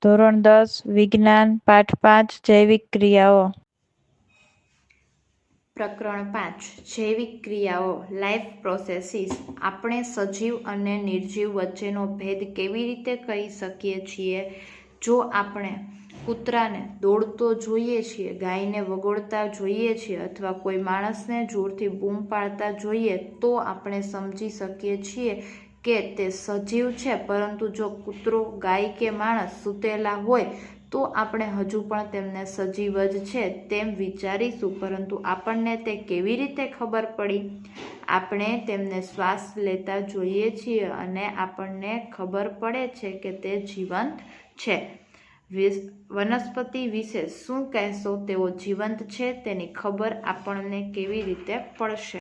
ધોરણ 10 વિજ્ઞાન પાઠ 5 જૈવિક ક્રિયાઓ. પ્રકરણ 5 જૈવિક ક્રિયાઓ લાઈફ પ્રોસેસીસ. આપણે સજીવ અને નિર્જીવ વચ્ચેનો ભેદ કેવી રીતે કહી શકીએ છીએ? જો આપણે કૂતરાને દોડતો જોઈએ છીએ, ગાયને વગોળતા જોઈએ છીએ અથવા કોઈ માણસને જોરથી બૂમ પાડતા જોઈએ તો આપણે સમજી શકીએ છીએ કે તે સજીવ છે. પરંતુ જો કૂતરો, ગાય કે માણસ સૂતેલા હોય તો આપણે હજુ પણ તેમને સજીવ જ છે તેમ વિચારીશું. પરંતુ આપણને તે કેવી રીતે ખબર પડી? આપણે તેમને શ્વાસ લેતા જોઈએ છીએ અને આપણને ખબર પડે છે કે તે જીવંત છે. વનસ્પતિ વિશે શું કહેશો? તેઓ જીવંત છે તેની ખબર આપણને કેવી રીતે પડશે?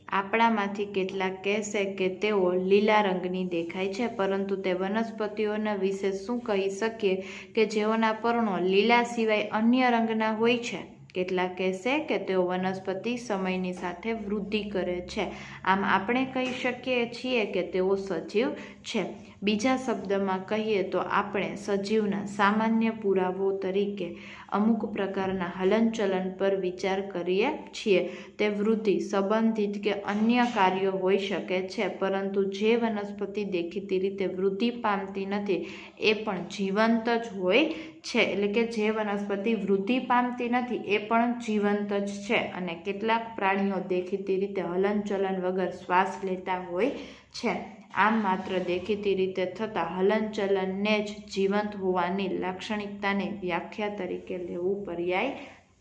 આપણામાંથી કેટલાક કહેશે કે તેઓ લીલા રંગની દેખાય છે, પરંતુ તે વનસ્પતિઓના વિશે શું કહી શકીએ કે જેઓના પર્ણો લીલા સિવાય અન્ય રંગના હોય છે? કેટલાક કહેશે કે તેઓ વનસ્પતિ સમયની સાથે વૃદ્ધિ કરે છે. આમ આપણે કહી શકીએ છીએ કે તેઓ સજીવ છે. બીજા શબ્દમાં કહીએ તો આપણે સજીવના સામાન્ય પુરાવો તરીકે અમુક પ્રકારના હલનચલન પર વિચાર કરીએ છીએ. તે વૃદ્ધિ સંબંધિત કે અન્ય કાર્યો હોઈ શકે છે, પરંતુ જે વનસ્પતિ દેખીતી રીતે વૃદ્ધિ પામતી નથી એ પણ જીવંત જ હોય છે. એટલે કે જે વનસ્પતિ વૃદ્ધિ પામતી નથી એ પણ જીવંત જ છે. અને કેટલાક પ્રાણીઓ દેખીતી રીતે હલનચલન વગર શ્વાસ લેતા હોય છે. આમ માત્ર દેખીતી રીતે થતા હલનચલનને જ જીવંત હોવાની લાક્ષણિકતાની વ્યાખ્યા તરીકે લેવું પર્યાય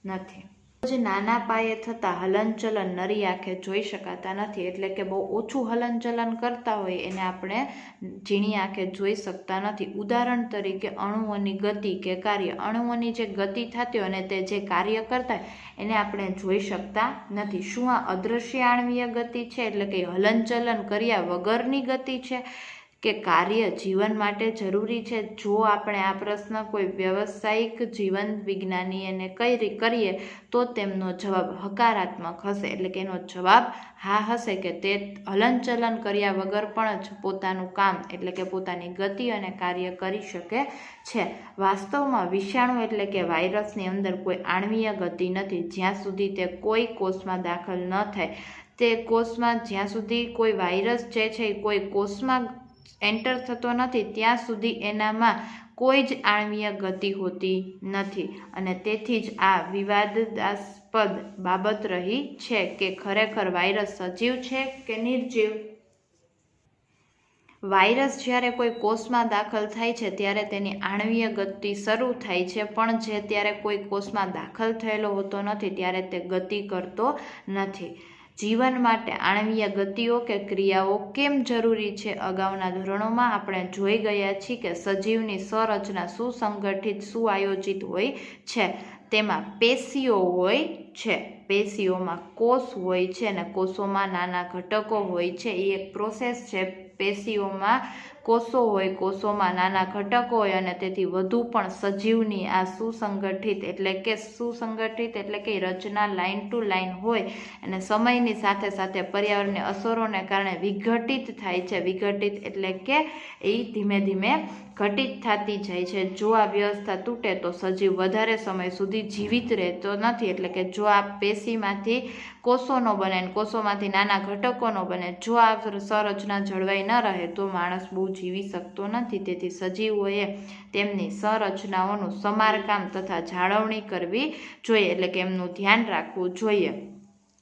નથી. જ નાના પાયે થતા હલનચલન નરી આંખે જોઈ શકાતા નથી, એટલે કે બહુ ઓછું હલનચલન કરતા હોય એને આપણે ઝીણી આંખે જોઈ શકતા નથી. ઉદાહરણ તરીકે અણુઓની ગતિ કે કાર્ય. અણુઓની જે ગતિ થતી હોય અને તે જે કાર્ય કરતા એને આપણે જોઈ શકતા નથી. શું આ અદ્રશ્ય આણ્વીય ગતિ છે, એટલે કે હલનચલન કર્યા વગરની ગતિ છે કે કાર્ય જીવન માટે જરૂરી છે? જો આપણે આ પ્રશ્ન કોઈ વ્યવસાયિક જીવન વિજ્ઞાનીને કરીએ તો તેમનો જવાબ હકારાત્મક હશે. એટલે કે એનો જવાબ હા હશે કે તે હલનચલન કર્યા વગર પણ જ પોતાનું કામ એટલે કે પોતાની ગતિ અને કાર્ય કરી શકે છે. વાસ્તવમાં વિષાણુ એટલે કે વાયરસની અંદર કોઈ આણ્વીય ગતિ નથી. જ્યાં સુધી તે કોઈ કોષમાં દાખલ ન થાય, તે કોષમાં જ્યાં સુધી કોઈ વાયરસ જે છે કોઈ કોષમાં એન્ટર થતો નથી ત્યાં સુધી એનામાં કોઈ જ આણ્વીય ગતિ હોતી નથી. અને તેથી જ આ વિવાદાસ્પદ બાબત રહી છે કે ખરેખર વાયરસ સજીવ છે કે નિર્જીવ. વાયરસ જ્યારે કોઈ કોષમાં દાખલ થાય છે ત્યારે તેની આણ્વીય ગતિ શરૂ થાય છે, પણ જે ત્યારે કોઈ કોષમાં દાખલ થયેલો હોતો નથી ત્યારે તે ગતિ કરતો નથી. જીવન માટે આણ્વીય ગતિઓ કે ક્રિયાઓ કેમ જરૂરી છે? અગાઉના ધોરણોમાં આપણે જોઈ ગયા છીએ કે સજીવની સંરચના સુસંગઠિત, સુઆયોજિત હોય છે. તેમાં પેશીઓ હોય છે, પેશીઓમાં કોષ હોય છે અને કોષોમાં નાના ઘટકો હોય છે. એ એક પ્રોસેસ છે. પેશીઓમાં કોષો હોય, કોષોમાં નાના ઘટકો હોય અને તેથી વધુ. પણ સજીવની આ સુસંગઠિત એટલે કે રચના લાઇન ટુ લાઇન હોય અને સમયની સાથે સાથે પર્યાવરણની અસરોને કારણે વિઘટિત થાય છે. વિઘટિત એટલે કે એ ધીમે ધીમે ઘટિત થતી જાય છે. જો આ વ્યવસ્થા તૂટે તો સજીવ વધારે સમય સુધી જીવિત રહેતો નથી. એટલે કે જો આ પેશીમાંથી કોષો ન બને, કોષોમાંથી નાના ઘટકો ન બને, જો આ સંરચના જળવાઈ ન રહે તો માણસ બહુ જીવી શકતો નથી. તેથી સજીવોએ તેમની સંરચનાઓનું સમારકામ તથા જાળવણી કરવી જોઈએ, એટલે કે એમનું ધ્યાન રાખવું જોઈએ.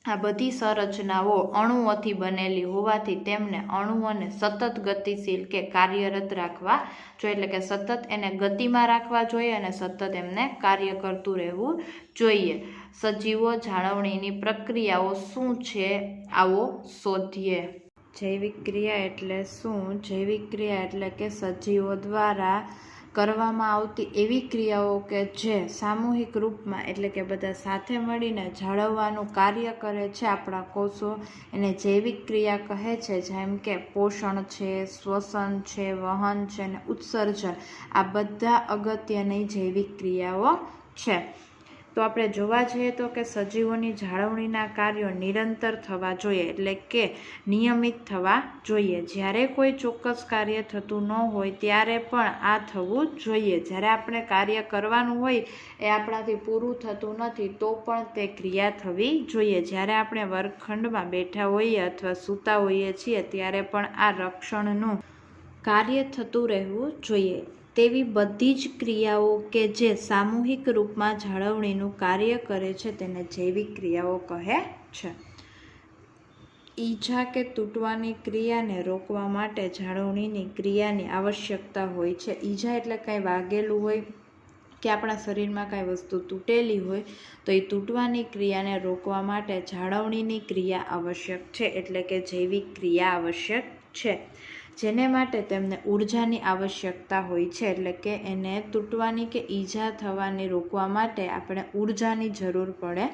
આ બધી સંરચનાઓ અણુઓથી બનેલી હોવાથી તેમને અણુઓને સતત ગતિશીલ કે કાર્યરત રાખવા જોઈએ, એટલે કે સતત એને ગતિમાં રાખવા જોઈએ અને સતત એમને કાર્ય કરતું રહેવું જોઈએ. સજીવો જાળવણીની પ્રક્રિયાઓ શું છે આવો શોધીએ. જૈવિક ક્રિયા એટલે શું? જૈવિક ક્રિયા એટલે કે સજીવો દ્વારા કરવામાં આવતી એવી ક્રિયાઓ કે જે સામૂહિક રૂપમાં એટલે કે બધા સાથે મળીને જાળવવાનું કાર્ય કરે છે. આપણા કોષો એને જૈવિક ક્રિયા કહે છે. જેમ કે પોષણ છે, શ્વસન છે, વહન છે અને ઉત્સર્જન. આ બધા અગત્યની જૈવિક ક્રિયાઓ છે. તો આપણે જોવા જઈએ તો કે સજીવોની જાળવણીના કાર્યો નિરંતર થવા જોઈએ, એટલે કે નિયમિત થવા જોઈએ. જ્યારે કોઈ ચોક્કસ કાર્ય થતું ન હોય ત્યારે પણ આ થવું જોઈએ. જ્યારે આપણે કાર્ય કરવાનું હોય એ આપણાથી પૂરું થતું નથી તો પણ તે ક્રિયા થવી જોઈએ. જ્યારે આપણે વર્ગખંડમાં બેઠા હોઈએ અથવા સૂતા હોઈએ છીએ ત્યારે પણ આ રક્ષણનું કાર્ય થતું રહેવું જોઈએ. તેવી બધી જ ક્રિયાઓ કે જે સામૂહિક રૂપમાં જાળવણીનું કાર્ય કરે છે તેને જૈવિક ક્રિયાઓ કહે છે. ઈજા કે તૂટવાની ક્રિયાને રોકવા માટે જાળવણીની ક્રિયાની આવશ્યકતા હોય છે. ઈજા એટલે કંઈ વાગેલું હોય કે આપણા શરીરમાં કાંઈ વસ્તુ તૂટેલી હોય તો એ તૂટવાની ક્રિયાને રોકવા માટે જાળવણીની ક્રિયા આવશ્યક છે, એટલે કે જૈવિક ક્રિયા આવશ્યક છે. જેને માટે તેમને ઉર્જાની આવશ્યકતા હોય છે, એટલે કે એને તૂટવાની કે ઈજા થવાની રોકવા માટે આપણે ઉર્જાની જરૂર પડે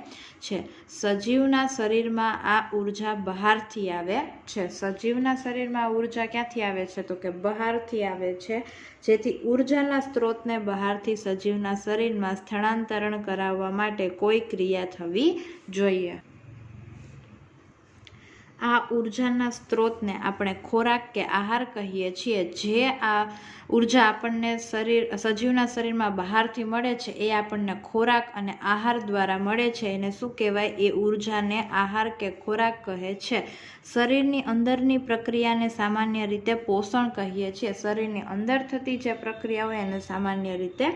છે. સજીવના શરીરમાં આ ઉર્જા બહારથી આવે છે. સજીવના શરીરમાં ઉર્જા ક્યાંથી આવે છે તો કે બહારથી આવે છે. જેથી ઉર્જાના સ્ત્રોતને બહારથી સજીવના શરીરમાં સ્થળાંતરણ કરાવવા માટે કોઈ ક્રિયા થવી જોઈએ. આ ઉર્જાના સ્ત્રોતને આપણે ખોરાક કે આહાર કહીએ છીએ. જે આ ઉર્જા આપણને સજીવના શરીરમાં બહારથી મળે છે એ આપણને ખોરાક અને આહાર દ્વારા મળે છે. એને શું કહેવાય? એ ઉર્જાને આહાર કે ખોરાક કહે છે. શરીરની અંદરની પ્રક્રિયાને સામાન્ય રીતે પોષણ કહીએ છીએ. શરીરની અંદર થતી જે પ્રક્રિયા હોય એને સામાન્ય રીતે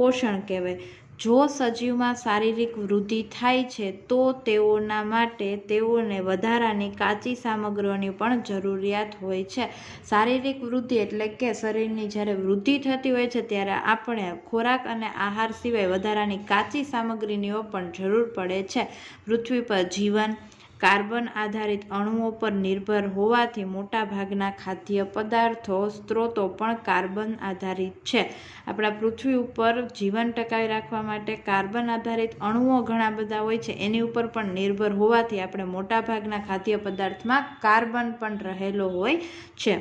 પોષણ કહેવાય. જો સજીવમાં શારીરિક વૃદ્ધિ થાય છે તો તેઓના માટે તેઓને વધારાની કાચી સામગ્રીઓની પણ જરૂરિયાત હોય છે. શારીરિક વૃદ્ધિ એટલે કે શરીરની જ્યારે વૃદ્ધિ થતી હોય છે ત્યારે આપણે ખોરાક અને આહાર સિવાય વધારાની કાચી સામગ્રીની પણ જરૂર પડે છે. પૃથ્વી પર જીવન કાર્બન આધારિત અણુઓ પર નિર્ભર હોવાથી મોટાભાગના ખાદ્ય પદાર્થો સ્ત્રોતો પણ કાર્બન આધારિત છે. આપણા પૃથ્વી ઉપર જીવન ટકાવી રાખવા માટે કાર્બન આધારિત અણુઓ ઘણા બધા હોય છે. એની ઉપર પણ નિર્ભર હોવાથી આપણે મોટાભાગના ખાદ્ય પદાર્થમાં કાર્બન પણ રહેલો હોય છે.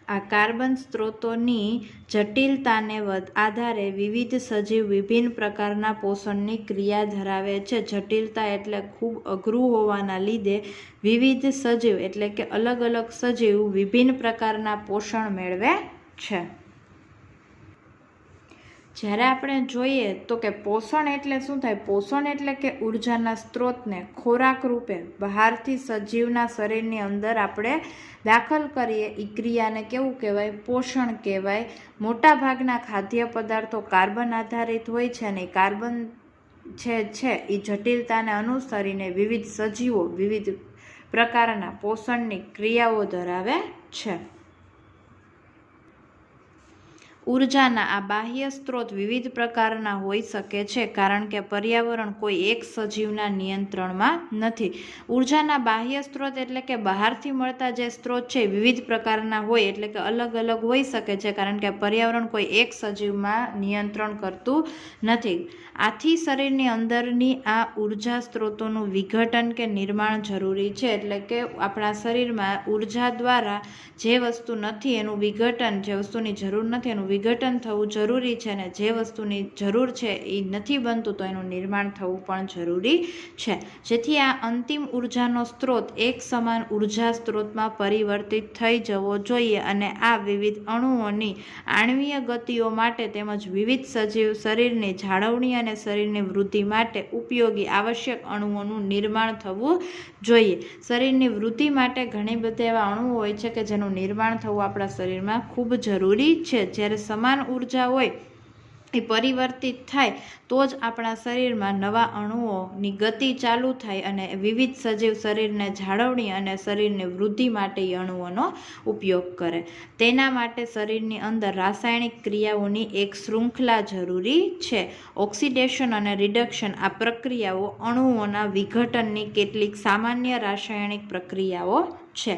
આ કાર્બન સ્ત્રોતોની જટિલતાને આધારે વિવિધ સજીવ વિભિન્ન પ્રકારના પોષણની ક્રિયા ધરાવે છે. જટિલતા એટલે ખૂબ અઘરું હોવાના લીધે વિવિધ સજીવ એટલે કે અલગ અલગ સજીવ વિભિન્ન પ્રકારના પોષણ મેળવે છે. જ્યારે આપણે જોઈએ તો કે પોષણ એટલે શું થાય? પોષણ એટલે કે ઉર્જાના સ્ત્રોતને ખોરાક રૂપે બહારથી સજીવના શરીરની અંદર આપણે દાખલ કરીએ એ ક્રિયાને કેવું કહેવાય? પોષણ કહેવાય. મોટાભાગના ખાદ્ય પદાર્થો કાર્બન આધારિત હોય છે અને કાર્બન છે એ જટિલતાને અનુસરીને વિવિધ સજીવો વિવિધ પ્રકારના પોષણની ક્રિયાઓ ધરાવે છે. ઉર્જાના આ બાહ્ય સ્ત્રોત વિવિધ પ્રકારના હોઈ શકે છે કારણ કે પર્યાવરણ કોઈ એક સજીવના નિયંત્રણમાં નથી. ઉર્જાના બાહ્ય સ્ત્રોત એટલે કે બહારથી મળતા જે સ્ત્રોત છે વિવિધ પ્રકારના હોય એટલે કે અલગ અલગ હોઈ શકે છે કારણ કે પર્યાવરણ કોઈ એક સજીવમાં નિયંત્રણ કરતું નથી. આથી શરીરની અંદરની આ ઉર્જા સ્ત્રોતોનું વિઘટન કે નિર્માણ જરૂરી છે. એટલે કે આપણા શરીરમાં ઉર્જા દ્વારા જે વસ્તુ નથી એનું વિઘટન, જે વસ્તુની જરૂર નથી એનું વિઘટન થવું જરૂરી છે અને જે વસ્તુની જરૂર છે એ નથી બનતું તો એનું નિર્માણ થવું પણ જરૂરી છે. જેથી આ અંતિમ ઉર્જાનો સ્ત્રોત એક સમાન ઉર્જા સ્ત્રોતમાં પરિવર્તિત થઈ જવો જોઈએ અને આ વિવિધ અણુઓની આણ્વીય ગતિઓ માટે તેમજ વિવિધ સજીવ શરીરની જાળવણી અને શરીરની વૃદ્ધિ માટે ઉપયોગી આવશ્યક અણુઓનું નિર્માણ થવું જોઈએ. શરીરની વૃદ્ધિ માટે ઘણી બધા એવા અણુઓ હોય છે કે જેનું નિર્માણ થવું આપણા શરીરમાં ખૂબ જરૂરી છે. જ્યારે સમાન ઉર્જા હોય એ પરિવર્તિત થાય તો જ આપણા શરીરમાં નવા અણુઓની ગતિ ચાલુ થાય અને વિવિધ સજીવ શરીરને જાળવણી અને શરીરની વૃદ્ધિ માટે એ અણુઓનો ઉપયોગ કરે. તેના માટે શરીરની અંદર રાસાયણિક ક્રિયાઓની એક શૃંખલા જરૂરી છે. ઓક્સિડેશન અને રિડક્શન આ પ્રક્રિયાઓ અણુઓના વિઘટનની કેટલીક સામાન્ય રાસાયણિક પ્રક્રિયાઓ છે.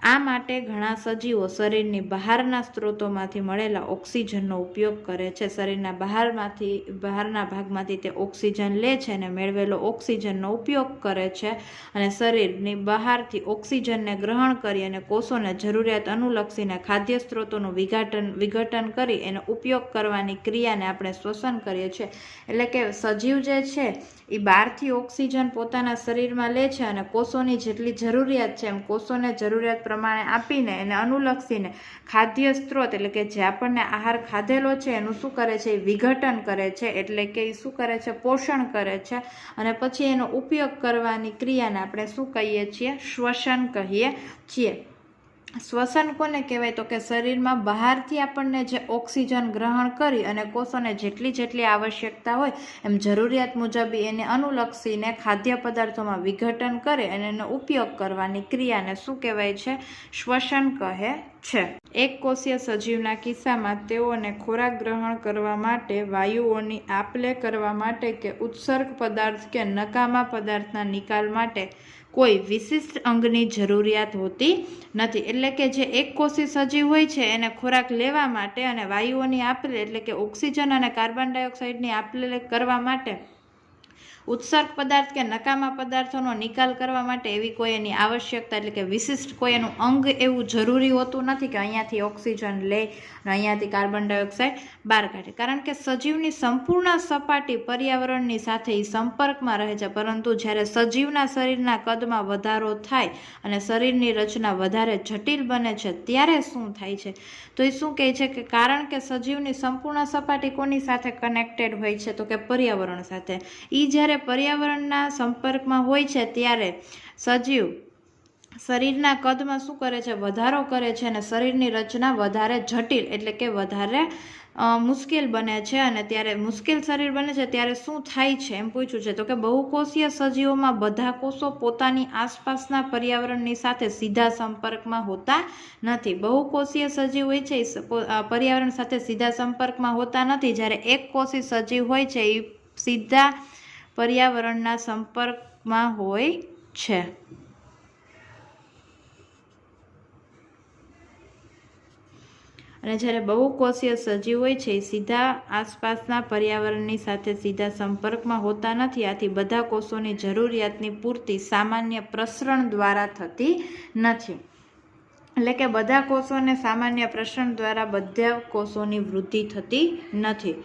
આ માટે ઘણા સજીવો શરીરની બહારના સ્ત્રોતોમાંથી મળેલા ઓક્સિજનનો ઉપયોગ કરે છે. શરીરના બહારના ભાગમાંથી તે ઓક્સિજન લે છે અને મેળવેલો ઓક્સિજનનો ઉપયોગ કરે છે અને શરીરની બહારથી ઓક્સિજનને ગ્રહણ કરી અને કોષોને જરૂરિયાત અનુલક્ષીને ખાદ્ય સ્ત્રોતોનું વિઘટન કરી એનો ઉપયોગ કરવાની ક્રિયાને આપણે શ્વસન કરીએ છીએ. એટલે કે સજીવ જે છે એ બહારથી ઓક્સિજન પોતાના શરીરમાં લે છે અને કોષોની જેટલી જરૂરિયાત છે એમ કોષોને જરૂરિયાત પ્રમાણે આપીને એને અનુલક્ષીને ખાદ્ય સ્ત્રોત એટલે કે જે આપણને આહાર ખાધેલો છે એનું શું કરે છે, એ વિઘટન કરે છે. એટલે કે એ શું કરે છે, પોષણ કરે છે અને પછી એનો ઉપયોગ કરવાની ક્રિયાને આપણે શું કહીએ છીએ, શ્વસન કહીએ છીએ. શ્વસન કોને કહેવાય તો કે શરીરમાં બહારથી આપણને જે ઓક્સિજન ગ્રહણ કરી અને કોષોને જેટલી આવશ્યકતા હોય એમ જરૂરિયાત મુજબ એને અનુલક્ષીને ખાદ્ય પદાર્થોમાં વિઘટન કરે અને એનો ઉપયોગ કરવાની ક્રિયાને શું કહેવાય છે, શ્વસન કહે છે. એક કોષીય સજીવના કિસ્સામાં તેઓને ખોરાક ગ્રહણ કરવા માટે વાયુઓની આપ-લે કરવા માટે કે ઉત્સર્ગ પદાર્થ કે નકામા પદાર્થના નિકાલ માટે કોઈ વિશિષ્ટ અંગની જરૂરિયાત હોતી નથી. એટલે કે જે એક કોષી સજીવ હોય છે એને ખોરાક લેવા માટે અને વાયુઓની આપ-લે એટલે કે ઓક્સિજન અને કાર્બન ડાયોક્સાઇડની આપ-લે કરવા માટે ઉત્સર્ગ પદાર્થ કે નકામા પદાર્થોનો નિકાલ કરવા માટે એવી કોઈ એની આવશ્યકતા એટલે કે વિશિષ્ટ કોઈ એનું અંગ એવું જરૂરી હોતું નથી કે અહીંયાથી ઓક્સિજન લે અને અહીંયાથી કાર્બન ડાયોક્સાઇડ બહાર કાઢે. કારણ કે સજીવની સંપૂર્ણ સપાટી પર્યાવરણની સાથે એ સંપર્કમાં રહે છે. પરંતુ જ્યારે સજીવના શરીરના કદમાં વધારો થાય અને શરીરની રચના વધારે જટિલ બને છે ત્યારે શું થાય છે તો એ શું કહે છે કે કારણ કે સજીવની સંપૂર્ણ સપાટી કોની સાથે કનેક્ટેડ હોય છે તો કે પર્યાવરણ સાથે. એ જ્યારે પર્યાવરણના સંપર્કમાં હોય છે ત્યારે સજીવ શરીરના કદમાં શું કરે છે, વધારો કરે છે અને શરીરની રચના વધારે જટિલ એટલે કે વધારે મુશ્કેલ બને છે. અને ત્યારે મુશ્કેલ શરીર બને છે ત્યારે શું થાય છે એમ પૂછ્યું છે તો કે બહુકોષીય સજીવોમાં બધા કોષો પોતાની આસપાસના પર્યાવરણની સાથે સીધા સંપર્કમાં હોતા નથી. બહુકોષીય સજીવ હોય છે એ પર્યાવરણ સાથે સીધા સંપર્કમાં હોતા નથી. જ્યારે એક કોષી સજીવ હોય છે એ સીધા પર્યાવરણના સંપર્કમાં હોય છે. અને જ્યારે બહુકોષીય સજીવ હોય છે એ સીધા આસપાસના પર્યાવરણની સાથે સીધા સંપર્કમાં હોતા નથી. આથી બધા કોષોની જરૂરિયાતની પૂર્તિ સામાન્ય પ્રસરણ દ્વારા થતી નથી. એટલે કે બધા કોષોને સામાન્ય પ્રસરણ દ્વારા બધા કોષોની વૃદ્ધિ થતી નથી.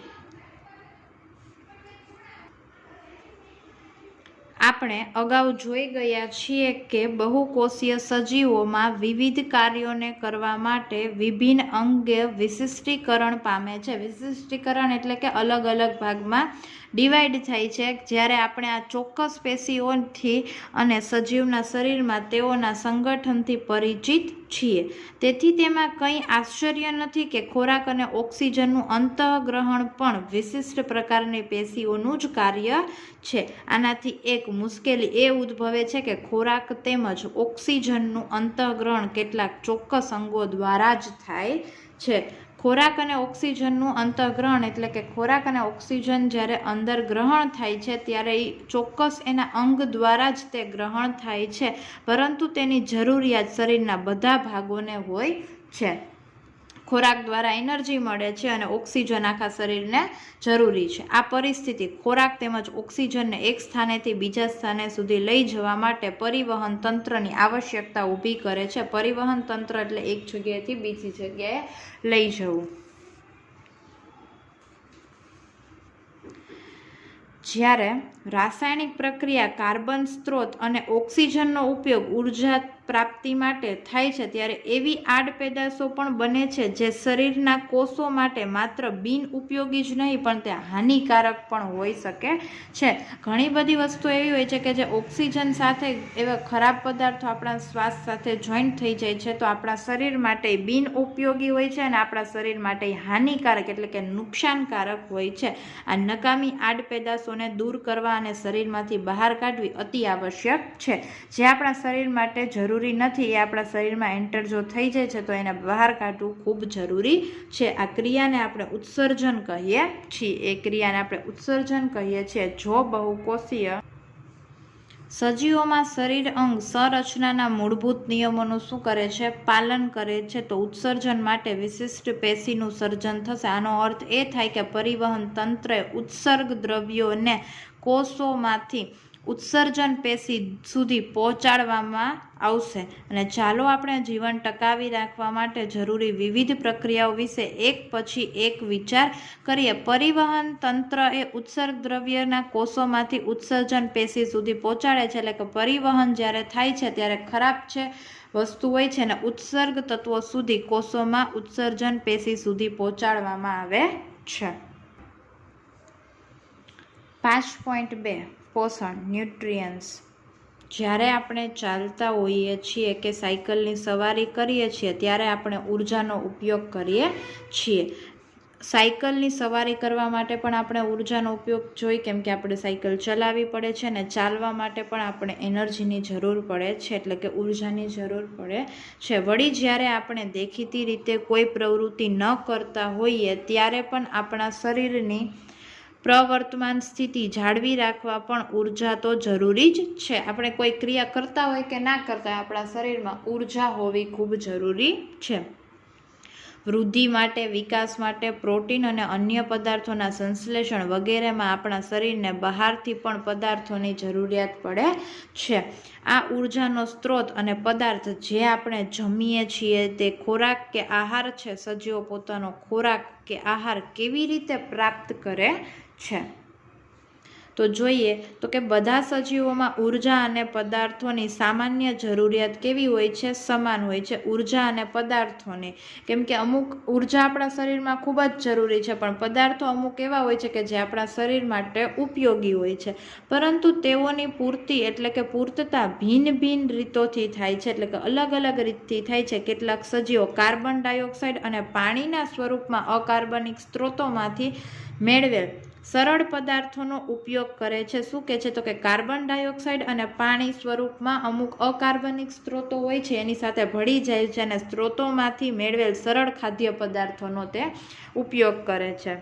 આપણે અગાઉ જોઈ ગયા છીએ કે બહુકોષીય સજીવોમાં વિવિધ કાર્યોને કરવા માટે વિભિન્ન અંગે વિશિષ્ટીકરણ પામે છે. વિશિષ્ટીકરણ એટલે કે અલગ અલગ ભાગમાં ડિવાઈડ થાય છે. જ્યારે આપણે આ ચોક્કસ પેશીઓથી અને સજીવના શરીરમાં તેઓના સંગઠનથી પરિચિત છીએ. તેથી તેમાં કંઈ આશ્ચર્ય નથી કે ખોરાક અને ઓક્સિજનનું અંતઃગ્રહણ પણ વિશિષ્ટ પ્રકારની પેશીઓનું જ કાર્ય છે. આનાથી એક મુશ્કેલી એ ઉદ્ભવે છે કે ખોરાક તેમજ ઓક્સિજનનું અંતઃગ્રહણ કેટલાક ચોક્કસ અંગો દ્વારા જ થાય છે. ખોરાક અને ઓક્સિજનનું અંતઃગ્રહણ એટલે કે ખોરાક અને ઓક્સિજન જ્યારે અંદર ગ્રહણ થાય છે ત્યારે એ ચોક્કસ એના અંગ દ્વારા જ તે ગ્રહણ થાય છે. પરંતુ તેની જરૂરિયાત શરીરના બધા ભાગોને હોય છે. ખોરાક દ્વારા એનર્જી મળે છે અને ઓક્સિજન આખા શરીરને જરૂરી છે. આ પરિસ્થિતિ ખોરાક તેમજ ઓક્સિજનને એક સ્થાનેથી બીજા સ્થાને સુધી લઈ જવા માટે પરિવહન તંત્રની આવશ્યકતા ઊભી કરે છે. પરિવહન તંત્ર એટલે એક જગ્યાએથી બીજી જગ્યાએ લઈ જવું. જ્યારે રાસાયણિક પ્રક્રિયા કાર્બન સ્ત્રોત અને ઓક્સિજનનો ઉપયોગ ઉર્જા પ્રાપ્તિ માટે થાય છે ત્યારે એવી આડપેદાશો પણ બને છે જે શરીરના કોષો માટે માત્ર બિન ઉપયોગી જ નહીં પણ તે હાનિકારક પણ હોઈ શકે છે. ઘણી બધી વસ્તુ એવી હોય છે કે જે ઓક્સિજન સાથે એવા ખરાબ પદાર્થો આપણા શ્વાસ સાથે જોઈન્ટ થઈ જાય છે તો આપણા શરીર માટે બિન ઉપયોગી હોય છે અને આપણા શરીર માટે હાનિકારક એટલે કે નુકસાનકારક હોય છે. આ નકામી આડપેદાશોને દૂર કરવા અને શરીરમાંથી બહાર કાઢવી અતિ આવશ્યક છે. જે આપણા શરીર માટે જરૂરી નથી એ આપણા શરીરમાં એન્ટર જો થઈ જાય છે તો એને બહાર કાઢવું ખૂબ જરૂરી છે. આ ક્રિયાને આપણે ઉત્સર્જન કહીએ છીએ. એ ક્રિયાને આપણે ઉત્સર્જન કહીએ છીએ. જો સજીવોમાં શરીર અંગ સંરચનાના મૂળભૂત નિયમોનું શું કરે છે? પાલન કરે છે. તો ઉત્સર્જન માટે વિશિષ્ટ પેશીનું સર્જન થશે. આનો અર્થ એ થાય કે પરિવહન તંત્રે ઉત્સર્ગ દ્રવ્યોને કોષોમાંથી ઉત્સર્જન પેશી સુધી પહોંચાડવામાં આવશે. અને ચાલો આપણે જીવન ટકાવી રાખવા માટે જરૂરી વિવિધ પ્રક્રિયાઓ વિશે એક પછી એક વિચાર કરીએ. પરિવહન તંત્ર એ ઉત્સર્ગ દ્રવ્યના કોષોમાંથી ઉત્સર્જન પેશી સુધી પહોંચાડે છે. એટલે કે પરિવહન જ્યારે થાય છે ત્યારે ખરાબ છે વસ્તુ હોય છે ને ઉત્સર્ગ તત્વો સુધી કોષોમાં ઉત્સર્જન પેશી સુધી પહોંચાડવામાં આવે છે. 5.2 પોષણ ન્યુટ્રિયન્ટ્સ. જ્યારે આપણે ચાલતા હોઈએ છીએ કે સાયકલની સવારી કરીએ છીએ ત્યારે આપણે ઉર્જાનો ઉપયોગ કરીએ છીએ. સાયકલની સવારી કરવા માટે પણ આપણે ઉર્જાનો ઉપયોગ જોઈએ, કેમ કે આપણે સાયકલ ચલાવવી પડે છે ને ચાલવા માટે પણ આપણે એનર્જીની જરૂર પડે છે, એટલે કે ઉર્જાની જરૂર પડે છે. વળી જ્યારે આપણે દેખીતી રીતે કોઈ પ્રવૃત્તિ ન કરતા હોઈએ ત્યારે પણ આપણા શરીરની પ્રવર્તમાન સ્થિતિ જાળવી રાખવા પણ ઉર્જા તો જરૂરી જ છે. આપણે કોઈ ક્રિયા કરતા હોય કે ના કરતા હોય, આપણા શરીરમાં ઉર્જા હોવી ખૂબ જરૂરી છે. વૃદ્ધિ માટે, વિકાસ માટે, પ્રોટીન અને અન્ય પદાર્થોના સંશ્લેષણ વગેરેમાં આપણા શરીરને બહારથી પણ પદાર્થોની જરૂરિયાત પડે છે. આ ઉર્જાનો સ્ત્રોત અને પદાર્થ જે આપણે જમીએ છીએ તે ખોરાક કે આહાર છે. સજીવો પોતાનો ખોરાક કે આહાર કેવી રીતે પ્રાપ્ત કરે છે? તો જોઈએ તો કે બધા સજીવોમાં ઉર્જા અને પદાર્થોની સામાન્ય જરૂરિયાત કેવી હોય છે? સમાન હોય છે. ઉર્જા અને પદાર્થોની, કેમ કે અમુક ઉર્જા આપણા શરીરમાં ખૂબ જ જરૂરી છે, પણ પદાર્થો અમુક એવા હોય છે કે જે આપણા શરીર માટે ઉપયોગી હોય છે, પરંતુ તેઓની પૂર્તિ એટલે કે પૂર્તતા ભિન્ન ભિન્ન રીતોથી થાય છે, એટલે કે અલગ અલગ રીતથી થાય છે. કેટલાક સજીવો કાર્બન ડાયોક્સાઇડ અને પાણીના સ્વરૂપમાં અકાર્બનિક સ્ત્રોતોમાંથી મેળવેલ સરળ પદાર્થોનો ઉપયોગ કરે છે. શું કહે છે? તો કે કાર્બન ડાયોક્સાઇડ અને પાણી સ્વરૂપમાં અમુક અકાર્બનિક સ્ત્રોતો હોય છે એની સાથે ભળી જાય છે અને સ્ત્રોતોમાંથી મેળવેલ સરળ ખાદ્ય પદાર્થોનો તે ઉપયોગ કરે છે.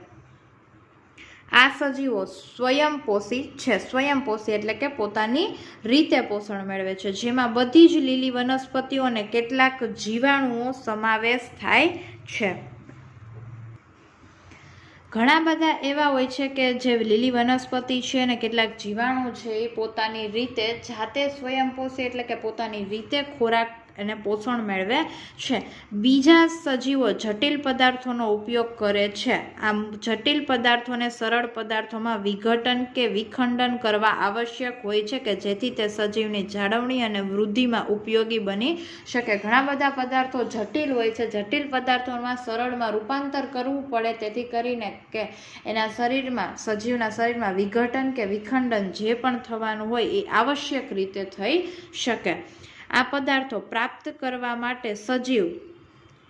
આ સજીવો સ્વયંપોષી છે. સ્વયંપોષી એટલે કે પોતાની રીતે પોષણ મેળવે છે, જેમાં બધી જ લીલી વનસ્પતિઓ અને કેટલાક જીવાણુઓ સમાવેશ થાય છે. ઘણા બધા એવા હોય છે કે જે લીલી વનસ્પતિ છે અને કેટલાક જીવાણુ છે એ પોતાની રીતે જાતે સ્વયંપોષી એટલે કે પોતાની રીતે ખોરાક અને પોષણ મેળવે છે. બીજા સજીવો જટિલ પદાર્થોનો ઉપયોગ કરે છે. આમ જટિલ પદાર્થોને સરળ પદાર્થોમાં વિઘટન કે વિખંડન કરવા આવશ્યક હોય છે કે જેથી તે સજીવની જાળવણી અને વૃદ્ધિમાં ઉપયોગી બની શકે. ઘણા બધા પદાર્થો જટિલ હોય છે. જટિલ પદાર્થોમાં સરળમાં રૂપાંતર કરવું પડે, તેથી કરીને કે એના શરીરમાં, સજીવના શરીરમાં વિઘટન કે વિખંડન જે પણ થવાનું હોય એ આવશ્યક રીતે થઈ શકે. આ પદાર્થો પ્રાપ્ત કરવા માટે સજીવ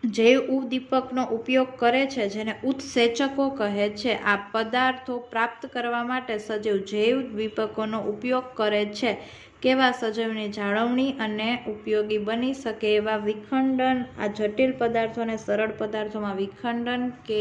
જૈવ ઉદ્દીપકનો ઉપયોગ કરે છે, જેને ઉત્સેચકો કહે છે. આ પદાર્થો પ્રાપ્ત કરવા માટે સજીવ જૈવ ઉદ્દીપકોનો ઉપયોગ કરે છે. કેવા? સજીવની જાળવણી અને ઉપયોગી બની શકે એવા વિખંડન. આ જટિલ પદાર્થોને સરળ પદાર્થોમાં વિખંડન કે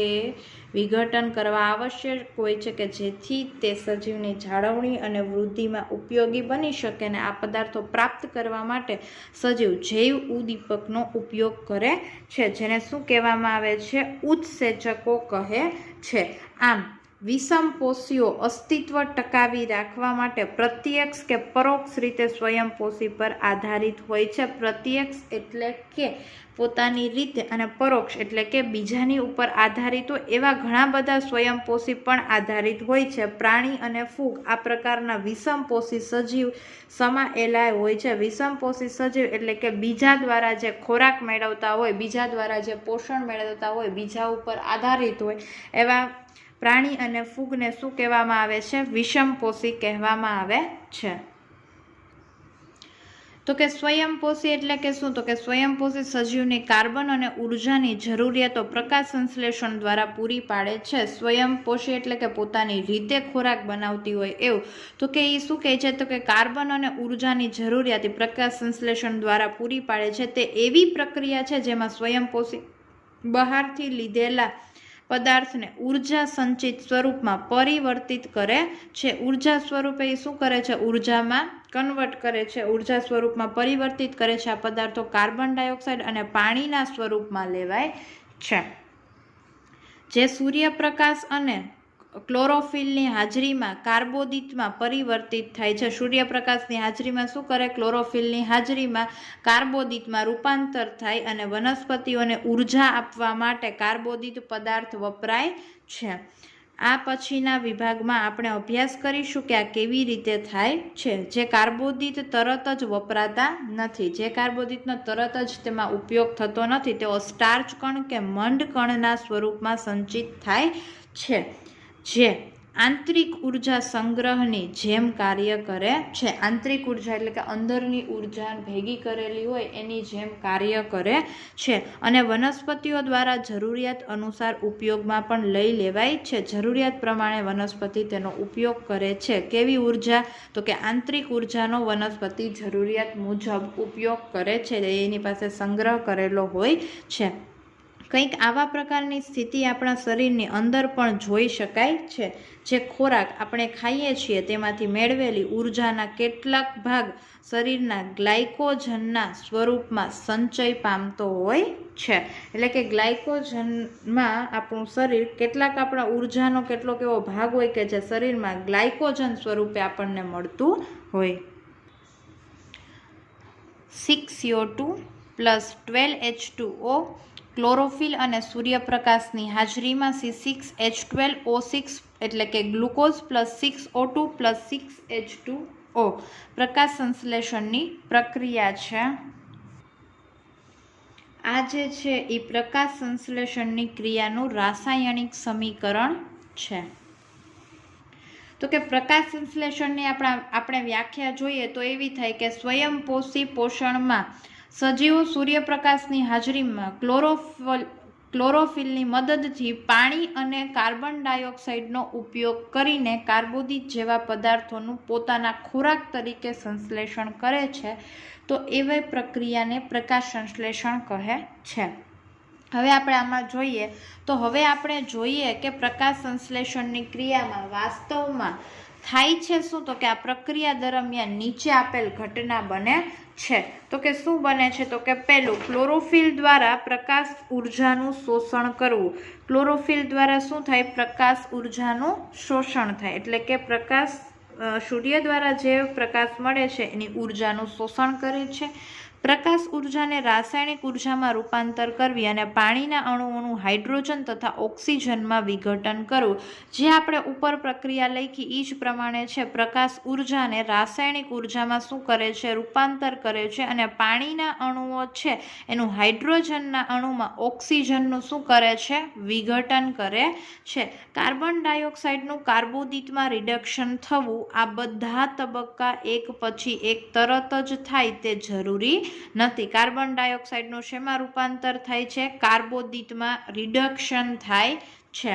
વિઘટન કરવા આવશ્યક હોય છે કે જેથી તે સજીવની જાળવણી અને વૃદ્ધિમાં ઉપયોગી બની શકે. અને આ પદાર્થો પ્રાપ્ત કરવા માટે સજીવ જૈવ ઉદ્દીપકનો ઉપયોગ કરે છે, જેને શું કહેવામાં આવે છે? ઉત્સેચકો કહે છે. આમ વિષમપોષીઓ અસ્તિત્વ ટકાવી રાખવા માટે પ્રત્યક્ષ કે પરોક્ષ રીતે સ્વયંપોષી પર આધારિત હોય છે. પ્રત્યક્ષ એટલે કે પોતાની રીતે અને પરોક્ષ એટલે કે બીજાની ઉપર આધારિત હોય એવા ઘણા બધા સ્વયંપોષી પણ આધારિત હોય છે. પ્રાણી અને ફૂગ આ પ્રકારના વિષમપોષી સજીવ સમાયેલા હોય છે. વિષમપોષી સજીવ એટલે કે બીજા દ્વારા જે ખોરાક મેળવતા હોય, બીજા દ્વારા જે પોષણ મેળવતા હોય, બીજા ઉપર આધારિત હોય એવા પ્રાણી અને ફૂગને શું કહેવામાં આવે છે? વિષમપોષી કહેવામાં આવે છે. તો કે સ્વયંપોષી એટલે કે શું? તો કે સ્વયંપોષી સજીવની કાર્બન અને ઉર્જાની જરૂરિયાતો પ્રકાશ સંશ્લેષણ દ્વારા પૂરી પાડે છે. સ્વયંપોષી એટલે કે પોતાની રીતે ખોરાક બનાવતી હોય એવું. તો કે એ શું કહે છે? તો કે કાર્બન અને ઉર્જાની જરૂરિયાત પ્રકાશ સંશ્લેષણ દ્વારા પૂરી પાડે છે. તે એવી પ્રક્રિયા છે જેમાં સ્વયંપોષી બહારથી લીધેલા પદાર્થને ઉર્જા સંચિત સ્વરૂપમાં પરિવર્તિત કરે છે. ઉર્જા સ્વરૂપે એ શું કરે છે? ઉર્જામાં કન્વર્ટ કરે છે, ઉર્જા સ્વરૂપમાં પરિવર્તિત કરે છે. આ પદાર્થો કાર્બન ડાયોક્સાઇડ અને પાણીના સ્વરૂપમાં લેવાય છે. જે સૂર્યપ્રકાશ અને ક્લોરોફિલની હાજરીમાં કાર્બોદિતમાં પરિવર્તિત થાય છે. સૂર્યપ્રકાશની હાજરીમાં શું કરે? ક્લોરોફિલની હાજરીમાં કાર્બોદિતમાં રૂપાંતર થાય અને વનસ્પતિઓને ઉર્જા આપવા માટે કાર્બોદિત પદાર્થ વપરાય છે. આ પછીના વિભાગમાં આપણે અભ્યાસ કરીશું કે આ કેવી રીતે થાય છે. જે કાર્બોદિત તરત જ વપરાતા નથી, જે કાર્બોદિતનો તરત જ તેમાં ઉપયોગ થતો નથી, તેઓ સ્ટાર્ચ કણ કે મંડ કણના સ્વરૂપમાં સંચિત થાય છે, જે આંતરિક ઉર્જા સંગ્રહની જેમ કાર્ય કરે છે. આંતરિક ઉર્જા એટલે કે અંદરની ઉર્જા ભેગી કરેલી હોય એની જેમ કાર્ય કરે છે અને વનસ્પતિઓ દ્વારા જરૂરિયાત અનુસાર ઉપયોગમાં પણ લઈ લેવાય છે. જરૂરિયાત પ્રમાણે વનસ્પતિ તેનો ઉપયોગ કરે છે. કેવી ઉર્જા? તો કે આંતરિક ઉર્જાનો વનસ્પતિ જરૂરિયાત મુજબ ઉપયોગ કરે છે, એની પાસે સંગ્રહ કરેલો હોય છે. કંઈક આવા પ્રકારની સ્થિતિ આપણા શરીરની અંદર પણ જોઈ શકાય છે. જે ખોરાક આપણે ખાઈએ છીએ તેમાંથી મેળવેલી ઉર્જાના કેટલાક ભાગ શરીરના ગ્લાયકોજનના સ્વરૂપમાં સંચય પામતો હોય છે. એટલે કે ગ્લાયકોજનમાં આપણું શરીર કેટલાક આપણા ઉર્જાનો કેટલોક એવો ભાગ હોય કે જે શરીરમાં ગ્લાયકોજન સ્વરૂપે આપણને મળતું હોય. 6CO2 + 12H2O ક્લોરોફિલ અને સૂર્યપ્રકાશની હાજરીમાં C6H12O6 એટલે કે ગ્લુકોઝ +6O2 + 6H2O પ્રકાશ સંશ્લેષણની પ્રક્રિયા છે. આ જે છે એ પ્રકાશ સંશ્લેષણની ક્રિયાનું રાસાયણિક સમીકરણ છે. તો કે પ્રકાશ સંશ્લેષણની આપણે વ્યાખ્યા જોઈએ તો એવી થાય કે સ્વયંપોષી પોષણમાં સજીવો સૂર્યપ્રકાશની હાજરીમાં ક્લોરોફિલની મદદથી પાણી અને કાર્બન ડાયોક્સાઇડનો ઉપયોગ કરીને કાર્બોદિત જેવા પદાર્થોનું પોતાના ખોરાક તરીકે સંશ્લેષણ કરે છે. તો એવી પ્રક્રિયાને પ્રકાશ સંશ્લેષણ કહે છે. હવે આપણે આમાં જોઈએ તો હવે આપણે જોઈએ કે પ્રકાશ સંશ્લેષણની ક્રિયામાં વાસ્તવમાં થાય છે શું? તો કે આ પ્રક્રિયા દરમિયાન નીચે આપેલ ઘટના બને છે. તો કે શું બને છે? તો કે પહેલું, ક્લોરોફિલ દ્વારા પ્રકાશ ઉર્જાનું શોષણ કરવું. ક્લોરોફિલ દ્વારા શું થાય? પ્રકાશ ઉર્જાનું શોષણ થાય. એટલે કે પ્રકાશ સૂર્ય દ્વારા જે પ્રકાશ મળે છે એની ઉર્જાનું શોષણ કરે છે. પ્રકાશ ઉર્જાને રાસાયણિક ઉર્જામાં રૂપાંતર કરવી અને પાણીના અણુઓનું હાઇડ્રોજન તથા ઓક્સિજનમાં વિઘટન કરવું. જે આપણે ઉપર પ્રક્રિયા લખી એ જ પ્રમાણે છે. પ્રકાશ ઉર્જાને રાસાયણિક ઉર્જામાં શું કરે છે? રૂપાંતર કરે છે અને પાણીના અણુઓ છે એનું હાઇડ્રોજનના અણુમાં ઓક્સિજનનું શું કરે છે? વિઘટન કરે છે. કાર્બન ડાયોક્સાઇડનું કાર્બોદિતમાં રિડક્શન થવું, આ બધા તબક્કા એક પછી એક તરત જ થાય તે જરૂરી નથી. કાર્બન ડાયોક્સાઇડનું શેમાં રૂપાંતર થાય છે? કાર્બોદિતમાં રિડક્શન થાય છે.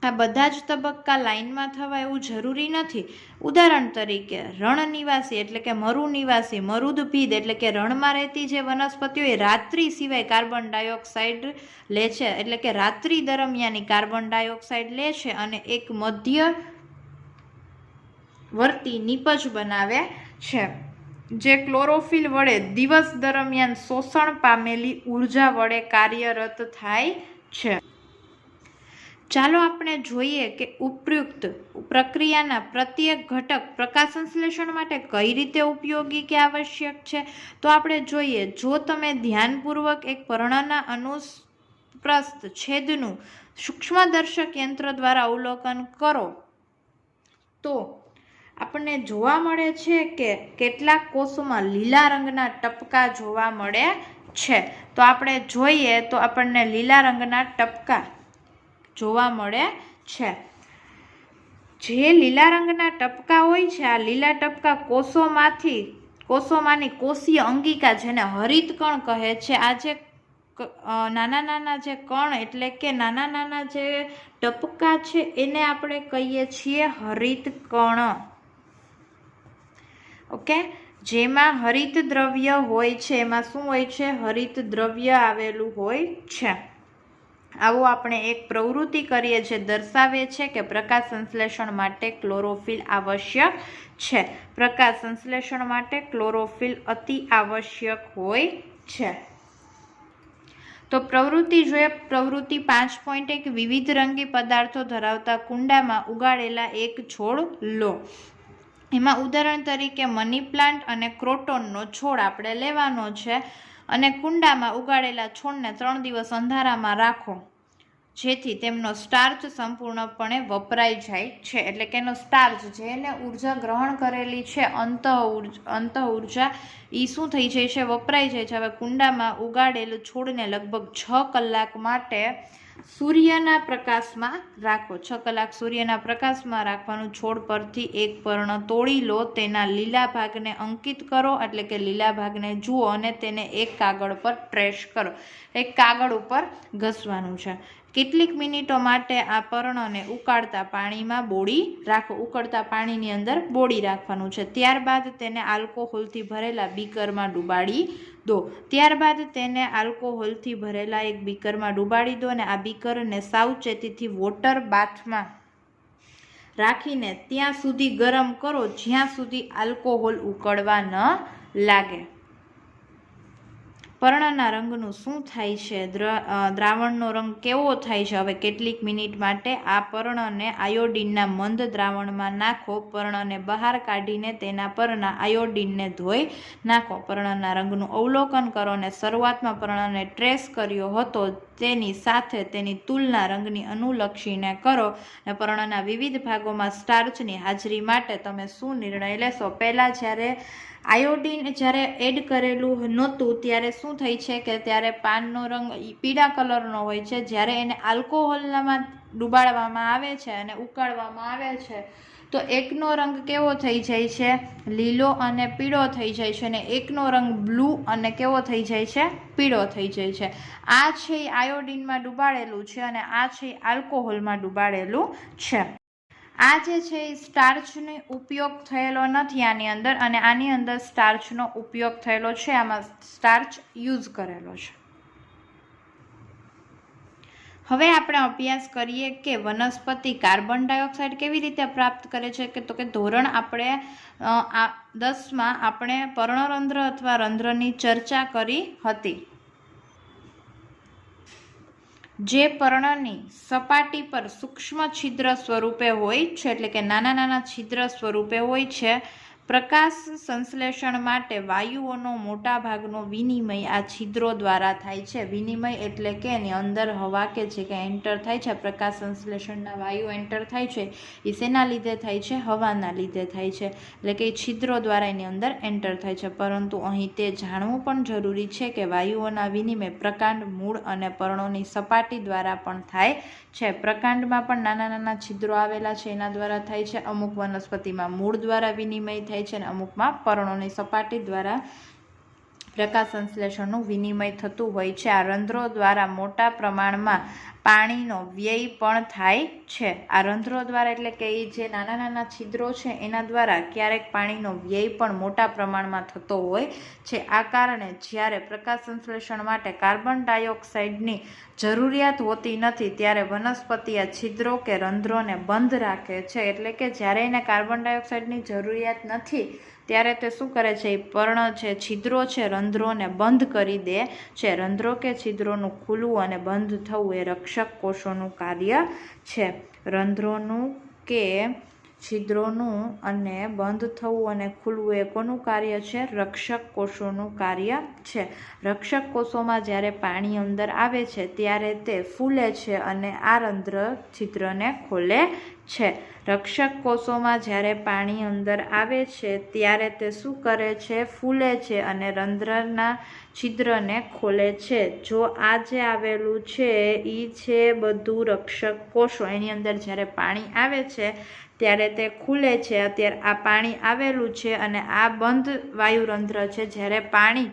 આ બધા જ તબક્કા લાઇનમાં થવા એવું જરૂરી નથી. ઉદાહરણ તરીકે રણ નિવાસી એટલે કે મરુ નિવાસી, મરુદભીદ એટલે કે રણમાં રહેતી જે વનસ્પતિઓ એ રાત્રિ સિવાય કાર્બન ડાયોક્સાઇડ લે છે. એટલે કે રાત્રિ દરમિયાન કાર્બન ડાયોક્સાઇડ લે છે અને એક મધ્યવર્તી નિપજ બનાવે છે જે ક્લોરોફિલ વડે દિવસ દરમિયાન શોષણ પામેલી ઉર્જા વડે કાર્યરત થાય છે. ચાલો આપણે જોઈએ કે ઉપયુક્ત પ્રક્રિયાના પ્રત્યેક ઘટક પ્રકાશ સંશ્લેષણ માટે કઈ રીતે ઉપયોગી કે આવશ્યક છે. તો આપણે જોઈએ, જો તમે ધ્યાનપૂર્વક એક પર્ણના અનુપ્રસ્થ છેદનું સૂક્ષ્મદર્શક યંત્ર દ્વારા અવલોકન કરો તો આપણને જોવા મળે છે કે કેટલાક કોષોમાં લીલા રંગના ટપકા જોવા મળે છે. તો આપણે જોઈએ તો આપણને લીલા રંગના ટપકા જોવા મળે છે. જે લીલા રંગના ટપકા હોય છે, આ લીલા ટપકા કોષોમાંની કોષીય અંગિકા જેને હરિત કણ કહે છે. આ જે નાના નાના જે કણ એટલે કે નાના નાના જે ટપકા છે એને આપણે કહીએ છીએ હરિત કણ. ઓકે, જેમાં હરિત દ્રવ્ય હોય છે. એમાં શું હોય છે? હરિત દ્રવ્ય આવેલું હોય છે. આવો આપણે એક પ્રવૃત્તિ કરીએ જે દર્શાવે છે કે પ્રકાશ સંશ્લેષણ માટે ક્લોરોફિલ આવશ્યક છે. પ્રકાશ સંશ્લેષણ માટે ક્લોરોફિલ અતિ આવશ્યક હોય છે. તો પ્રવૃત્તિ જોઈએ. પ્રવૃત્તિ 5.1 વિવિધ રંગી પદાર્થો ધરાવતા કુંડામાં ઉગાડેલા એક છોડ લો. એમાં ઉદાહરણ તરીકે મની પ્લાન્ટ અને ક્રોટોનનો છોડ આપણે લેવાનો છે અને કુંડામાં ઉગાડેલા છોડને 3 દિવસ અંધારામાં રાખો જેથી તેમનો સ્ટાર્ચ સંપૂર્ણપણે વપરાઈ જાય છે. એટલે કે એનો સ્ટાર્ચ જેને ઉર્જા ગ્રહણ કરેલી છે અંત ઉર્જા એ શું થઈ જાય છે? વપરાઈ જાય છે. હવે કુંડામાં ઉગાડેલું છોડને લગભગ 6 કલાક માટે સૂર્યના પ્રકાશમાં રાખો. 6 કલાક સૂર્યના પ્રકાશમાં રાખવાનું. છોડ પરથી એક પર્ણ તોડી લો, તેના લીલા ભાગને અંકિત કરો એટલે કે લીલા ભાગને જુઓ અને તેને એક કાગળ પર ટ્રેસ કરો. એક કાગળ ઉપર ઘસવાનું છે. કેટલીક મિનિટો માટે આ પર્ણને ઉકળતા પાણીમાં બોળી રાખો. ઉકળતા પાણીની અંદર બોળી રાખવાનું છે. ત્યારબાદ તેને આલ્કોહોલથી ભરેલા બીકરમાં ડુબાડી દો. ત્યારબાદ તેને આલ્કોહોલથી ભરેલા એક બીકરમાં ડુબાડી દો અને આ બીકરને સાવચેતીથી વોટર બાથમાં રાખીને ત્યાં સુધી ગરમ કરો જ્યાં સુધી આલ્કોહોલ ઉકળવા ન લાગે. પર્ણના રંગનું શું થાય છે? દ્રાવણનો રંગ કેવો થાય છે? હવે કેટલીક મિનિટ માટે આ પર્ણને આયોડિનના મંદ દ્રાવણમાં નાખો. પર્ણને બહાર કાઢીને તેના પરના આયોડિનને ધોઈ નાખો. પર્ણના રંગનું અવલોકન કરો અને શરૂઆતમાં પર્ણને ટ્રેસ કર્યો હતો તેની સાથે તેની તુલના રંગની અનુલક્ષીને કરો અને પર્ણના વિવિધ ભાગોમાં સ્ટાર્ચની હાજરી માટે તમે શું નિર્ણય લેશો? પહેલાં જ્યારે આયોડિન એડ કરેલું નહોતું ત્યારે શું થાય છે કે ત્યારે પાનનો રંગ પીળા કલરનો હોય છે. જ્યારે એને આલ્કોહોલમાં ડુબાડવામાં આવે છે અને ઉકાળવામાં આવે છે તો એકનો રંગ કેવો થઈ જાય છે? લીલો અને પીળો થઈ જાય છે અને એકનો રંગ બ્લુ અને કેવો થઈ જાય છે? પીળો થઈ જાય છે. આ છે આયોડિનમાં ડુબાડેલું છે અને આ છે આલ્કોહોલમાં ડુબાડેલું છે. આ જે છે એ સ્ટાર્ચનો ઉપયોગ થયેલો નથી આની અંદર અને આની અંદર સ્ટાર્ચનો ઉપયોગ થયેલો છે. આમાં સ્ટાર્ચ યુઝ કરેલો છે. હવે આપણે અભ્યાસ કરીએ કે વનસ્પતિ કાર્બન ડાયોક્સાઇડ કેવી રીતે પ્રાપ્ત કરે છે. તો કે ધોરણ આપણે 10માં આપણે પર્ણરંધ્ર અથવા રંધ્રની ચર્ચા કરી હતી. જે પર્ણની સપાટી પર સૂક્ષ્મ છિદ્ર સ્વરૂપે હોય છે એટલે કે નાના નાના છિદ્ર સ્વરૂપે હોય છે. પ્રકાશ સંશ્લેષણ માટે વાયુઓનો મોટા ભાગનો વિનિમય આ છિદ્રો દ્વારા થાય છે. વિનિમય એટલે કે એની અંદર હવા કે જે કંઈ એન્ટર થાય છે, પ્રકાશ સંશ્લેષણના વાયુ એન્ટર થાય છે એ શેના લીધે થાય છે? હવાના લીધે થાય છે. એટલે કે એ છિદ્રો દ્વારા એની અંદર એન્ટર થાય છે. પરંતુ અહીં તે જાણવું પણ જરૂરી છે કે વાયુઓના વિનિમય પ્રકાંડ, મૂળ અને પર્ણોની સપાટી દ્વારા પણ થાય છે. પ્રકાંડમાં પણ નાના નાના છિદ્રો આવેલા છે એના દ્વારા થાય છે. અમુક વનસ્પતિમાં મૂળ દ્વારા વિનિમય થાય છે અને અમુકમાં પર્ણોની સપાટી દ્વારા પ્રકાશ સંશ્લેષણનું વિનિમય થતું હોય છે. આ રંધ્રો દ્વારા મોટા પ્રમાણમાં પાણીનો વ્યય પણ થાય છે. આ રંધ્રો દ્વારા એટલે કે એ જે નાના નાના છિદ્રો છે એના દ્વારા ક્યારેક પાણીનો વ્યય પણ મોટા પ્રમાણમાં થતો હોય છે. આ કારણે જ્યારે પ્રકાશ સંશ્લેષણ માટે કાર્બન ડાયોક્સાઇડની જરૂરિયાત હોતી નથી ત્યારે વનસ્પતિ આ છિદ્રો કે રંધ્રોને બંધ રાખે છે. એટલે કે જ્યારે એને કાર્બન ડાયોક્સાઇડની જરૂરિયાત નથી ત્યારે તે શું કરે છે? એ પર્ણ છે, છિદ્રો છે, રંધ્રોને બંધ કરી દે છે. રંધ્રો કે છિદ્રોનું ખુલવું અને બંધ થવું એ રક્ષક કોષોનું કાર્ય છે. રંધ્રોનું કે છિદ્રોનું અને બંધ થવું અને ખુલવું એ કોનું કાર્ય છે? રક્ષક કોષોનું કાર્ય છે. રક્ષક કોષોમાં જ્યારે પાણી અંદર આવે છે ત્યારે તે ફૂલે છે અને આ રંધ્ર છિદ્રને ખોલે છે. રક્ષક કોષોમાં જ્યારે પાણી અંદર આવે છે ત્યારે તે શું કરે છે? ફૂલે છે અને રંધ્રના છિદ્રને ખોલે છે. જો આ જે આવેલું છે એ છે બધું રક્ષક કોષો. એની અંદર જ્યારે પાણી આવે છે ત્યારે તે ખુલે છે. અત્યારે આ પાણી આવેલું છે અને આ બંધ વાયુરંધ્ર છે. જ્યારે પાણી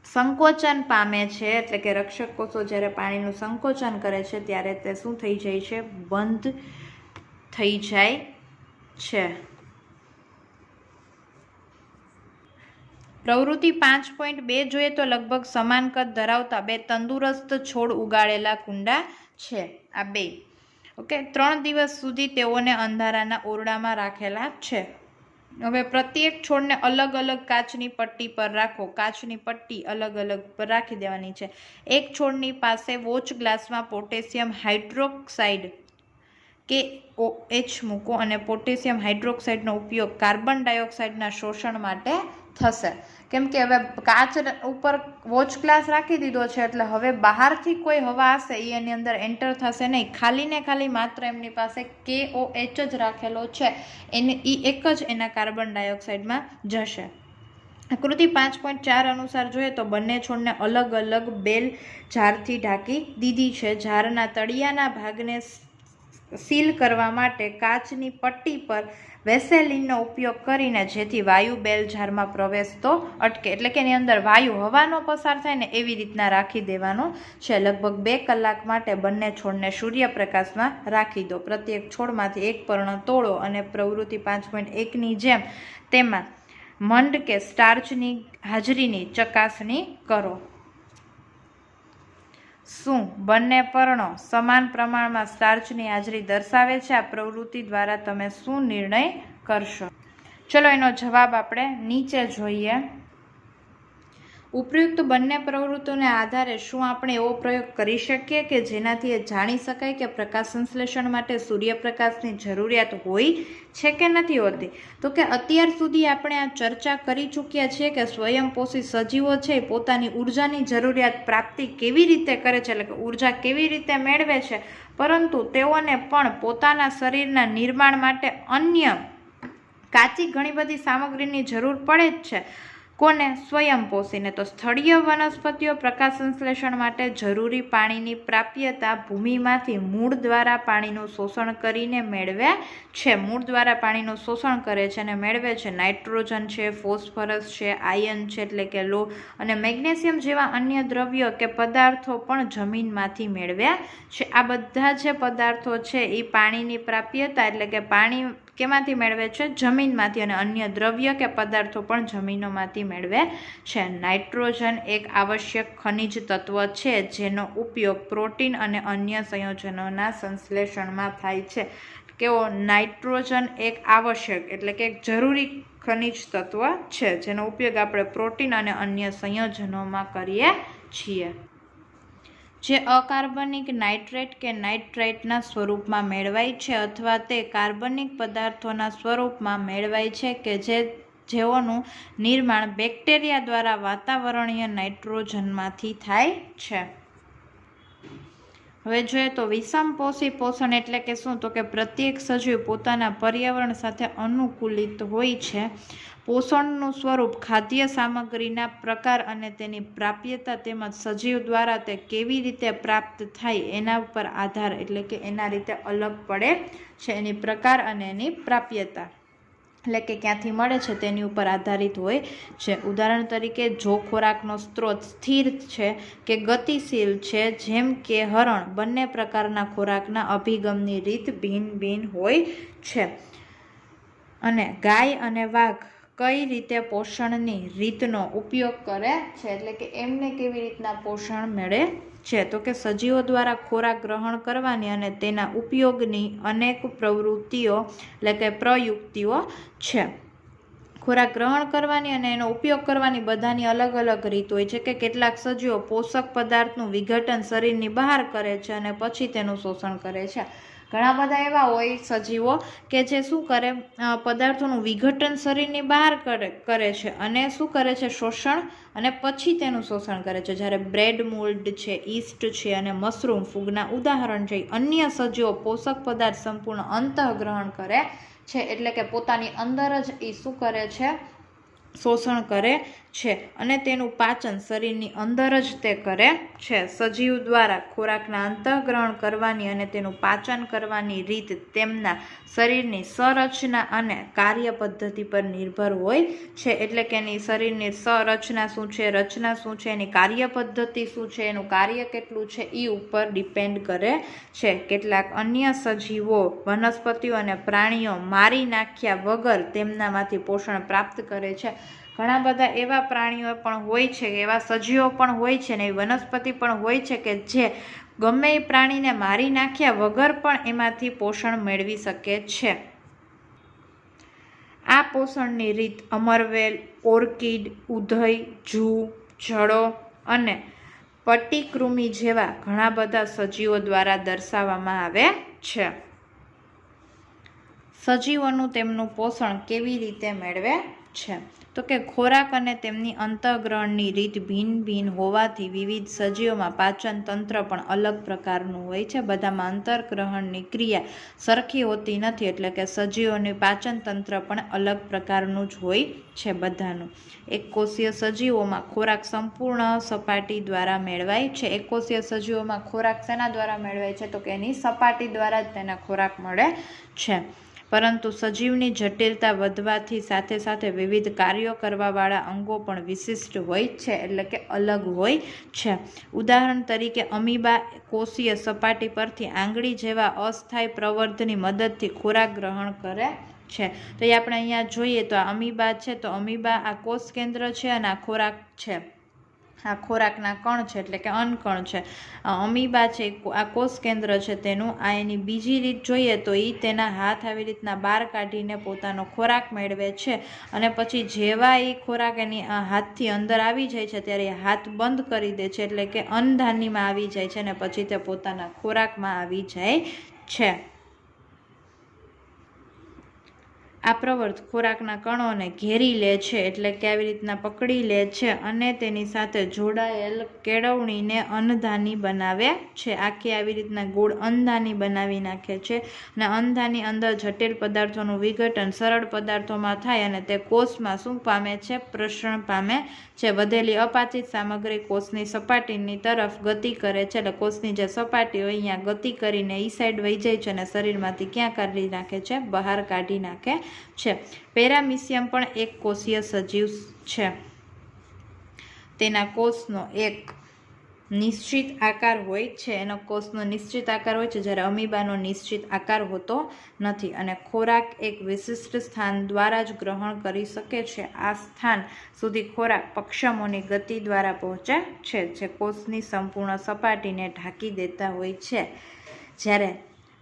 સંકોચન પામે છે એટલે કે રક્ષક કોષો જ્યારે પાણીનું સંકોચન કરે છે ત્યારે તે શું થઈ જાય છે? બંધ થઈ જાય છે. પ્રવૃત્તિ 5.2 જોઈએ તો લગભગ સમાન કદ ધરાવતા બે તંદુરસ્ત છોડ ઉગાડેલા કુંડા છે આ બે. ઓકે, 3 દિવસ સુધી તેઓને અંધારાના ઓરડામાં રાખેલા છે. હવે પ્રત્યેક છોડને અલગ અલગ કાચની પટ્ટી પર રાખો. કાચની પટ્ટી અલગ અલગ પર રાખી દેવાની છે. એક છોડની પાસે વોચ ગ્લાસમાં પોટેશિયમ હાઇડ્રોક્સાઇડ KOH મૂકો અને પોટેશિયમ હાઇડ્રોક્સાઇડનો ઉપયોગ કાર્બન ડાયોક્સાઇડના શોષણ માટે થશે. કેમ કે હવે કાચ ઉપર વોચ ગ્લાસ રાખી દીધો છે એટલે હવે બહારથી કોઈ હવા હશે એ એની અંદર એન્ટર થશે નહીં. ખાલી ને ખાલી માત્ર એમની પાસે KOH જ રાખેલો છે એને એ એક જ એના કાર્બન ડાયોક્સાઇડમાં જશે. આકૃતિ 5.4 અનુસાર જોઈએ તો બંને છોડને અલગ અલગ બેલ ઝારથી ઢાંકી દીધી છે. ઝારના તળિયાના ભાગને સીલ કરવા માટે કાચની પટ્ટી પર વેસેલિનનો ઉપયોગ કરીને જેથી વાયુ બેલ ઝારમાં પ્રવેશતો અટકે, એટલે કે એની અંદર વાયુ હવાનો પસાર થાય ને એવી રીતના રાખી દેવાનો છે. લગભગ 2 કલાક માટે બંને છોડને સૂર્યપ્રકાશમાં રાખી દો. પ્રત્યેક છોડમાંથી એક પર્ણ તોડો અને પ્રવૃત્તિ 5.1ની જેમ તેમાં મંડ કે સ્ટાર્ચની હાજરીની ચકાસણી કરો. શું બંને પર્ણો સમાન પ્રમાણમાં સ્ટાર્ચની હાજરી દર્શાવે છે? આ પ્રવૃત્તિ દ્વારા તમે શું નિર્ણય કરશો? ચલો એનો જવાબ આપણે નીચે જોઈએ. ઉપયુક્ત બંને પ્રવૃત્તિઓના આધારે શું આપણે એવો પ્રયોગ કરી શકીએ કે જેનાથી એ જાણી શકાય કે પ્રકાશ સંશ્લેષણ માટે સૂર્યપ્રકાશની જરૂરિયાત હોય છે કે નથી હોતી? તો કે અત્યાર સુધી આપણે આ ચર્ચા કરી ચૂક્યા છીએ કે સ્વયંપોષી સજીવો છે પોતાની ઉર્જાની જરૂરિયાત પ્રાપ્તિ કેવી રીતે કરે છે, એટલે કે ઉર્જા કેવી રીતે મેળવે છે, પરંતુ તેઓને પણ પોતાના શરીરના નિર્માણ માટે અન્ય કાચી ઘણી બધી સામગ્રીની જરૂર પડે જ છે. કોને? સ્વયંપોષીને. તો સ્થળીય વનસ્પતિઓ પ્રકાશ સંશ્લેષણ માટે જરૂરી પાણીની પ્રાપ્યતા ભૂમિમાંથી મૂળ દ્વારા પાણીનું શોષણ કરીને મેળવે છે. મૂળ દ્વારા પાણીનું શોષણ કરે છે અને મેળવે છે. નાઇટ્રોજન છે, ફોસ્ફરસ છે, આયર્ન છે એટલે કે લોહ અને મેગ્નેશિયમ જેવા અન્ય દ્રવ્યો કે પદાર્થો પણ જમીનમાંથી મેળવે છે. આ બધા જે પદાર્થો છે એ પાણીની પ્રાપ્યતા એટલે કે પાણી કેમાંથી મેળવે છે? જમીનમાંથી, અને અન્ય દ્રવ્ય કે પદાર્થો પણ જમીનોમાંથી મેળવે છે. નાઇટ્રોજન એક આવશ્યક ખનિજ તત્વ છે જેનો ઉપયોગ પ્રોટીન અને અન્ય સંયોજનોના સંશ્લેષણમાં થાય છે. કેવો? નાઇટ્રોજન એક આવશ્યક એટલે કે એક જરૂરી ખનિજ તત્વ છે જેનો ઉપયોગ આપણે પ્રોટીન અને અન્ય સંયોજનોમાં કરીએ છીએ. જે અકાર્બનિક નાઇટ્રેટ કે નાઇટ્રાઇટના સ્વરૂપમાં મેળવાય છે અથવા તે કાર્બનિક પદાર્થોના સ્વરૂપમાં મેળવાય છે કે જેઓનું નિર્માણ બેક્ટેરિયા દ્વારા વાતાવરણીય નાઇટ્રોજનમાંથી થાય છે. હવે જોઈએ તો વિષમપોષી પોષણ એટલે કે શું? તો કે પ્રત્યેક સજીવ પોતાના પર્યાવરણ સાથે અનુકૂલિત હોય છે. પોષણનું સ્વરૂપ ખાદ્ય સામગ્રીના પ્રકાર અને તેની પ્રાપ્યતા તેમજ સજીવ દ્વારા તે કેવી રીતે પ્રાપ્ત થાય એના ઉપર આધાર એટલે કે એના રીતે અલગ પડે છે. એની પ્રકાર અને એની પ્રાપ્યતા એટલે કે ક્યાંથી મળે છે તેની ઉપર આધારિત હોય છે. ઉદાહરણ તરીકે જો ખોરાકનો સ્ત્રોત સ્થિર છે કે ગતિશીલ છે જેમ કે હરણ, બંને પ્રકારના ખોરાકના અભિગમની રીત ભિન્ન હોય છે. અને ગાય અને વાઘ કઈ રીતે પોષણની રીતનો ઉપયોગ કરે છે એટલે કે એમને કેવી રીતના પોષણ મળે છે? તો કે સજીવો દ્વારા ખોરાક ગ્રહણ કરવાની અને તેના ઉપયોગની અનેક પ્રવૃત્તિઓ એટલે કે પ્રયુક્તિઓ છે. ખોરાક ગ્રહણ કરવાની અને એનો ઉપયોગ કરવાની બધાની અલગ અલગ રીત હોય છે. કે કેટલાક સજીવો પોષક પદાર્થનું વિઘટન શરીરની બહાર કરે છે અને પછી તેનું શોષણ કરે છે. ઘણા બધા એવા હોય સજીવો કે જે શું કરે? પદાર્થોનું વિઘટન શરીરની બહાર કરે છે અને શું કરે છે? શોષણ, અને પછી તેનું શોષણ કરે છે. જ્યારે બ્રેડ મોલ્ડ છે, ઈસ્ટ છે અને મશરૂમ ફૂગના ઉદાહરણ છે. અન્ય સજીવો પોષક પદાર્થ સંપૂર્ણ અંતઃગ્રહણ કરે છે એટલે કે પોતાની અંદર જ એ શું કરે છે? શોષણ કરે છે અને તેનું પાચન શરીરની અંદર જ તે કરે છે. સજીવ દ્વારા ખોરાકના અંતઃગ્રહણ કરવાની અને તેનું પાચન કરવાની રીત તેમના શરીરની સંરચના અને કાર્ય પદ્ધતિ પર નિર્ભર હોય છે. એટલે કે એની શરીરની સંરચના શું છે, રચના શું છે, એની કાર્ય પદ્ધતિ શું છે, એનું કાર્ય કેટલું છે એ ઉપર ડિપેન્ડ કરે છે. કેટલાક અન્ય સજીવો વનસ્પતિઓ અને પ્રાણીઓ મારી નાખ્યા વગર તેમનામાંથી પોષણ પ્રાપ્ત કરે છે. ઘણા બધા એવા પ્રાણીઓ પણ હોય છે, એવા સજીવો પણ હોય છે ને એવી વનસ્પતિ પણ હોય છે કે જે ગમે એ પ્રાણીને મારી નાખ્યા વગર પણ એમાંથી પોષણ મેળવી શકે છે. આ પોષણની રીત અમરવેલ, ઓર્કિડ, ઉધઈ, જૂ, જડો અને પટ્ટીકૃમિ જેવા ઘણા બધા સજીવો દ્વારા દર્શાવવામાં આવે છે. સજીવોનું તેમનું પોષણ કેવી રીતે મેળવે છે? તો કે ખોરાક અને તેમની અંતઃગ્રહણની રીત ભિન્ન ભિન્ન હોવાથી વિવિધ સજીવોમાં પાચન તંત્ર પણ અલગ પ્રકારનું હોય છે. બધામાં અંતર્ગ્રહણની ક્રિયા સરખી હોતી નથી, એટલે કે સજીવોની પાચન તંત્ર પણ અલગ પ્રકારનું જ હોય છે બધાનું. એકકોષીય સજીવોમાં ખોરાક સંપૂર્ણ સપાટી દ્વારા મેળવાય છે. એકકોષીય સજીવોમાં ખોરાક શેના દ્વારા મેળવાય છે? તો કે એની સપાટી દ્વારા જ તેને ખોરાક મળે છે. પરંતુ સજીવની જટિલતા વધવાથી સાથે સાથે વિવિધ કાર્યો કરવાવાળા અંગો પણ વિશિષ્ટ હોય છે, એટલે કે અલગ હોય છે. ઉદાહરણ તરીકે અમીબા કોષીય સપાટી પરથી આંગળી જેવા અસ્થાયી પ્રવર્ધની મદદથી ખોરાક ગ્રહણ કરે છે. તો એ આપણે અહીંયા જોઈએ તો આ અમીબા છે, તો અમીબા આ કોષ કેન્દ્ર છે અને આ ખોરાક છે, આ ખોરાકના કણ છે, એટલે કે અનકણ છે. અમીબા છે આ કોષ કેન્દ્ર છે તેનું. આ એની બીજી રીત જોઈએ તો એ તેના હાથ આવી રીતના બહાર કાઢીને પોતાનો ખોરાક મેળવે છે અને પછી જેવા એ ખોરાક એની હાથથી અંદર આવી જાય છે ત્યારે એ હાથ બંધ કરી દે છે, એટલે કે અન્નધાનીમાં આવી જાય છે અને પછી તે પોતાના ખોરાકમાં આવી જાય છે. આ પ્રવર્ત ખોરાકના કણોને ઘેરી લે છે, એટલે કે આવી રીતના પકડી લે છે અને તેની સાથે જોડાયેલ કેળવણીને અન્નધાની બનાવે છે. આખી આવી રીતના ગોળ અન્નધાની બનાવી નાખે છે અને અન્નધાની અંદર જટિલ પદાર્થોનું વિઘટન સરળ પદાર્થોમાં થાય અને તે કોષમાં શું પામે છે? પ્રસરણ પામે છે. વધેલી અપાચિત સામગ્રી કોષની સપાટીની તરફ ગતિ કરે છે, એટલે કોષની જે સપાટી હોય અહીંયા ગતિ કરીને ઈ સાઈડ વહી જાય છે અને શરીરમાંથી ક્યાં કાઢી નાખે છે? બહાર કાઢી નાખે છે. પેરામિશિયમ પણ એક કોષીય સજીવ છે. તેના કોષનો એક નિશ્ચિત આકાર હોય છે. એનો કોષનો નિશ્ચિત આકાર હોય છે, જ્યારે અમીબાનો નિશ્ચિત આકાર હોતો નથી અને ખોરાક એક વિશિષ્ટ સ્થાન દ્વારા જ ગ્રહણ કરી શકે છે. આ સ્થાન સુધી ખોરાક પક્ષમોની ગતિ દ્વારા પહોંચે છે, જે કોષની સંપૂર્ણ સપાટીને ઢાંકી દેતા હોય છે. જ્યારે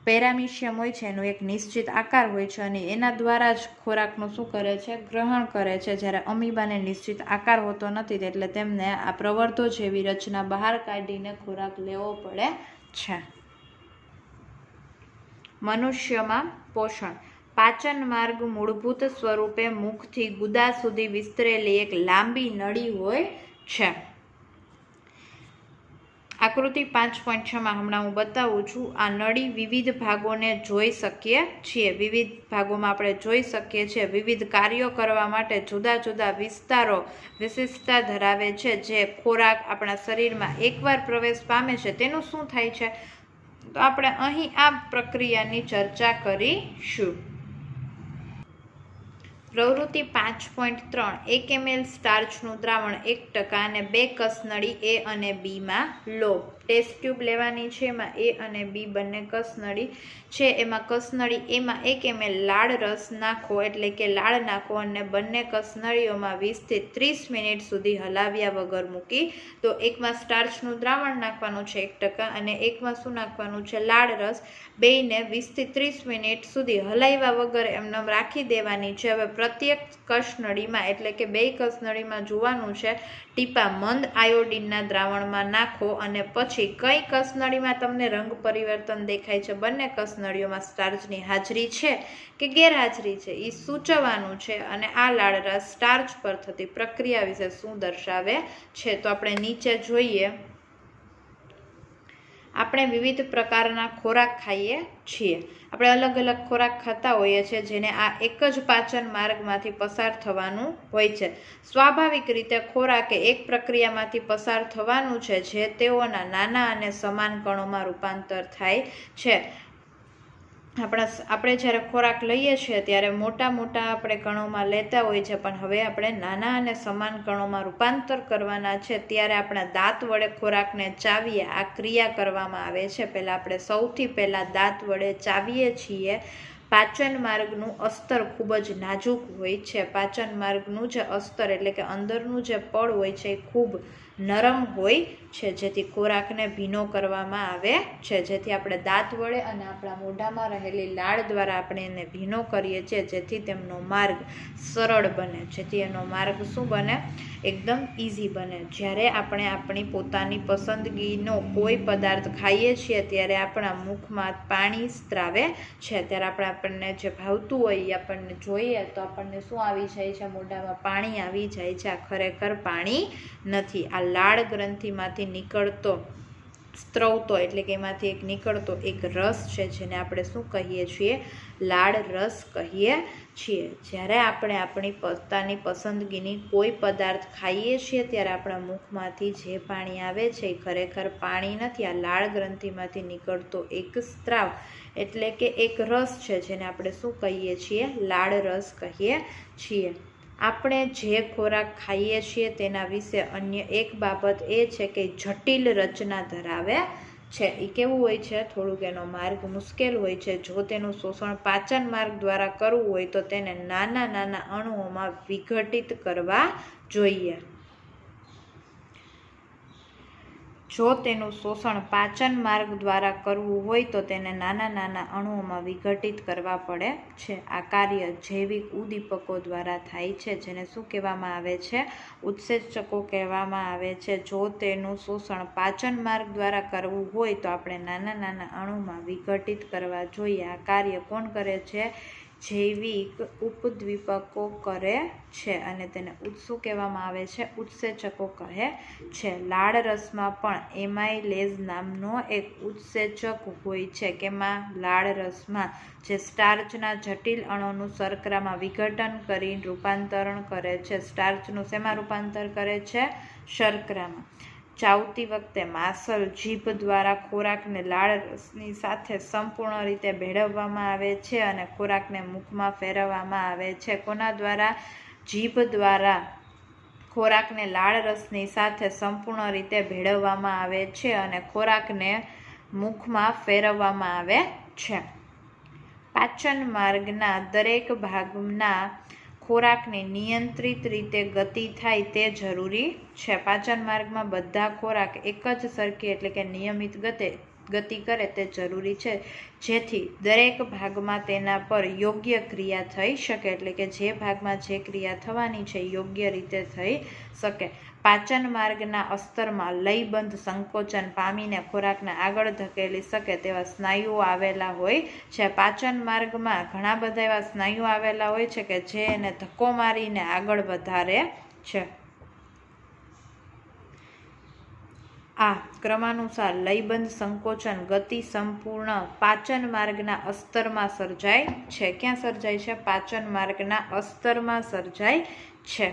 પેરામિશિયમ હોય છે એનો એક નિશ્ચિત આકાર હોય છે અને એના દ્વારા જ ખોરાકનું શું કરે છે? ગ્રહણ કરે છે. જ્યારે અમીબાને નિશ્ચિત આકાર હોતો નથી, એટલે તેમને આ પ્રવર્ધો જેવી રચના બહાર કાઢીને ખોરાક લેવો પડે છે. મનુષ્યમાં પોષણ. પાચન માર્ગ મૂળભૂત સ્વરૂપે મુખથી ગુદા સુધી વિસ્તરેલી એક લાંબી નળી હોય છે. આકૃતિ 5.6માં હમણાં હું બતાવું છું. આ નળી વિવિધ ભાગોને જોઈ શકીએ છીએ. વિવિધ ભાગોમાં આપણે જોઈ શકીએ છીએ. વિવિધ કાર્યો કરવા માટે જુદા જુદા વિસ્તારો વિશિષ્ટતા ધરાવે છે. જે ખોરાક આપણા શરીરમાં એકવાર પ્રવેશ પામે છે તેનું શું થાય છે? તો આપણે અહીં આ પ્રક્રિયાની ચર્ચા કરીશું. પ્રવૃત્તિ 5.3 1 ml સ્ટાર્ચનું દ્રાવણ 1% અને 2 કસનળી A અને B માં લો. ટેસ્ટ ટ્યુબ લેવાની છે. એમાં A અને B બંને કસનળી છે. એમાં કસનળી એમાં 1 ml લાળ રસ નાખો, એટલે કે લાળ નાખો અને બંને કસનળીઓમાં 20 થી 30 મિનિટ સુધી હલાવ્યા વગર મૂકી દો. એકમાં સ્ટાર્ચનું દ્રાવણ નાખવાનું છે 1% અને એકમાં શું નાખવાનું છે? લાળ રસ. બેયને 20 થી 30 મિનિટ સુધી હલાવ્યા વગર એમને રાખી દેવાની છે. હવે પ્રત્યેક કસનળીમાં, એટલે કે 2 કસનળીમાં જોવાનું છે ટીપા મંદ આયોડીનના દ્રાવણમાં નાખો અને પછી કઈ કસનળીમાં તમને રંગ પરિવર્તન દેખાય છે, બંને કસનળીઓમાં સ્ટાર્ચની હાજરી છે કે ગેરહાજરી છે એ સૂચવવાનું છે. અને આ લાળ રસ સ્ટાર્ચ પર થતી પ્રક્રિયા વિશે શું દર્શાવે છે? તો આપણે નીચે જોઈએ. આપણે વિવિધ પ્રકારના ખોરાક ખાઈએ છીએ. આપણે અલગ અલગ ખોરાક ખાતા હોઈએ છીએ, જેને આ એક જ પાચન માર્ગમાંથી પસાર થવાનું હોય છે. સ્વાભાવિક રીતે ખોરાક એક પ્રક્રિયામાંથી પસાર થવાનું છે, જે તેઓના નાના અને સમાન કણોમાં રૂપાંતર થાય છે. આપણે જ્યારે ખોરાક લઈએ છીએ ત્યારે મોટા મોટા આપણે કણોમાં લેતા હોઈએ છીએ, પણ હવે આપણે નાના અને સમાન કણોમાં રૂપાંતર કરવાના છે. ત્યારે આપણા દાંત વડે ખોરાકને ચાવીએ આ ક્રિયા કરવામાં આવે છે. પહેલાં આપણે સૌથી પહેલાં દાંત વડે ચાવીએ છીએ, પાચન માર્ગનું અસ્તર ખૂબ જ નાજુક હોય છે. પાચન માર્ગનું જે અસ્તર એટલે કે અંદરનું જે પડ હોય છે એ ખૂબ નરમ હોય છે, જેથી ખોરાકને ભીનો કરવામાં આવે છે, જેથી આપણે દાંત વડે અને આપણા મોઢામાં રહેલી લાળ દ્વારા આપણે એને ભીનો કરીએ છીએ, જેથી તેમનો માર્ગ સરળ બને, જેથી એનો માર્ગ શું બને, એકદમ ઇઝી બને. જ્યારે આપણે આપણી પોતાની પસંદગીનો કોઈ પદાર્થ ખાઈએ છીએ ત્યારે આપણા મુખમાં પાણી સ્ત્રાવે છે. ત્યારે આપણને જે ભાવતું હોય એ આપણને જોઈએ તો આપણને શું આવી જાય છે, મોઢામાં પાણી આવી જાય છે. આ ખરેખર પાણી નથી, આ લાળ ગ્રંથિમાંથી નીકળતો સ્ત્રવતો એટલે કે એમાંથી એક નીકળતો એક રસ છે, જેને આપણે શું કહીએ છીએ, લાળ રસ કહીએ છીએ. જ્યારે આપણે આપણી પોતાની પસંદગીની કોઈ પદાર્થ ખાઈએ છીએ ત્યારે આપણા મુખમાંથી જે પાણી આવે છે એ ખરેખર પાણી નથી, આ લાળ ગ્રંથિમાંથી નીકળતો એક સ્ત્રાવ એટલે કે એક રસ છે, જેને આપણે શું કહીએ છીએ, લાળ રસ કહીએ છીએ. આપણે જે ખોરાક ખાઈએ છીએ તેના વિશે અન્ય એક બાબત એ છે કે જટિલ રચના ધરાવે છે. એ કેવું હોય છે, થોડુંક એનો માર્ગ મુશ્કેલ હોય છે. જો તેનું શોષણ પાચન માર્ગ દ્વારા કરવું હોય તો તેને નાના નાના અણુઓમાં વિઘટિત કરવા જોઈએ. જો તેનું શોષણ પાચન માર્ગ દ્વારા કરવું હોય તો તેને નાના નાના અણુઓમાં વિઘટિત કરવા પડે છે. આ કાર્ય જૈવિક ઉદ્દીપકો દ્વારા થાય છે, જેને શું કહેવામાં આવે છે, ઉત્સેચકો કહેવામાં આવે છે. જો તેનું શોષણ પાચન માર્ગ દ્વારા કરવું હોય તો આપણે નાના નાના અણુમાં વિઘટિત કરવા જોઈએ. આ કાર્ય કોણ કરે છે, જૈવિક ઉપદ્દીપકો કરે છે અને તેને શું કહેવામાં આવે છે, ઉત્સેચકો કહે છે. લાળ રસમાં પણ એમાઇલેઝ નામનો એક ઉત્સેચક હોય છે. કેમાં, લાળ રસમાં, જે સ્ટાર્ચના જટિલ અણુનું શર્કરામાં વિઘટન કરી રૂપાંતરણ કરે છે. સ્ટાર્ચનું શેમાં રૂપાંતર કરે છે, શર્કરામાં. ચાવતી વખતે માસલ જીભ દ્વારા ખોરાકને લાળ રસની સાથે સંપૂર્ણ રીતે ભેળવવામાં આવે છે અને ખોરાકને મુખમાં ફેરવવામાં આવે છે. કોના દ્વારા, જીભ દ્વારા ખોરાકને લાળ રસની સાથે સંપૂર્ણ રીતે ભેળવવામાં આવે છે અને ખોરાકને મુખમાં ફેરવવામાં આવે છે. પાચન માર્ગના દરેક ભાગના ખોરાકની નિયંત્રિત રીતે ગતિ થાય તે જરૂરી છે. પાચન માર્ગમાં બધા ખોરાક એક જ સરખી એટલે કે નિયમિત ગતિ કરે તે જરૂરી છે, જેથી દરેક ભાગમાં તેના પર યોગ્ય ક્રિયા થઈ શકે, એટલે કે જે ભાગમાં જે ક્રિયા થવાની છે યોગ્ય રીતે થઈ શકે. પાચન માર્ગના અસ્તરમાં લયબંધ સંકોચન પામીને ખોરાકને આગળ ધકેલી શકે તેવા સ્નાયુઓ આવેલા હોય છે. પાચન માર્ગમાં ઘણા બધા એવા સ્નાયુઓ આવેલા હોય છે કે જે એને ધક્કો મારીને આગળ વધારે છે. આ ક્રમાનુસાર લયબંધ સંકોચન ગતિ સંપૂર્ણ પાચન માર્ગના અસ્તરમાં સર્જાય છે. ક્યાં સર્જાય છે, પાચન માર્ગના અસ્તરમાં સર્જાય છે.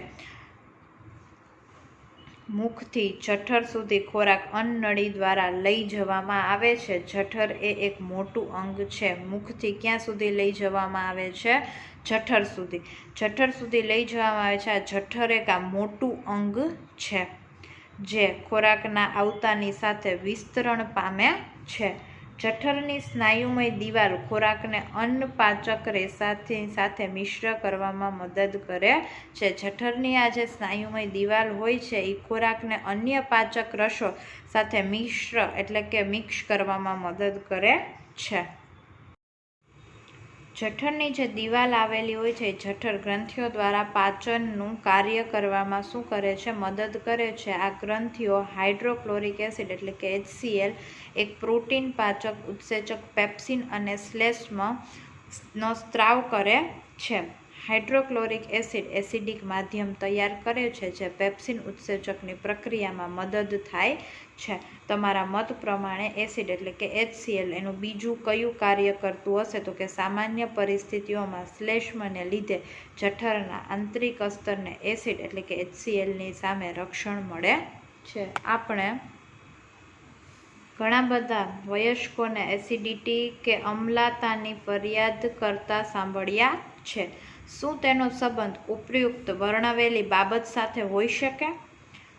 મુખથી જઠર સુધી ખોરાક અન્નનળી દ્વારા લઈ જવામાં આવે છે. જઠર એ એક મોટું અંગ છે. મુખથી ક્યાં સુધી લઈ જવામાં આવે છે, જઠર સુધી. જઠર સુધી લઈ જવામાં આવે છે. આ જઠર એક આ મોટું અંગ છે જે ખોરાકના આવતાની સાથે વિસ્તરણ પામે છે. જઠરની સ્નાયુમય દિવાલ ખોરાકને અન્નપાચક રેસાની સાથે મિશ્ર કરવામાં મદદ કરે છે. જઠરની આ જે સ્નાયુમય દિવાલ હોય છે એ ખોરાકને અન્ય પાચક રસો સાથે મિશ્ર એટલે કે મિક્સ કરવામાં મદદ કરે છે. જઠરની જે દિવાલ આવેલી હોય છે જઠર ગ્રંથિઓ દ્વારા પાચનનું કાર્ય કરવામાં શું કરે છે, મદદ કરે છે. આ ગ્રંથિઓ હાઇડ્રોક્લોરિક એસિડ એટલે કે HCl, એક પ્રોટીન પાચક ઉત્સેચક પેપ્સિન અને શ્લેષ્મનો સ્ત્રાવ કરે છે. હાઇડ્રોક્લોરિક એસિડ એસિડિક માધ્યમ તૈયાર કરે છે જે પેપ્સિન ઉત્સેચકની પ્રક્રિયામાં મદદ થાય છે. તમારા મત પ્રમાણે એસિડ એટલે કે HCl એનું બીજું કયું કાર્ય કરતું હશે, તો કે સામાન્ય પરિસ્થિતિઓમાં શ્લેષ્મને લીધે જઠરના આંતરિક અસ્તરને એસિડ એટલે કે HClની સામે રક્ષણ મળે છે. આપણે ઘણા બધા વયસ્કોને એસિડિટી કે અમ્લતાની ફરિયાદ કરતા સાંભળ્યા છે. શું તેનો સંબંધ ઉપયુક્ત વર્ણવેલી બાબત સાથે હોઈ શકે?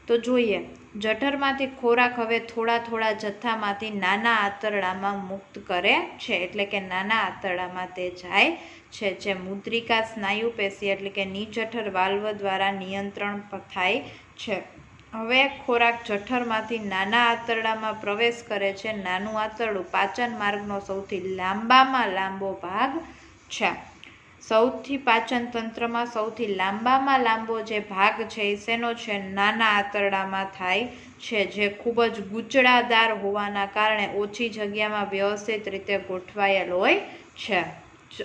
તો જોઈએ, જઠરમાંથી ખોરાક હવે થોડા થોડા જથ્થામાંથી નાના આંતરડામાં મુક્ત કરે છે, એટલે કે નાના આંતરડામાં તે જાય છે, જે મુદ્રિકા સ્નાયુ પેશી એટલે કે નિજઠર વાલ્વ દ્વારા નિયંત્રણ થાય છે. હવે ખોરાક જઠરમાંથી નાના આંતરડામાં પ્રવેશ કરે છે. નાનું આંતરડું પાચન માર્ગનો સૌથી લાંબામાં લાંબો ભાગ છે. પાચન તંત્રમાં સૌથી લાંબામાં લાંબો જે ભાગ છે એ શેનો છે? નાના આંતરડામાં થાય છે, જે ખૂબ જ ગૂંચળાદાર હોવાના કારણે ઓછી જગ્યામાં વ્યવસ્થિત રીતે ગોઠવાયેલ હોય છે.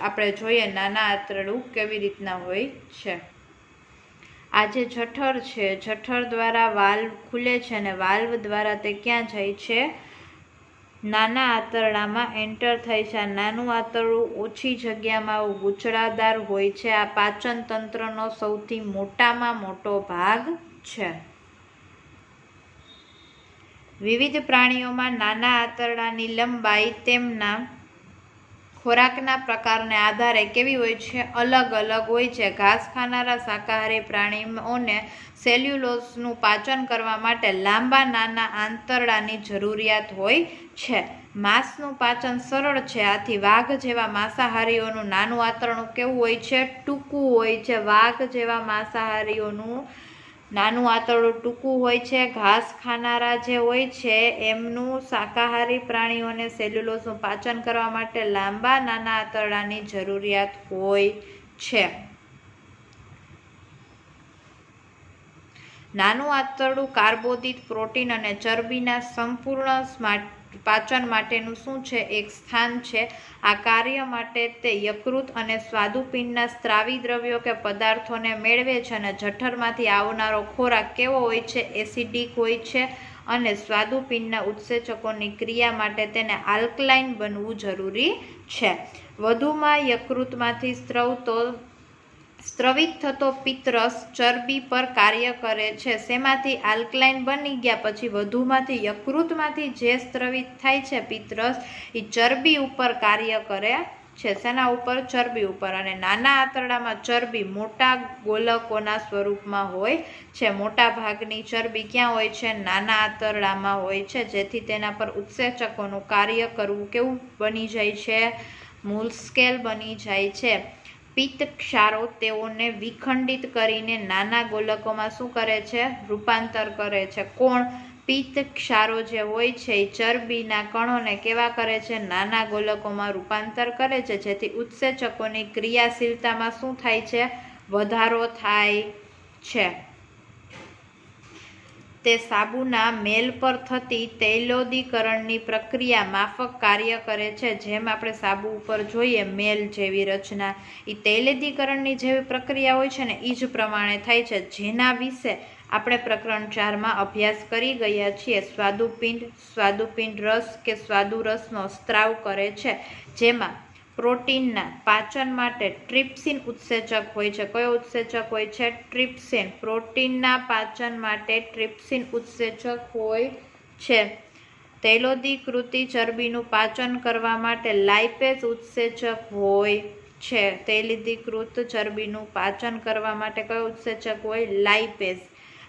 આપણે જોઈએ નાના આંતરડું કેવી રીતના હોય છે. આ જે જઠર છે, જઠર દ્વારા વાલ્વ ખુલે છે અને વાલ્વ દ્વારા તે ક્યાં જાય છે? નાના આંતરડામાં એન્ટર થાય છે. આ નાનું આંતરડું ઓછી જગ્યામાં ગૂંચળાદાર હોય છે. આ પાચન તંત્રનો સૌથી મોટામાં મોટો ભાગ છે. વિવિધ પ્રાણીઓમાં નાના આંતરડાની લંબાઈ તેમના ખોરાકના પ્રકારને આધારે કેવી હોય છે? અલગ અલગ હોય છે. ઘાસ ખાનારા શાકાહારી પ્રાણીઓને સેલ્યુલોઝનું પાચન કરવા માટે લાંબા નાના આંતરડાની જરૂરિયાત હોય છે. માંસનું પાચન સરળ છે, આથી વાઘ જેવા માંસાહારીઓનું નાનું આંતરડું કેવું હોય છે? ટૂંકું હોય છે. વાઘ જેવા માંસાહારીઓનું નાનું આંતરડું ટૂંકું હોય છે. ઘાસ ખાનારા જે હોય છે એમનું શાકાહારી પ્રાણીઓને સેલ્યુલોઝનું પાચન કરવા માટે લાંબા નાના આંતરડાની જરૂરિયાત હોય છે. નાનું આંતરડું કાર્બોદિત, પ્રોટીન અને ચરબીના સંપૂર્ણ પાચન માટેનું શું છે? એક સ્થાન છે. આ કાર્ય માટે તે યકૃત અને સ્વાદુપિંડના સ્ત્રાવી દ્રવ્યો કે પદાર્થોને મેળવે છે અને જઠરમાંથી આવનારો ખોરાક કેવો હોય છે? એસિડિક હોય છે અને સ્વાદુપિંડના ઉત્સેચકોની ક્રિયા માટે તેને આલ્કલાઇન બનવું જરૂરી છે. વધુમાં યકૃતમાંથી સ્ત્રવિત થતો પિત્તરસ ચરબી પર કાર્ય કરે છે. શેમાંથી? આલ્કલાઇન બની ગયા પછી વધુમાંથી યકૃતમાંથી જે સ્ત્રવિત થાય છે પિત્તરસ, એ ચરબી ઉપર કાર્ય કરે છે. શેના ઉપર? ચરબી ઉપર. અને નાના આંતરડામાં ચરબી મોટા ગોલકોના સ્વરૂપમાં હોય છે. મોટા ભાગની ચરબી ક્યાં હોય છે? નાના આંતરડામાં હોય છે, જેથી તેના પર ઉત્સેચકોનું કાર્ય કરવું કેવું બની જાય છે? મુશ્કેલ બની જાય છે. પિત્ત ક્ષારો તેઓને વિખંડિત કરીને નાના ગોલકોમાં શું કરે છે? રૂપાંતર કરે છે. કોણ? પિત્ત ક્ષારો જે હોય છે એ ચરબીના કણોને કેવા કરે છે? નાના ગોલકોમાં રૂપાંતર કરે છે, જેથી ઉત્સેચકોની ક્રિયાશીલતામાં શું થાય છે? વધારો થાય છે. તે સાબુના મેલ પર થતી તૈલોદીકરણની પ્રક્રિયા માફક કાર્ય કરે છે. જેમ આપણે સાબુ ઉપર જોઈએ મેલ જેવી રચના, એ તૈલોદીકરણની જેવી પ્રક્રિયા હોય છે ને એ જ પ્રમાણે થાય છે, જેના વિશે આપણે પ્રકરણ 4માં અભ્યાસ કરી ગયા છીએ. સ્વાદુપિંડ રસ કે સ્વાદુરસનો સ્ત્રાવ કરે છે, જેમાં પ્રોટીનના પાચન માટે ટ્રિપ્સિન ઉત્સેચક હોય છે. કયો ઉત્સેચક હોય છે? ટ્રિપ્સિન. પ્રોટીનના પાચન માટે ટ્રિપ્સિન ઉત્સેચક હોય છે. તૈલોદીકૃત ચરબીનું પાચન કરવા માટે લાઇપેઝ ઉત્સેચક હોય છે. તૈલોદીકૃત ચરબીનું પાચન કરવા માટે કયો ઉત્સેચક હોય? લાઇપેઝ.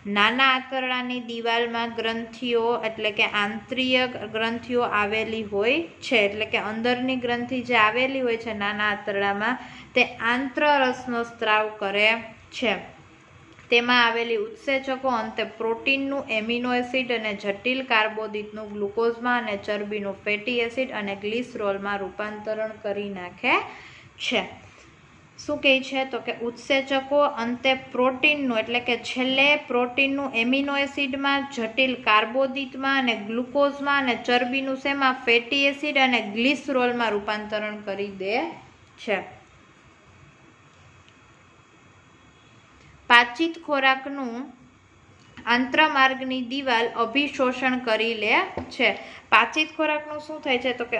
નાના આંતરડાની દિવાલમાં ગ્રંથિઓ એટલે કે આંતરીય ગ્રંથિઓ આવેલી હોય છે, એટલે કે અંદરની ગ્રંથિ જે આવેલી હોય છે નાના આંતરડામાં, તે આંત્રરસનો સ્ત્રાવ કરે છે. તેમાં આવેલી ઉત્સેચકો અંતે પ્રોટીનનું એમિનો એસિડ અને જટિલ કાર્બોદિતનું ગ્લુકોઝમાં અને ચરબીનું ફેટી એસિડ અને ગ્લિસરોલમાં રૂપાંતરણ કરી નાખે છે. શું કહે છે? તો કે ઉત્સેચકો અંતે પ્રોટીનનું એટલે કે છેલ્લે પ્રોટીનનું એમિનો એસિડમાં, જટિલ કાર્બોદિતમાં અને ગ્લુકોઝમાં અને ચરબીનું શેમાં? ફેટી એસિડ અને ગ્લિસરોલમાં રૂપાંતરણ કરી દે છે. પાચિત ખોરાકનું આંત્રમાર્ગની દિવાલ અભિશોષણ કરી લે છે. પાચિત ખોરાકનું શું થાય છે? તો કે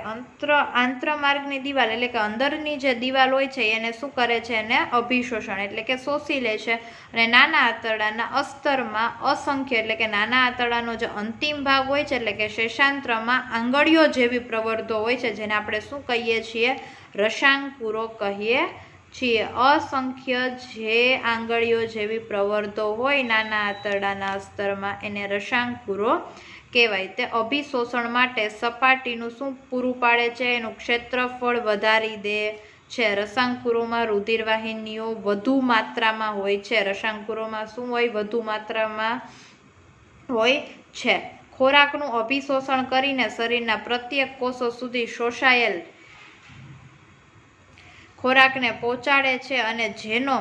આંત્રમાર્ગની દિવાલ એટલે કે અંદરની જે દિવાલ હોય છે એને શું કરે છે? એને અભિશોષણ એટલે કે શોષી લે છે. અને નાના આંતરડાના અસ્તરમાં અસંખ્ય એટલે કે નાના આંતરડાનો જે અંતિમ ભાગ હોય છે એટલે કે શેષાંત્રમાં આંગળીઓ જેવી પ્રવર્ધો હોય છે, જેને આપણે શું કહીએ છીએ? રસાંગ પૂરો કહીએ છીએ. અસંખ્ય જે આંગળીઓ જેવી પ્રવર્તો હોય નાના આંતરડાના અસ્તરમાં એને રસાંકુરો કહેવાય. તે અભિશોષણ માટે સપાટીનું શું પૂરું પાડે છે? એનું ક્ષેત્રફળ વધારી દે છે. રસાંકુરોમાં રુધિરવાહિનીઓ વધુ માત્રામાં હોય છે. રસાંકુરોમાં શું હોય? વધુ માત્રામાં હોય છે. ખોરાકનું અભિશોષણ કરીને શરીરના પ્રત્યેક કોષો સુધી શોષાયેલ ખોરાકને પહોંચાડે છે અને જેનો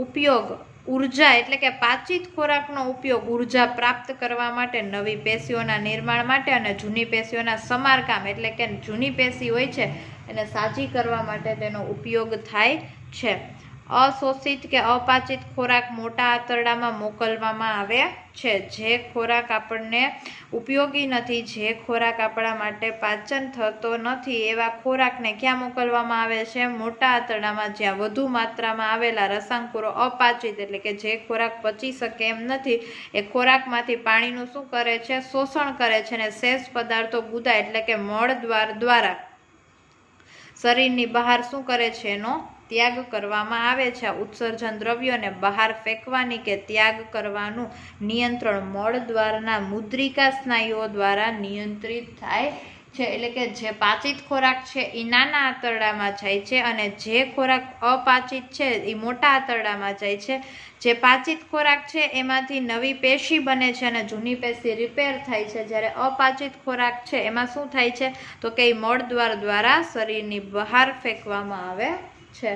ઉપયોગ ઉર્જા એટલે કે પાચિત ખોરાકનો ઉપયોગ ઉર્જા પ્રાપ્ત કરવા માટે, નવી પેશીઓના નિર્માણ માટે અને જૂની પેશીઓના સમારકામ એટલે કે જૂની પેશી હોય છે એને સાજી કરવા માટે તેનો ઉપયોગ થાય છે. અશોષિત કે અપાચિત ખોરાક મોટા આંતરડામાં મોકલવામાં આવે છે. જે ખોરાક આપણને ઉપયોગી નથી, જે ખોરાક આપણા માટે પાચન થતો નથી, એવા ખોરાકને ક્યાં મોકલવામાં આવે છે? મોટા આંતરડામાં, જ્યાં વધુ માત્રામાં આવેલા રસાંકુરો અપાચિત એટલે કે જે ખોરાક પચી શકે એમ નથી એ ખોરાકમાંથી પાણીનું શું કરે છે? શોષણ કરે છે અને શેષ પદાર્થો ગુદા એટલે કે મળદ્વાર દ્વારા શરીરની બહાર શું કરે છે? એનો ત્યાગ કરવામાં આવે છે. ઉત્સર્જન દ્રવ્યોને બહાર ફેંકવાની કે ત્યાગ કરવાનું નિયંત્રણ મળદ્વારના મુદ્રિકા સ્નાયુઓ દ્વારા નિયંત્રિત થાય છે. એટલે કે જે પાચિત ખોરાક છે એ નાના આંતરડામાં જાય છે અને જે ખોરાક અપાચિત છે એ મોટા આંતરડામાં જાય છે. જે પાચિત ખોરાક છે એમાંથી નવી પેશી બને છે અને જૂની પેશી રિપેર થાય છે. જ્યારે અપાચિત ખોરાક છે એમાં શું થાય છે? તો કે મળદ્વાર દ્વારા શરીરની બહાર ફેંકવામાં આવે છે.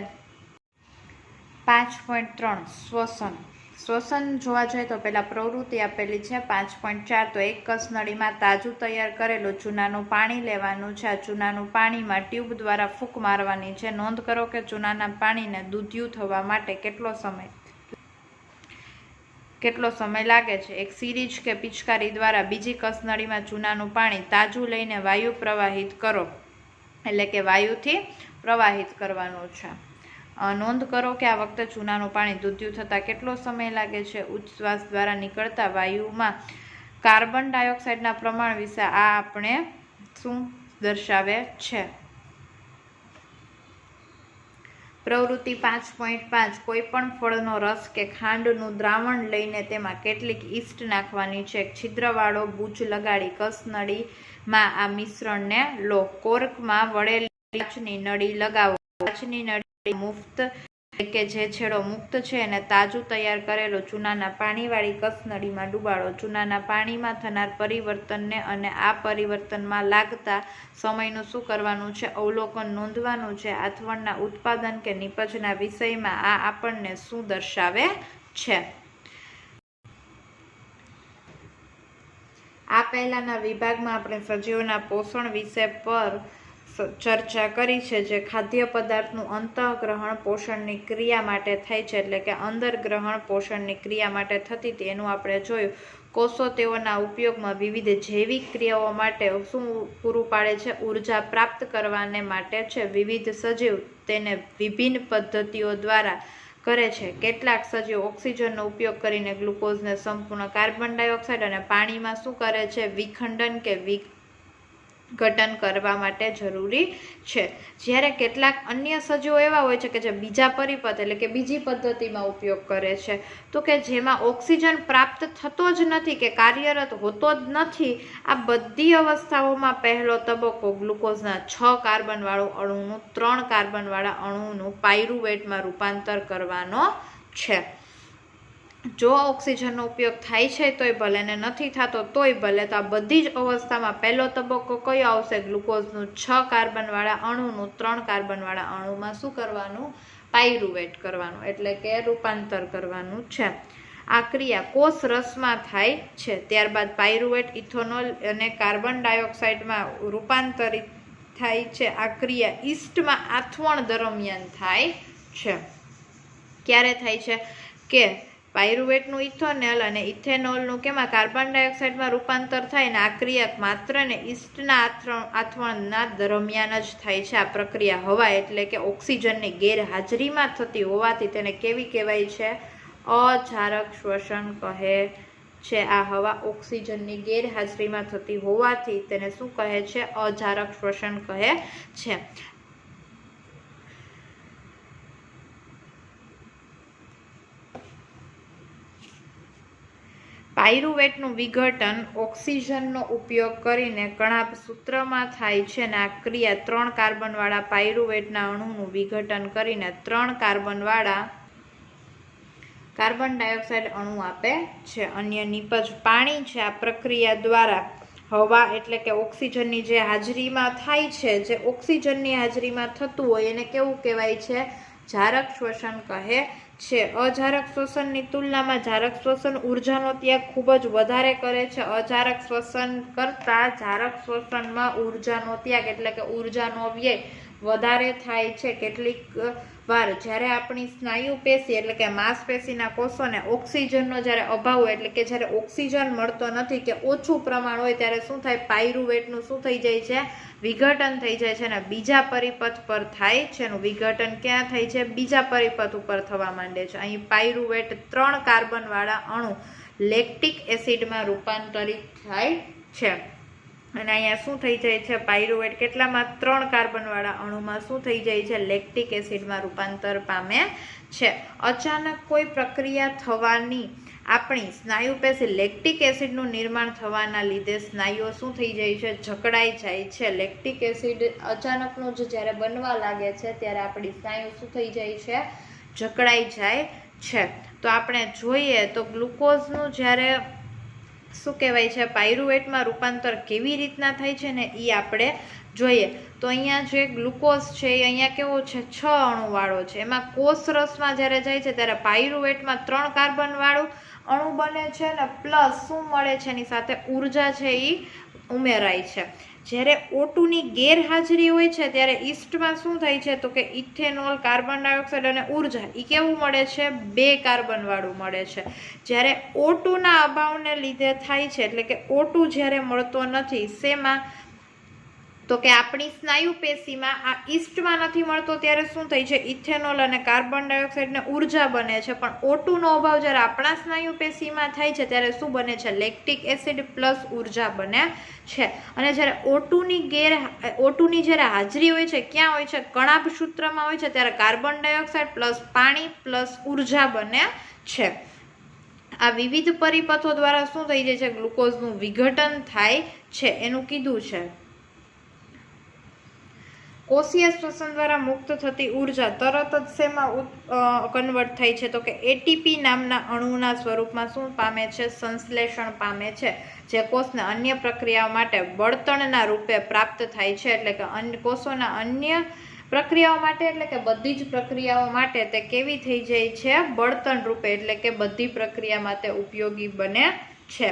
5.3 શ્વસન. શ્વસન જોવા જોઈએ તો પહેલા પ્રવૃત્તિ આપેલી છે 5.4. તો એક કસનળીમાં તાજું તૈયાર કરેલું ચૂનાનું પાણી લેવાનું છે. આ ચૂનાનું પાણીમાં ટ્યુબ દ્વારા ફૂંક મારવાની છે. નોંધ કરો કે ચૂનાના પાણીને દૂધિયું થવા માટે કેટલો સમય લાગે છે. એક સિરીજ કે પિચકારી દ્વારા બીજી કસનળીમાં ચૂનાનું પાણી તાજું લઈને વાયુ પ્રવાહિત કરો એટલે કે વાયુથી પ્રવાહિત કરવાનું છે. નોંધ કરો કે આ વખતે ચૂનાનું પાણી દૂધિયું થતાં કેટલો સમય લાગે છે. ઉચ્છ્વાસ દ્વારા નીકળતા વાયુમાં કાર્બન ડાયોક્સાઇડના પ્રમાણ વિશે આ આપણે શું દર્શાવે છે? પ્રવૃત્તિ 5.5. કોઈ પણ ફળનો રસ કે ખાંડનું દ્રાવણ લઈને તેમાં કેટલીક ઈસ્ટ નાખવાની છે. છિદ્રવાળો બૂચ લગાડી કસનળીમાં આ મિશ્રણને લો. કોર્કમાં વળેલી કાચની નળી લગાવો. કાચની નળી મુક્ત કે જે છેડો મુક્ત છે એને તાજું તૈયાર કરેલું ચૂનાના પાણીવાળી કસનળીમાં ડુબાડો. ચૂનાના પાણીમાં થનાર પરિવર્તનને અને આ પરિવર્તનમાં લાગતા સમયનું શું કરવાનું છે? અવલોકન નોંધવાનું છે. આથવણના ઉત્પાદન કે નિપજના વિષયમાં આ આપણને શું દર્શાવે છે? આ પહેલાના વિભાગમાં આપણે સજીવોના પોષણ વિશે પર ચર્ચા કરી છે. જે ખાદ્ય પદાર્થનું અંતઃગ્રહણ પોષણની ક્રિયા માટે થાય છે એટલે કે અંદર ગ્રહણ પોષણની ક્રિયા માટે થતી હતી એનું આપણે જોયું. કોષો તેઓના ઉપયોગમાં વિવિધ જૈવિક ક્રિયાઓ માટે શું પૂરું પાડે છે? ઉર્જા પ્રાપ્ત કરવાને માટે છે. વિવિધ સજીવ તેને વિભિન્ન પદ્ધતિઓ દ્વારા કરે છે. કેટલાક સજીવ ઓક્સિજનનો ઉપયોગ કરીને ગ્લુકોઝને સંપૂર્ણ કાર્બન ડાયોક્સાઇડ અને પાણીમાં શું કરે છે? વિખંડન કે વિઘટન કરવા માટે જરૂરી છે. જ્યારે કેટલાક અન્ય સજીવો એવા હોય છે કે જે બીજા પરિપથ એટલે કે બીજી પદ્ધતિમાં ઉપયોગ કરે છે તો કે જેમાં ઓક્સિજન પ્રાપ્ત થતો જ નથી કે કાર્યરત હોતો જ નથી. આ બધી અવસ્થાઓમાં પહેલો તબક્કો ગ્લુકોઝના 6 કાર્બનવાળું અણુનું 3 કાર્બનવાળા અણુનું પાયરુવેટમાં રૂપાંતર કરવાનો છે. જો ઓક્સિજનનો ઉપયોગ થાય છે તોય ભલે ને નથી થતો તોય ભલે, તો આ બધી જ અવસ્થામાં પહેલો તબક્કો કયો આવશે? ગ્લુકોઝનું 6 કાર્બનવાળા અણુનું 3 કાર્બનવાળા અણુમાં શું કરવાનું? પાયરુવેટ કરવાનું એટલે કે રૂપાંતર કરવાનું છે. આ ક્રિયા કોષ રસમાં થાય છે. ત્યારબાદ પાયરુવેટ ઇથેનોલ અને કાર્બન ડાયોક્સાઇડમાં રૂપાંતરિત થાય છે. આ ક્રિયા ઈસ્ટમાં આથવણ દરમિયાન થાય છે. ક્યારે થાય છે? કે પાયરુવેટનું ઇથેનોલ અને ઇથેનોલનું કેમાં કાર્બન ડાયોક્સાઇડમાં રૂપાંતર થાય ને આ ક્રિયા માત્ર ને ઈસ્ટના આથવણના દરમિયાન જ થાય છે. આ પ્રક્રિયા હવા એટલે કે ઓક્સિજનની ગેરહાજરીમાં થતી હોવાથી તેને કેવી કહેવાય છે? અજારક શ્વસન કહે છે. આ હવા ઓક્સિજનની ગેરહાજરીમાં થતી હોવાથી તેને શું કહે છે? અજારક શ્વસન કહે છે. પાયરુવેટનું વિઘટન ઓક્સિજનનો ઉપયોગ કરીને કણાભ સૂત્રમાં થાય છે અને આ ક્રિયા 3 કાર્બનવાળા પાયરુવેટના અણુનું વિઘટન કરીને 3 કાર્બનવાળા કાર્બન ડાયોક્સાઇડ અણુ આપે છે. અન્ય નિપજ પાણી છે. આ પ્રક્રિયા દ્વારા હવા એટલે કે ઓક્સિજનની જે હાજરીમાં થાય છે, જે ઓક્સિજનની હાજરીમાં થતું હોય એને કેવું કહેવાય છે? જારક શ્વસન કહે છે. અજારક શ્વસનની તુલનામાં જારક શ્વસન ઉર્જાનો ત્યાગ ખૂબ જ વધારે કરે છે. અજારક શ્વસન કરતા જારક શ્વસનમાં ઉર્જાનો ત્યાગ એટલે કે ઉર્જાનો વ્યય વધારે થાય છે. કેટલીક વાર જ્યારે આપણી સ્નાયુ પેશી એટલે કે માંસપેશીના કોષોને ઓક્સિજનનો જ્યારે અભાવ હોય એટલે કે જ્યારે ઓક્સિજન મળતો નથી કે ઓછું પ્રમાણ હોય ત્યારે શું થાય? પાયરુવેટનું શું થઈ જાય છે? વિઘટન થઈ જાય છે અને બીજા પરિપથ પર થાય છે. એનું વિઘટન ક્યાં થાય છે? બીજા પરિપથ ઉપર થવા માંડે છે. અહીં પાયરુવેટ 3 કાર્બનવાળા અણુ લેક્ટિક એસિડમાં રૂપાંતરિત થાય છે અને અહીંયા શું થઈ જાય છે? પાયરુવેટ કેટલામાં? 3 કાર્બનવાળા અણુમાં શું થઈ જાય છે? લેક્ટિક એસિડમાં રૂપાંતર પામે છે. અચાનક કોઈ પ્રક્રિયા થવાની આપણી સ્નાયુ પેશી લેક્ટિક એસિડનું નિર્માણ થવાના લીધે સ્નાયુઓ શું થઈ જાય છે? જકડાઈ જાય છે. લેક્ટિક એસિડ અચાનકનું જ્યારે બનવા લાગે છે ત્યારે આપણી સ્નાયુ શું થઈ જાય છે? જકડાઈ જાય છે. તો આપણે જોઈએ તો ગ્લુકોઝનું જ્યારે શું કહેવાય છે? પાયરુવેટમાં રૂપાંતર કેવી રીતના થાય છે ને એ આપણે જોઈએ. તો અહીંયા જે ગ્લુકોઝ છે એ અહીંયા કેવો છે? 6 અણુવાળો છે. એમાં કોષ રસમાં જ્યારે જાય છે ત્યારે પાયરુવેટમાં 3 કાર્બનવાળું અણુ બને છે અને પ્લસ શું મળે છે? એની સાથે ઉર્જા છે એ ઉમેરાય છે. જ્યારે O2ની ગેરહાજરી હોય છે ત્યારે ઈસ્ટમાં શું થાય છે? તો કે ઇથેનોલ, કાર્બન ડાયોક્સાઇડ અને ઉર્જા એ કેવું મળે છે? 2 કાર્બનવાળું મળે છે. જ્યારે O2ના અભાવને લીધે થાય છે એટલે કે O2 જ્યારે મળતો નથી શેમાં? તો કે આપણી સ્નાયુ પેશીમાં આ ઈસ્ટમાં નથી મળતો ત્યારે શું થાય છે? ઇથેનોલ અને કાર્બન ડાયોક્સાઇડને ઉર્જા બને છે. પણ O2નો અભાવ જ્યારે આપણા સ્નાયુ પેશીમાં થાય છે ત્યારે શું બને છે? લેક્ટિક એસિડ પ્લસ ઉર્જા બને છે. અને જ્યારે O2ની જ્યારે હાજરી હોય છે ક્યાં હોય છે? કણાભ સૂત્રમાં હોય છે ત્યારે કાર્બન ડાયોક્સાઇડ પ્લસ પાણી પ્લસ ઉર્જા બને છે. આ વિવિધ પરિપથો દ્વારા શું થઈ જાય છે? ગ્લુકોઝનું વિઘટન થાય છે એનું કીધું છે. કોષીય શ્વસન દ્વારા મુક્ત થતી ઉર્જા તરત જ શેમાં કન્વર્ટ થાય છે? તો કે એટીપી નામના અણુના સ્વરૂપમાં શું પામે છે? સંશ્લેષણ પામે છે, જે કોષને અન્ય પ્રક્રિયાઓ માટે બળતણના રૂપે પ્રાપ્ત થાય છે. એટલે કે કોષોના અન્ય પ્રક્રિયાઓ માટે એટલે કે બધી જ પ્રક્રિયાઓ માટે તે કેવી થઈ જાય છે? બળતણ રૂપે એટલે કે બધી પ્રક્રિયામાં તે ઉપયોગી બને છે.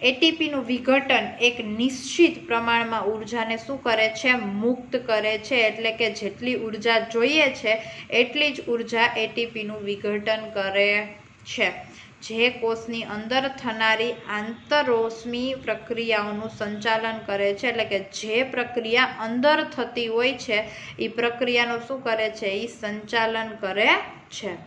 એટીપીનું વિઘટન એક નિશ્ચિત પ્રમાણમાં ઉર્જાને શું કરે છે? મુક્ત કરે છે. એટલે કે જેટલી ઉર્જા જોઈએ છે એટલી જ ઉર્જા એટીપીનું વિઘટન કરે છે, જે કોષની અંદર થનારી આંતરોષ્મી પ્રક્રિયાઓનું સંચાલન કરે છે. એટલે કે જે પ્રક્રિયા અંદર થતી હોય છે એ પ્રક્રિયાનું શું કરે છે? એ સંચાલન કરે છે.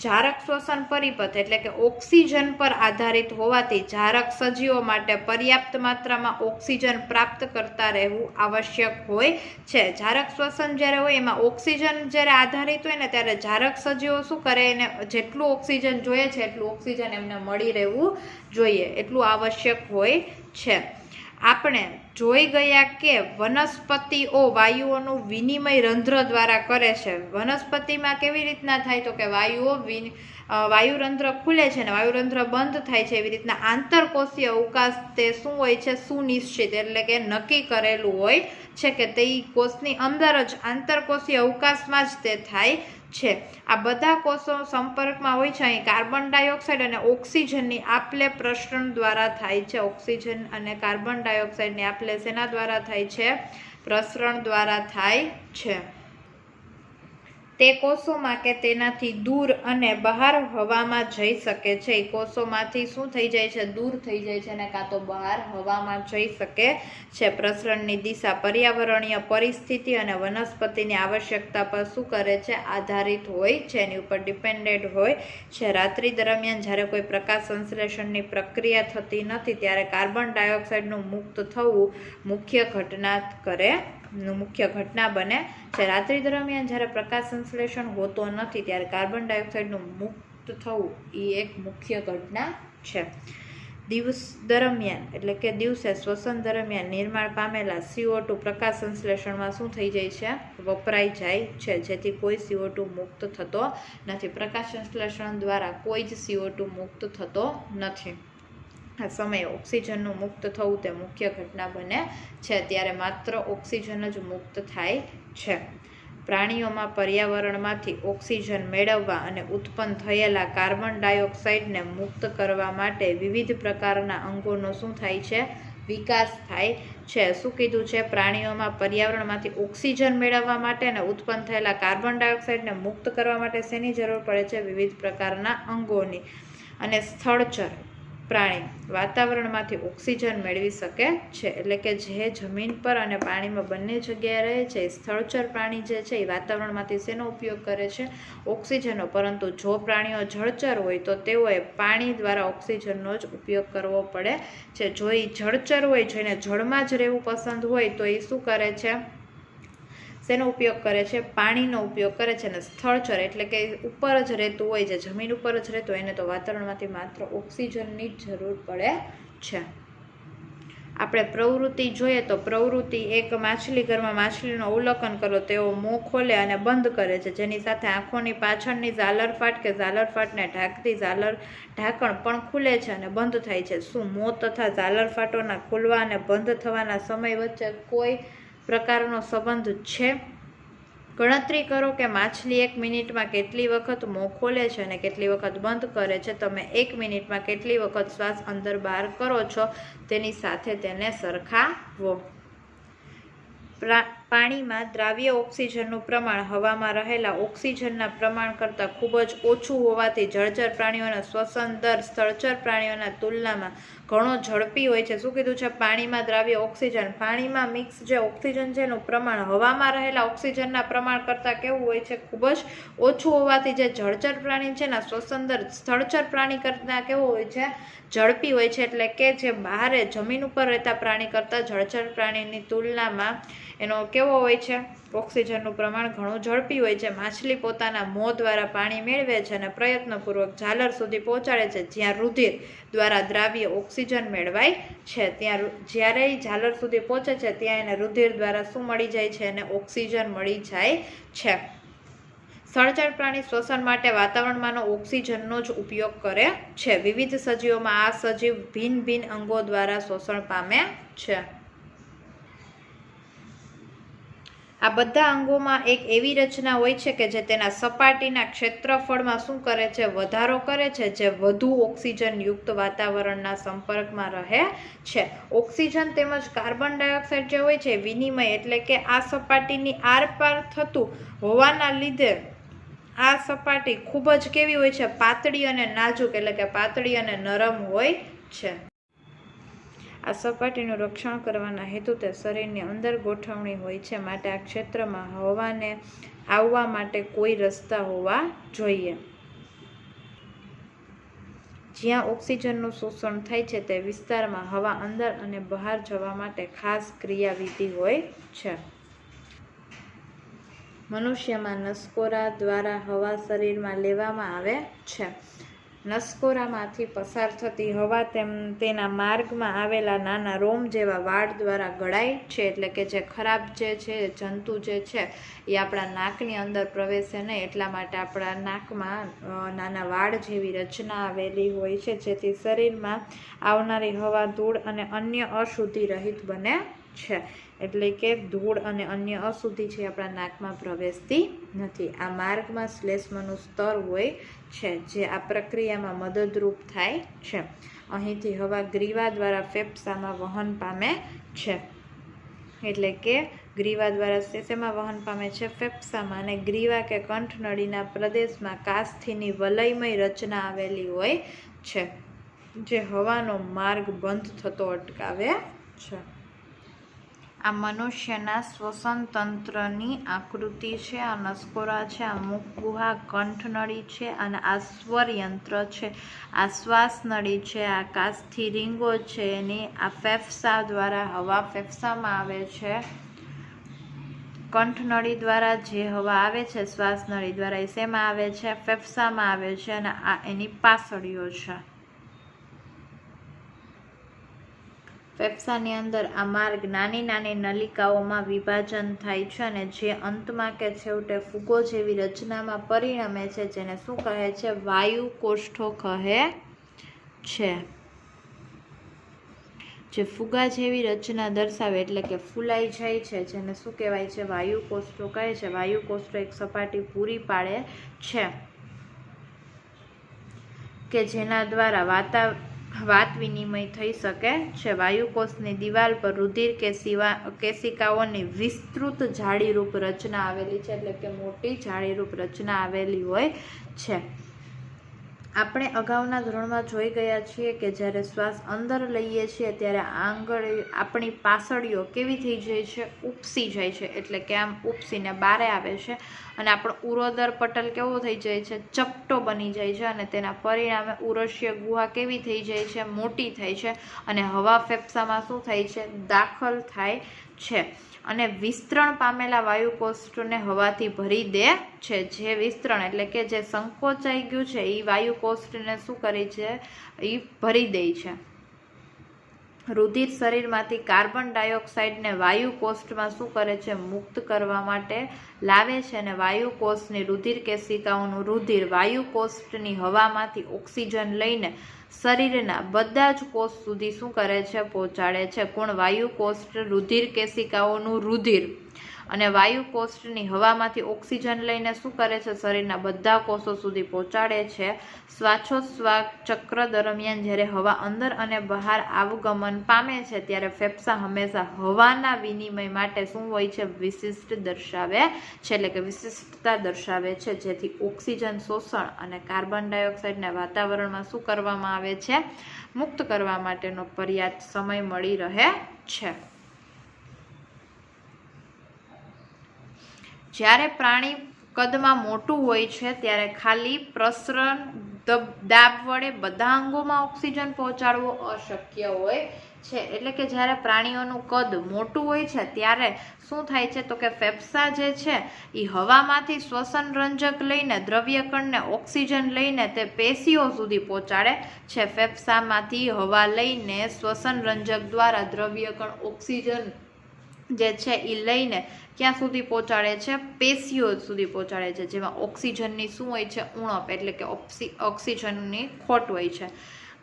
જારક શ્વસન પરિપથ એટલે કે ઓક્સિજન પર આધારિત હોવાથી જારક સજીવો માટે પર્યાપ્ત માત્રામાં ઓક્સિજન પ્રાપ્ત કરતા રહેવું આવશ્યક હોય છે. જારક શ્વસન જ્યારે હોય એમાં ઓક્સિજન જ્યારે આધારિત હોય ને ત્યારે જારક સજીવો શું કરે? એને જેટલું ઓક્સિજન જોઈએ છે એટલું ઓક્સિજન એમને મળી રહેવું જોઈએ, એટલું આવશ્યક હોય છે. આપણે જોઈ ગયા કે વનસ્પતિઓ વાયુઓનું વિનિમય રંધ્ર દ્વારા કરે છે. વનસ્પતિમાં કેવી રીતના થાય? તો કે વાયુરંધ્ર ખુલે છે ને વાયુરંધ્ર બંધ થાય છે. એવી રીતના આંતરકોષીય અવકાશ તે શું હોય છે? સુનિશ્ચિત એટલે કે નક્કી કરેલું હોય છે કે તે કોષની અંદર જ આંતરકોષીય અવકાશમાં જ તે થાય છે. આ બધા કોષો સંપર્કમાં હોય છે. અહીં કાર્બન ડાયોક્સાઇડ અને ઓક્સિજનની આપલે પ્રસરણ દ્વારા થાય છે. ઓક્સિજન અને કાર્બન ડાયોક્સાઇડની આપલે શેના દ્વારા થાય છે? પ્રસરણ દ્વારા થાય છે. તે કોષોમાં કે તેનાથી દૂર અને બહાર હવામાં જઈ શકે છે. એ કોષોમાંથી શું થઈ જાય છે? દૂર થઈ જાય છે અને કાં તો બહાર હવામાં જઈ શકે છે. પ્રસરણની દિશા પર્યાવરણીય પરિસ્થિતિ અને વનસ્પતિની આવશ્યકતા પર શું કરે છે? આધારિત હોય છે, એની ઉપર ડિપેન્ડેડ હોય છે. રાત્રિ દરમિયાન જ્યારે કોઈ પ્રકાશ સંશ્લેષણની પ્રક્રિયા થતી નથી ત્યારે કાર્બન ડાયોક્સાઇડનું મુક્ત થવું મુખ્ય ઘટના બને છે. રાત્રિ દરમિયાન જ્યારે પ્રકાશ સંશ્લેષણ હોતો નથી ત્યારે કાર્બન ડાયોક્સાઇડનું મુક્ત મુક્ત થવું એ એક મુખ્ય ઘટના છે. દિવસ દરમિયાન એટલે કે દિવસે શ્વસન દરમિયાન નિર્માણ પામેલા CO2 પ્રકાશ સંશ્લેષણમાં શું થઈ જાય છે? વપરાઈ જાય છે, જેથી કોઈ CO2 મુક્ત થતો નથી. પ્રકાશ સંશ્લેષણ દ્વારા કોઈ જ CO2 મુક્ત થતો નથી. આ સમયે ઓક્સિજનનું મુક્ત થવું તે મુખ્ય ઘટના બને છે. ત્યારે માત્ર ઓક્સિજન જ મુક્ત થાય છે. પ્રાણીઓમાં પર્યાવરણમાંથી ઓક્સિજન મેળવવા અને ઉત્પન્ન થયેલા કાર્બન ડાયોક્સાઇડને મુક્ત કરવા માટે વિવિધ પ્રકારના અંગોનો શું થાય છે? વિકાસ થાય છે. શું કીધું છે? પ્રાણીઓમાં પર્યાવરણમાંથી ઓક્સિજન મેળવવા માટે અને ઉત્પન્ન થયેલા કાર્બન ડાયોક્સાઇડને મુક્ત કરવા માટે શેની જરૂર પડે છે? વિવિધ પ્રકારના અંગોની. અને સ્થળચર પ્રાણી વાતાવરણમાંથી ઓક્સિજન મેળવી શકે છે. એટલે કે જે જમીન પર અને પાણીમાં બંને જગ્યાએ રહે છે, સ્થળચર પ્રાણી જે છે એ વાતાવરણમાંથી શેનો ઉપયોગ કરે છે? ઓક્સિજનનો. પરંતુ જો પ્રાણીઓ જળચર હોય તો તેઓએ પાણી દ્વારા ઓક્સિજનનો જ ઉપયોગ કરવો પડે છે. જો એ જળચર હોય, જેને જળમાં જ રહેવું પસંદ હોય, તો એ શું કરે છે? શેનો ઉપયોગ કરે છે? પાણીનો ઉપયોગ કરે છે. અને સ્થળચર એટલે કે ઉપર જ રહેતું હોય, જે જમીન ઉપર જ રહેતું હોય, એને તો વાતાવરણમાંથી માત્ર ઓક્સિજનની જ જરૂર પડે છે. આપણે પ્રવૃત્તિ જોઈએ તો પ્રવૃત્તિ એક માછલી ઘરમાં માછલીનું અવલોકન કરો. તેઓ મોં ખોલે અને બંધ કરે છે, જેની સાથે આંખોની પાછળની ઝાલરફાટ કે ઝાલરફાટને ઢાંકતી ઢાંકણ પણ ખુલે છે અને બંધ થાય છે. શું મોં તથા ઝાલરફાટોના ખુલવા અને બંધ થવાના સમય વચ્ચે કોઈ પ્રકારનો સંબંધ છે? ગણતરી કરો કે માછલી 1 મિનિટમાં કેટલી વખત મોં ખોલે છે અને કેટલી વખત બંધ કરે છે. તમે 1 મિનિટમાં કેટલી વખત શ્વાસ અંદર બહાર કરો છો તેની સાથે તેને સરખાવો. પાણીમાં દ્રાવ્ય ઓક્સિજનનું પ્રમાણ હવામાં રહેલા ઓક્સિજનના પ્રમાણ કરતાં ખૂબ જ ઓછું હોવાથી જળચર પ્રાણીઓના શ્વસન દર સ્થળચર પ્રાણીઓના તુલનામાં ઘણો ઝડપી હોય છે. શું કીધું છે? પાણીમાં દ્રાવ્ય ઓક્સિજન, પાણીમાં મિક્સ જે ઓક્સિજન છે એનું પ્રમાણ હવામાં રહેલા ઓક્સિજનના પ્રમાણ કરતાં કેવું હોય છે? ખૂબ જ ઓછું હોવાથી જે જળચર પ્રાણી છે એના શ્વસન દર સ્થળચર પ્રાણી કરતાં કેવો હોય છે? ઝડપી હોય છે. એટલે કે જે બહાર જમીન ઉપર રહેતા પ્રાણી કરતાં જળચર પ્રાણીની તુલનામાં એનો કેવો હોય છે? ઓક્સિજનનું પ્રમાણ ઘણું ઝડપી હોય છે. માછલી પોતાના મોં દ્વારા પાણી મેળવે છે અને પ્રયત્નપૂર્વક ઝાલર સુધી પહોંચાડે છે, જ્યાં રુધિર દ્વારા દ્રાવ્ય ઓક્સિજન મેળવાય છે. ત્યાં જ્યારે ઝાલર સુધી પહોંચે છે ત્યાં એને રુધિર દ્વારા શું મળી જાય છે? એને ઓક્સિજન મળી જાય છે. સ્થળચર પ્રાણી શ્વસન માટે વાતાવરણમાંનો ઓક્સિજનનો જ ઉપયોગ કરે છે. વિવિધ સજીવોમાં આ સજીવ ભિન્ન ભિન્ન અંગો દ્વારા શોષણ પામે છે. આ બધા અંગોમાં એક એવી રચના હોય છે કે જે તેના સપાટીના ક્ષેત્રફળમાં શું કરે છે? વધારો કરે છે, જે વધુ ઓક્સિજનયુક્ત વાતાવરણના સંપર્કમાં રહે છે. ઓક્સિજન તેમજ કાર્બન ડાયોક્સાઇડ જે હોય છે વિનિમય એટલે કે આ સપાટીની આરપાર થતું હોવાના લીધે આ સપાટી ખૂબ જ કેવી હોય છે? પાતળી અને નાજુક એટલે કે પાતળી અને નરમ હોય છે. આ સપાટીનું રક્ષણ કરવાના હેતુથી શરીરની અંદર ગોઠવણી હોય છે. માટે આ ક્ષેત્રમાં હવાને આવવા માટે કોઈ રસ્તા હોવા જોઈએ. જ્યાં ઓક્સિજનનું શોષણ થાય છે તે વિસ્તારમાં હવા અંદર અને બહાર જવા માટે ખાસ ક્રિયાવિધિ હોય છે. મનુષ્યમાં નસકોરા દ્વારા હવા શરીરમાં લેવામાં આવે છે. નસકોરામાંથી પસાર થતી હવા તેના માર્ગમાં આવેલા નાના રોમ જેવા વાળ દ્વારા ગળાય છે. એટલે કે જે ખરાબ જે છે જંતુ જે છે એ આપણા નાકની અંદર પ્રવેશે નહીં, એટલા માટે આપણા નાકમાં નાના વાળ જેવી રચના આવેલી હોય છે, જેથી શરીરમાં આવનારી હવા ધૂળ અને અન્ય અશુદ્ધિ રહિત બને છે. એટલે કે ધૂળ અને અન્ય અશુદ્ધિ છે આપણા નાકમાં પ્રવેશતી નથી. આ માર્ગમાં શ્લેષ્મનું સ્તર હોય છે, જે આ પ્રક્રિયામાં મદદરૂપ થાય છે. અહીંથી હવા ગ્રીવા દ્વારા ફેફસામાં વહન પામે છે. એટલે કે ગ્રીવા દ્વારા શેમાં વહન પામે છે? ફેફસામાં. અને ગ્રીવા કે કંઠનળીના પ્રદેશમાં કાસ્થીની વલયમય રચના આવેલી હોય છે, જે હવાનો માર્ગ બંધ થતો અટકાવે છે. આ મનુષ્યના શ્વસન તંત્રની આકૃતિ છે. આ નસકોરા છે, આ મુખગુહા કંઠનળી છે અને આ સ્વરયંત્ર છે. આ શ્વાસનળી છે, આ કાસ્થી રીંગો છે એની આ ફેફસા દ્વારા હવા ફેફસામાં આવે છે કંઠનળી દ્વારા જે હવા આવે છે શ્વાસ નળી દ્વારા એ શેમાં આવે છે? ફેફસામાં આવે છે અને આ એની પાસળીઓ છે. ફેફસાની અંદર આ માર્ગ નાની નાની નલિકાઓમાં વિભાજન થાય છે અને જે અંતમાં કે છેવટે ફુગો જેવી રચનામાં પરિણમે છે, જેને શું કહે છે? વાયુ કોષ્ઠો કહે છે. જે ફુગા જેવી રચના દર્શાવે એટલે કે ફૂલાઈ જાય છે, જેને શું કહેવાય છે? વાયુ કોષ્ઠો કહે છે. વાયુ કોષ્ઠો એક સપાટી પૂરી પાડે છે કે જેના દ્વારા વાત વિનિમય થઈ શકે છે. વાયુકોષની દિવાલ પર રુધિર કેશિકાઓની વિસ્તૃત જાળીરૂપ રચના આવેલી છે, એટલે કે મોટી જાળીરૂપ રચના આવેલી હોય છે. આપણે અગાઉના ધોરણમાં જોઈ ગયા છીએ કે જ્યારે શ્વાસ અંદર લઈએ છીએ ત્યારે આપણી પાસળીઓ કેવી થઈ જાય છે? ઉપસી જાય છે, એટલે કે આમ ઉપસીને બારે આવે છે અને આપણો ઉરોદર પટલ કેવો થઈ જાય છે? ચપટો બની જાય છે અને તેના પરિણામે ઉરસ્ય ગુહા કેવી થઈ જાય છે? મોટી થાય છે અને હવા ફેફસામાં શું થાય છે? દાખલ થાય છે અને વિસ્તરણ પામેલા વાયુકોષ્ઠને હવાથી ભરી દે છે. જે વિસ્તરણ એટલે કે જે સંકોચાઈ ગયું છે એ વાયુકોષ્ઠને શું કરે છે? એ ભરી દે છે. રુધિર શરીરમાંથી કાર્બન ડાયોક્સાઇડને વાયુકોષ્ઠમાં શું કરે છે? મુક્ત કરવા માટે લાવે છે અને વાયુકોષની રુધિર કેશિકાઓનું રુધિર વાયુકોષ્ઠની હવામાંથી ઓક્સિજન લઈને શરીરના બધા જ કોષ સુધી શું કરે છે? પહોંચાડે છે. કોણ? વાયુકોષ્ઠ રુધિર કેશિકાઓનું રુધિર અને વાયુકોષ્ઠની હવામાંથી ઓક્સિજન લઈને શું કરે છે? શરીરના બધા કોષો સુધી પહોંચાડે છે. શ્વાસોચ્છ્વાસ ચક્ર દરમિયાન જ્યારે હવા અંદર અને બહાર આવગમન પામે છે ત્યારે ફેફસા હંમેશા હવાના વિનિમય માટે શું હોય છે? વિશિષ્ટ દર્શાવે છે, એટલે કે વિશિષ્ટતા દર્શાવે છે, જેથી ઓક્સિજન શોષણ અને કાર્બન ડાયોક્સાઇડને વાતાવરણમાં શું કરવામાં આવે છે? મુક્ત કરવા માટેનો પર્યાપ્ત સમય મળી રહે છે. જ્યારે પ્રાણી કદમાં મોટું હોય છે ત્યારે ખાલી પ્રસરણ દાબ વડે બધા અંગોમાં ઓક્સિજન પહોંચાડવો અશક્ય હોય છે. એટલે કે જ્યારે પ્રાણીઓનું કદ મોટું હોય છે ત્યારે શું થાય છે? તો કે ફેફસા જે છે એ હવામાંથી શ્વસન રંજક લઈને દ્રવ્યકણને ઓક્સિજન લઈને તે પેશીઓ સુધી પહોંચાડે છે. ફેફસામાંથી હવા લઈને શ્વસન રંજક દ્વારા દ્રવ્યકણ ઓક્સિજન જે છે એ લઈને ક્યાં સુધી પહોંચાડે છે? પેશીઓ સુધી પહોંચાડે છે, જેમાં ઓક્સિજનની શું હોય છે? ઉણપ, એટલે કે ઓક્સિજનની ખોટ હોય છે.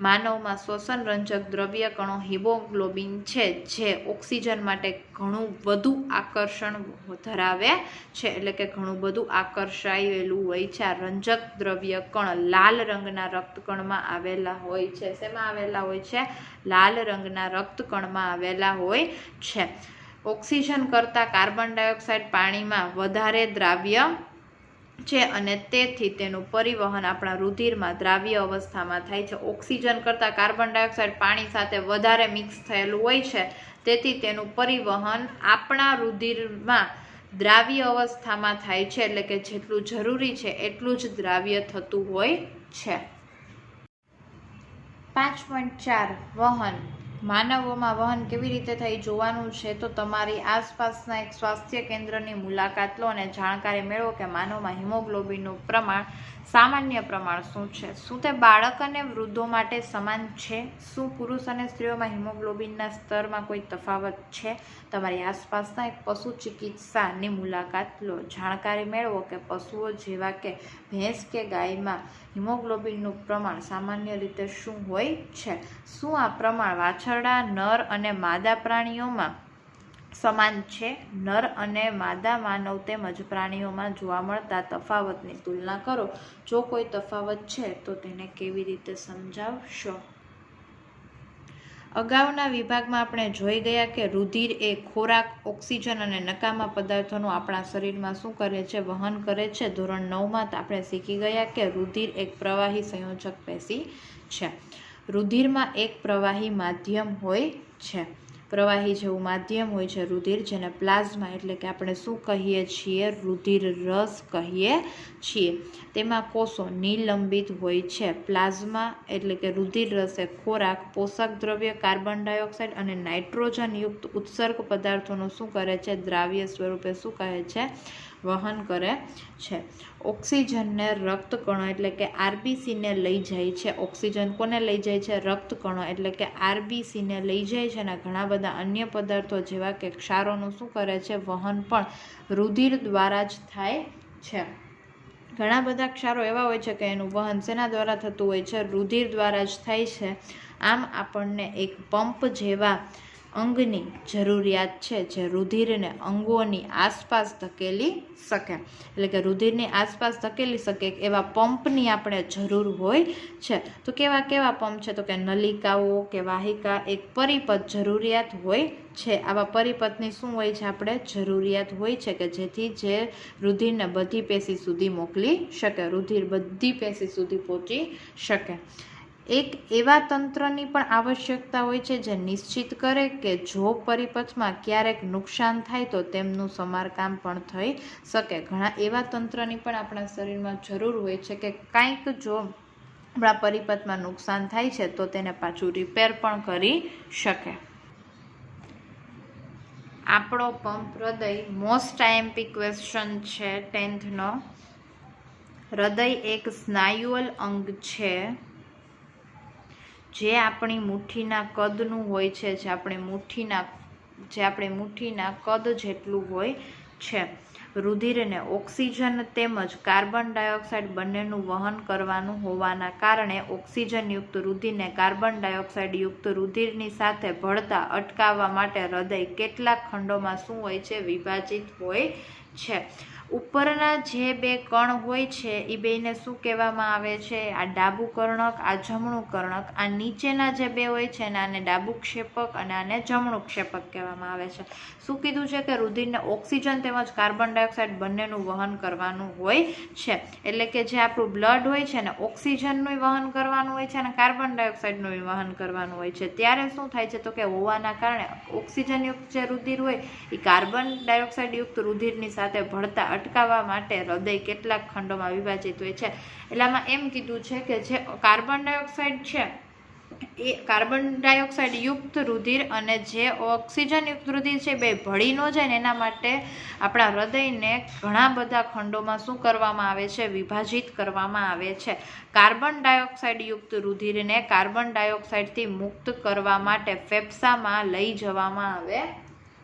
માનવમાં શ્વસન રંજક દ્રવ્યકણો હિમોગ્લોબિન છે, જે ઓક્સિજન માટે ઘણું વધુ આકર્ષણ ધરાવે છે, એટલે કે ઘણું બધું આકર્ષાયેલું હોય છે. આ રંજક દ્રવ્યકણ લાલ રંગના રક્તકણમાં આવેલા હોય છે. શેમાં આવેલા હોય છે? લાલ રંગના રક્તકણમાં આવેલા હોય છે. ઓક્સિજન કરતાં કાર્બન ડાયોક્સાઇડ પાણીમાં વધારે દ્રાવ્ય છે અને તેથી તેનું પરિવહન આપણા રુધિરમાં દ્રાવ્ય અવસ્થામાં થાય છે. ઓક્સિજન કરતાં કાર્બન ડાયોક્સાઇડ પાણી સાથે વધારે મિક્સ થયેલું હોય છે, તેથી તેનું પરિવહન આપણા રુધિરમાં દ્રાવ્ય અવસ્થામાં થાય છે, એટલે કે જેટલું જરૂરી છે એટલું જ દ્રાવ્ય થતું હોય છે. 5.4 વહન. માનવોમાં વહન કેવી રીતે થઈ જોવાનું છે તો તમારી આસપાસના એક સ્વાસ્થ્ય કેન્દ્રની મુલાકાત લો અને જાણકારી મેળવો કે માનવમાં હિમોગ્લોબિનનું પ્રમાણ સામાન્ય પ્રમાણ શું છે. શું તે બાળક અને વૃદ્ધો માટે સમાન છે? શું પુરુષ અને સ્ત્રીઓમાં હિમોગ્લોબિનના સ્તરમાં કોઈ તફાવત છે? તમારી આસપાસના એક પશુ ચિકિત્સાની મુલાકાત લો. જાણકારી મેળવો કે પશુઓ જેવા કે ભેંસ કે ગાયમાં હિમોગ્લોબિનનું પ્રમાણ સામાન્ય રીતે શું હોય છે. શું આ પ્રમાણ વાછરડા, નર અને માદા પ્રાણીઓમાં સમાન છે? નર અને માદા માનવ તેમજ પ્રાણીઓમાં જોવા મળતા તફાવતની તુલના કરો. જો કોઈ તફાવત છે તો તેને કેવી રીતે સમજાવશો? અગાઉના વિભાગમાં આપણે જોઈ ગયા કે રુધિર એ ખોરાક, ઓક્સિજન અને નકામા પદાર્થોનું આપણા શરીરમાં શું કરે છે? વહન કરે છે. ધોરણ 9માં આપણે શીખી ગયા કે રુધિર એક પ્રવાહી સંયોજક પેશી છે. રુધિરમાં એક પ્રવાહી માધ્યમ હોય છે. પ્રવાહી જેવું માધ્યમ હોય છે રુધિર, જેને પ્લાઝ્મા એટલે કે આપણે શું કહીએ છીએ, રુધિર રસ કહીએ છીએ. તેમાં કોષો નિલંબિત હોય છે. પ્લાઝ્મા એટલે કે રુધિર રસ એ ખોરાક, પોષક દ્રવ્ય, કાર્બન ડાયોક્સાઇડ અને નાઇટ્રોજન યુક્ત ઉત્સર્ગ પદાર્થોનું શું કરે છે, દ્રાવ્ય સ્વરૂપે શું કહે છે, વહન કરે છે. ઓક્સિજનને રક્તકણો એટલે કે આરબીસીને લઈ જાય છે. ઓક્સિજન કોને લઈ જાય છે, રક્તકણો એટલે કે આરબીસીને લઈ જાય છે. અને ઘણા બધા અન્ય પદાર્થો જેવા કે ક્ષારોનું શું કરે છે, વહન પણ રુધિર દ્વારા જ થાય છે. ઘણા બધા ક્ષારો એવા હોય છે કે એનું વહન શેના દ્વારા થતું હોય છે, રુધિર દ્વારા જ થાય છે. આમ આપણને એક પંપ જેવા અંગની જરૂરિયાત છે જે રુધિરને અંગોની આસપાસ ધકેલી શકે, એટલે કે રુધિરની આસપાસ ધકેલી શકે એવા પંપની આપણે જરૂર હોય છે. તો કેવા કેવા પંપ છે, તો કે નલિકાઓ કે વાહિકા એક પરિપથ જરૂરિયાત હોય છે. આવા પરિપથની શું હોય છે, આપણે જરૂરિયાત હોય છે કે જેથી જે રુધિરને બધી પેશી સુધી મોકલી શકે, રુધિર બધી પેશી સુધી પહોંચી શકે. એક એવા તંત્રની પણ આવશ્યકતા હોય છે જે નિશ્ચિત કરે કે જો પરિપથમાં ક્યારેક નુકસાન થાય તો તેમનું સમારકામ પણ થઈ શકે. ઘણા એવા તંત્રની પણ આપણા શરીરમાં જરૂર હોય છે કે કાંઈક જો આપણા પરિપથમાં નુકસાન થાય છે તો તેને પાછું રિપેર પણ કરી શકે. આપણો પંપ હૃદય મોસ્ટ આઈએમપી ક્વેશ્ચન છે 10th નો. હૃદય એક સ્નાયુઅલ અંગ છે જે આપણી મુઠ્ઠીના કદનું હોય છે, જે આપણી મુઠ્ઠીના કદ જેટલું હોય છે. રુધિરને ઓક્સિજન તેમજ કાર્બન ડાયોક્સાઇડ બંનેનું વહન કરવાનું હોવાના કારણે ઓક્સિજનયુક્ત રુધિરને કાર્બન ડાયોક્સાઇડ યુક્ત રુધિરની સાથે ભળતા અટકાવવા માટે હૃદય કેટલાક ખંડોમાં શું હોય છે, વિભાજિત હોય છે. ઉપરના જે બે કણ હોય છે એ બેને શું કહેવામાં આવે છે, આ ડાબું કર્ણક, આ જમણું કર્ણક. આ નીચેના જે બે હોય છે ને આને ડાબું ક્ષેપક અને આને જમણું ક્ષેપક કહેવામાં આવે છે. શું કીધું છે કે રુધિરને ઓક્સિજન તેમજ કાર્બન ડાયોક્સાઇડ બંનેનું વહન કરવાનું હોય છે. એટલે કે જે આપણું બ્લડ હોય છે ને ઓક્સિજનનું વહન કરવાનું હોય છે અને કાર્બન ડાયોક્સાઇડનું વહન કરવાનું હોય છે. ત્યારે શું થાય છે, તો કે હોવાના કારણે ઓક્સિજનયુક્ત જે રુધિર હોય એ કાર્બન ડાયોક્સાઇડ યુક્ત રુધિરની સાથે ભળતા અટકાવવા માટે હૃદય કેટલાક ખંડોમાં વિભાજિત હોય છે. એટલે આમાં એમ કીધું છે કે જે કાર્બન ડાયોક્સાઇડ છે એ કાર્બન ડાયોક્સાઇડ યુક્ત રુધિર અને જે ઓક્સિજન યુક્ત રુધિર છે બે ભળી ન જાય ને એના માટે આપણા હૃદયને ઘણા બધા ખંડોમાં શું કરવામાં આવે છે, વિભાજિત કરવામાં આવે છે. કાર્બન ડાયોક્સાઇડ યુક્ત રુધિરને કાર્બન ડાયોક્સાઇડથી મુક્ત કરવા માટે ફેફસામાં લઈ જવામાં આવે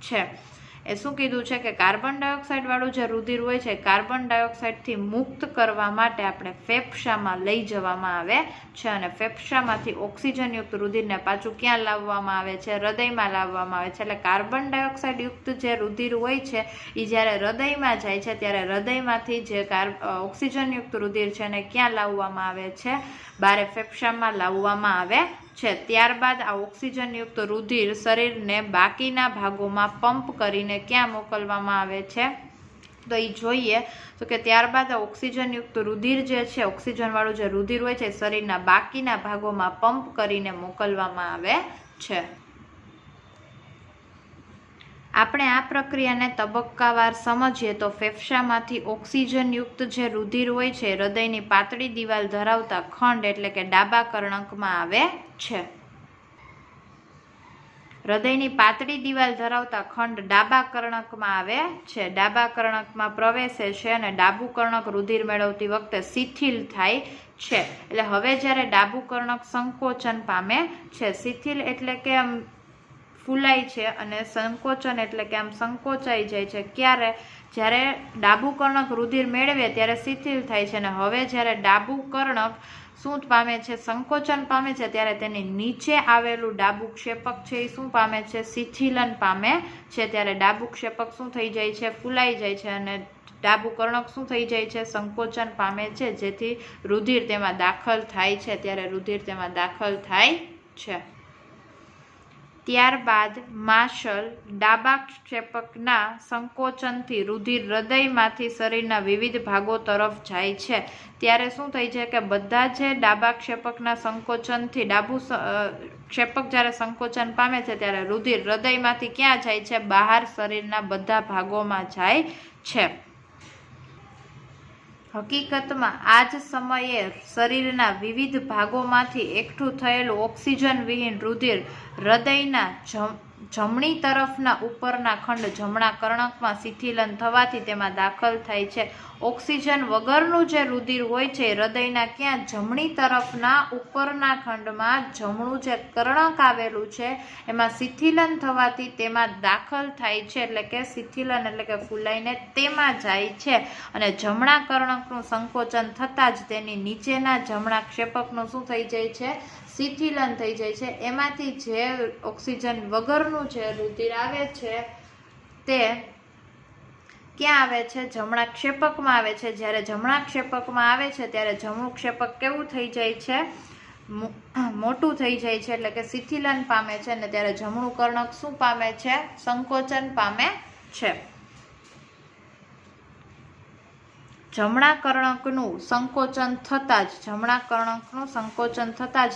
છે. એ શું કીધું છે કે કાર્બન ડાયોક્સાઇડ વાળું જે રુધિર હોય છે કાર્બન ડાયોક્સાઇડથી મુક્ત કરવા માટે આપણે ફેફસામાં લઈ જવામાં આવે છે અને ફેફસામાંથી ઓક્સિજનયુક્ત રુધિરને પાછું ક્યાં લાવવામાં આવે છે, હૃદયમાં લાવવામાં આવે છે. એટલે કાર્બન ડાયોક્સાઇડ યુક્ત જે રુધિર હોય છે એ જ્યારે હૃદયમાં જાય છે ત્યારે હૃદયમાંથી જે ઓક્સિજનયુક્ત રુધિર છે એને ક્યાં લાવવામાં આવે છે, બારે ફેફસામાં લાવવામાં આવે છે. ત્યારબાદ આ ઓક્સિજનયુક્ત રુધિર શરીરને બાકીના ભાગોમાં પંપ કરીને ક્યાં મોકલવામાં આવે છે, તો એ જોઈએ તો કે ત્યારબાદ આ ઓક્સિજનયુક્ત રુધિર જે છે, ઓક્સિજનવાળું જે રુધિર હોય છે શરીરના બાકીના ભાગોમાં પંપ કરીને મોકલવામાં આવે છે. આપણે આ પ્રક્રિયાને તબક્કાવાર સમજીએ તો ફેફસામાંથી ઓક્સિજનયુક્ત જે રુધિર હોય છે હૃદયની પાતળી દિવાલ ધરાવતા ખંડ એટલે કે ડાબા કર્ણકમાં આવે છે. હૃદયની પાતળી દિવાલ ધરાવતા ખંડ ડાબા કર્ણકમાં આવે છે. ડાબા કર્ણકમાં પ્રવેશે છે અને ડાબું કર્ણક રુધિર મેળવતી વખતે શિથિલ થાય છે. એટલે હવે જ્યારે ડાબું કર્ણક સંકોચન પામે છે, શિથિલ એટલે કે આમ ફૂલાય છે અને સંકોચન એટલે કે આમ સંકોચાઈ જાય છે. ક્યારે, જ્યારે ડાબું કર્ણક રુધિર મેળવે ત્યારે શિથિલ થાય છે અને હવે જ્યારે ડાબું કર્ણક શું પામે છે, સંકોચન પામે છે, ત્યારે તેની નીચે આવેલું ડાબું ક્ષેપક છે એ શું પામે છે, શિથિલન પામે છે. ત્યારે ડાબું ક્ષેપક શું થઈ જાય છે, ફૂલાઈ જાય છે અને ડાબું કર્ણક શું થઈ જાય છે, સંકોચન પામે છે, જેથી રુધિર તેમાં દાખલ થાય છે. ત્યારે રુધિર તેમાં દાખલ થાય છે. ત્યારબાદ માસલ ડાબા ક્ષેપકના સંકોચનથી રુધિર હૃદયમાંથી શરીરના વિવિધ ભાગો તરફ જાય છે. ત્યારે શું થઈ છે કે બધા જે ડાબા ક્ષેપકના સંકોચનથી ડાબુ ક્ષેપક જ્યારે સંકોચન પામે છે ત્યારે રુધિર હૃદયમાંથી ક્યાં જાય છે? બહાર શરીરના બધા ભાગોમાં જાય છે. હકીકતમાં આ જ સમયે શરીરના વિવિધ ભાગોમાંથી એકઠું થયેલું ઓક્સિજન વિહીન રુધિર હૃદયના જમણી તરફના ઉપરના ખંડ જમણા કર્ણકમાં શિથિલન થવાથી તેમાં દાખલ થાય છે. ઓક્સિજન વગરનું જે રુધિર હોય છે હૃદયના ક્યાં? જમણી તરફના ઉપરના ખંડમાં જમણું જે કર્ણક આવેલું છે એમાં શિથિલન થવાથી તેમાં દાખલ થાય છે. એટલે કે શિથિલન એટલે કે ફૂલાઈને તેમાં જાય છે. અને જમણા કર્ણકનું સંકોચન થતાં જ તેની નીચેના જમણા ક્ષેપકનું શું થઈ જાય છે? શિથિલન થઈ જાય છે. એમાંથી જે ઓક્સિજન વગરનું જે રુધિર આવે છે તે ક્યાં આવે છે? જમણા ક્ષેપકમાં આવે છે. જ્યારે જમણા ક્ષેપકમાં આવે છે ત્યારે જમણું ક્ષેપક કેવું થઈ જાય છે? મોટું થઈ જાય છે, એટલે કે શિથિલન પામે છે. અને ત્યારે જમણું કર્ણક શું પામે છે? સંકોચન પામે છે. જમણા કર્ણકનું સંકોચન થતાં જ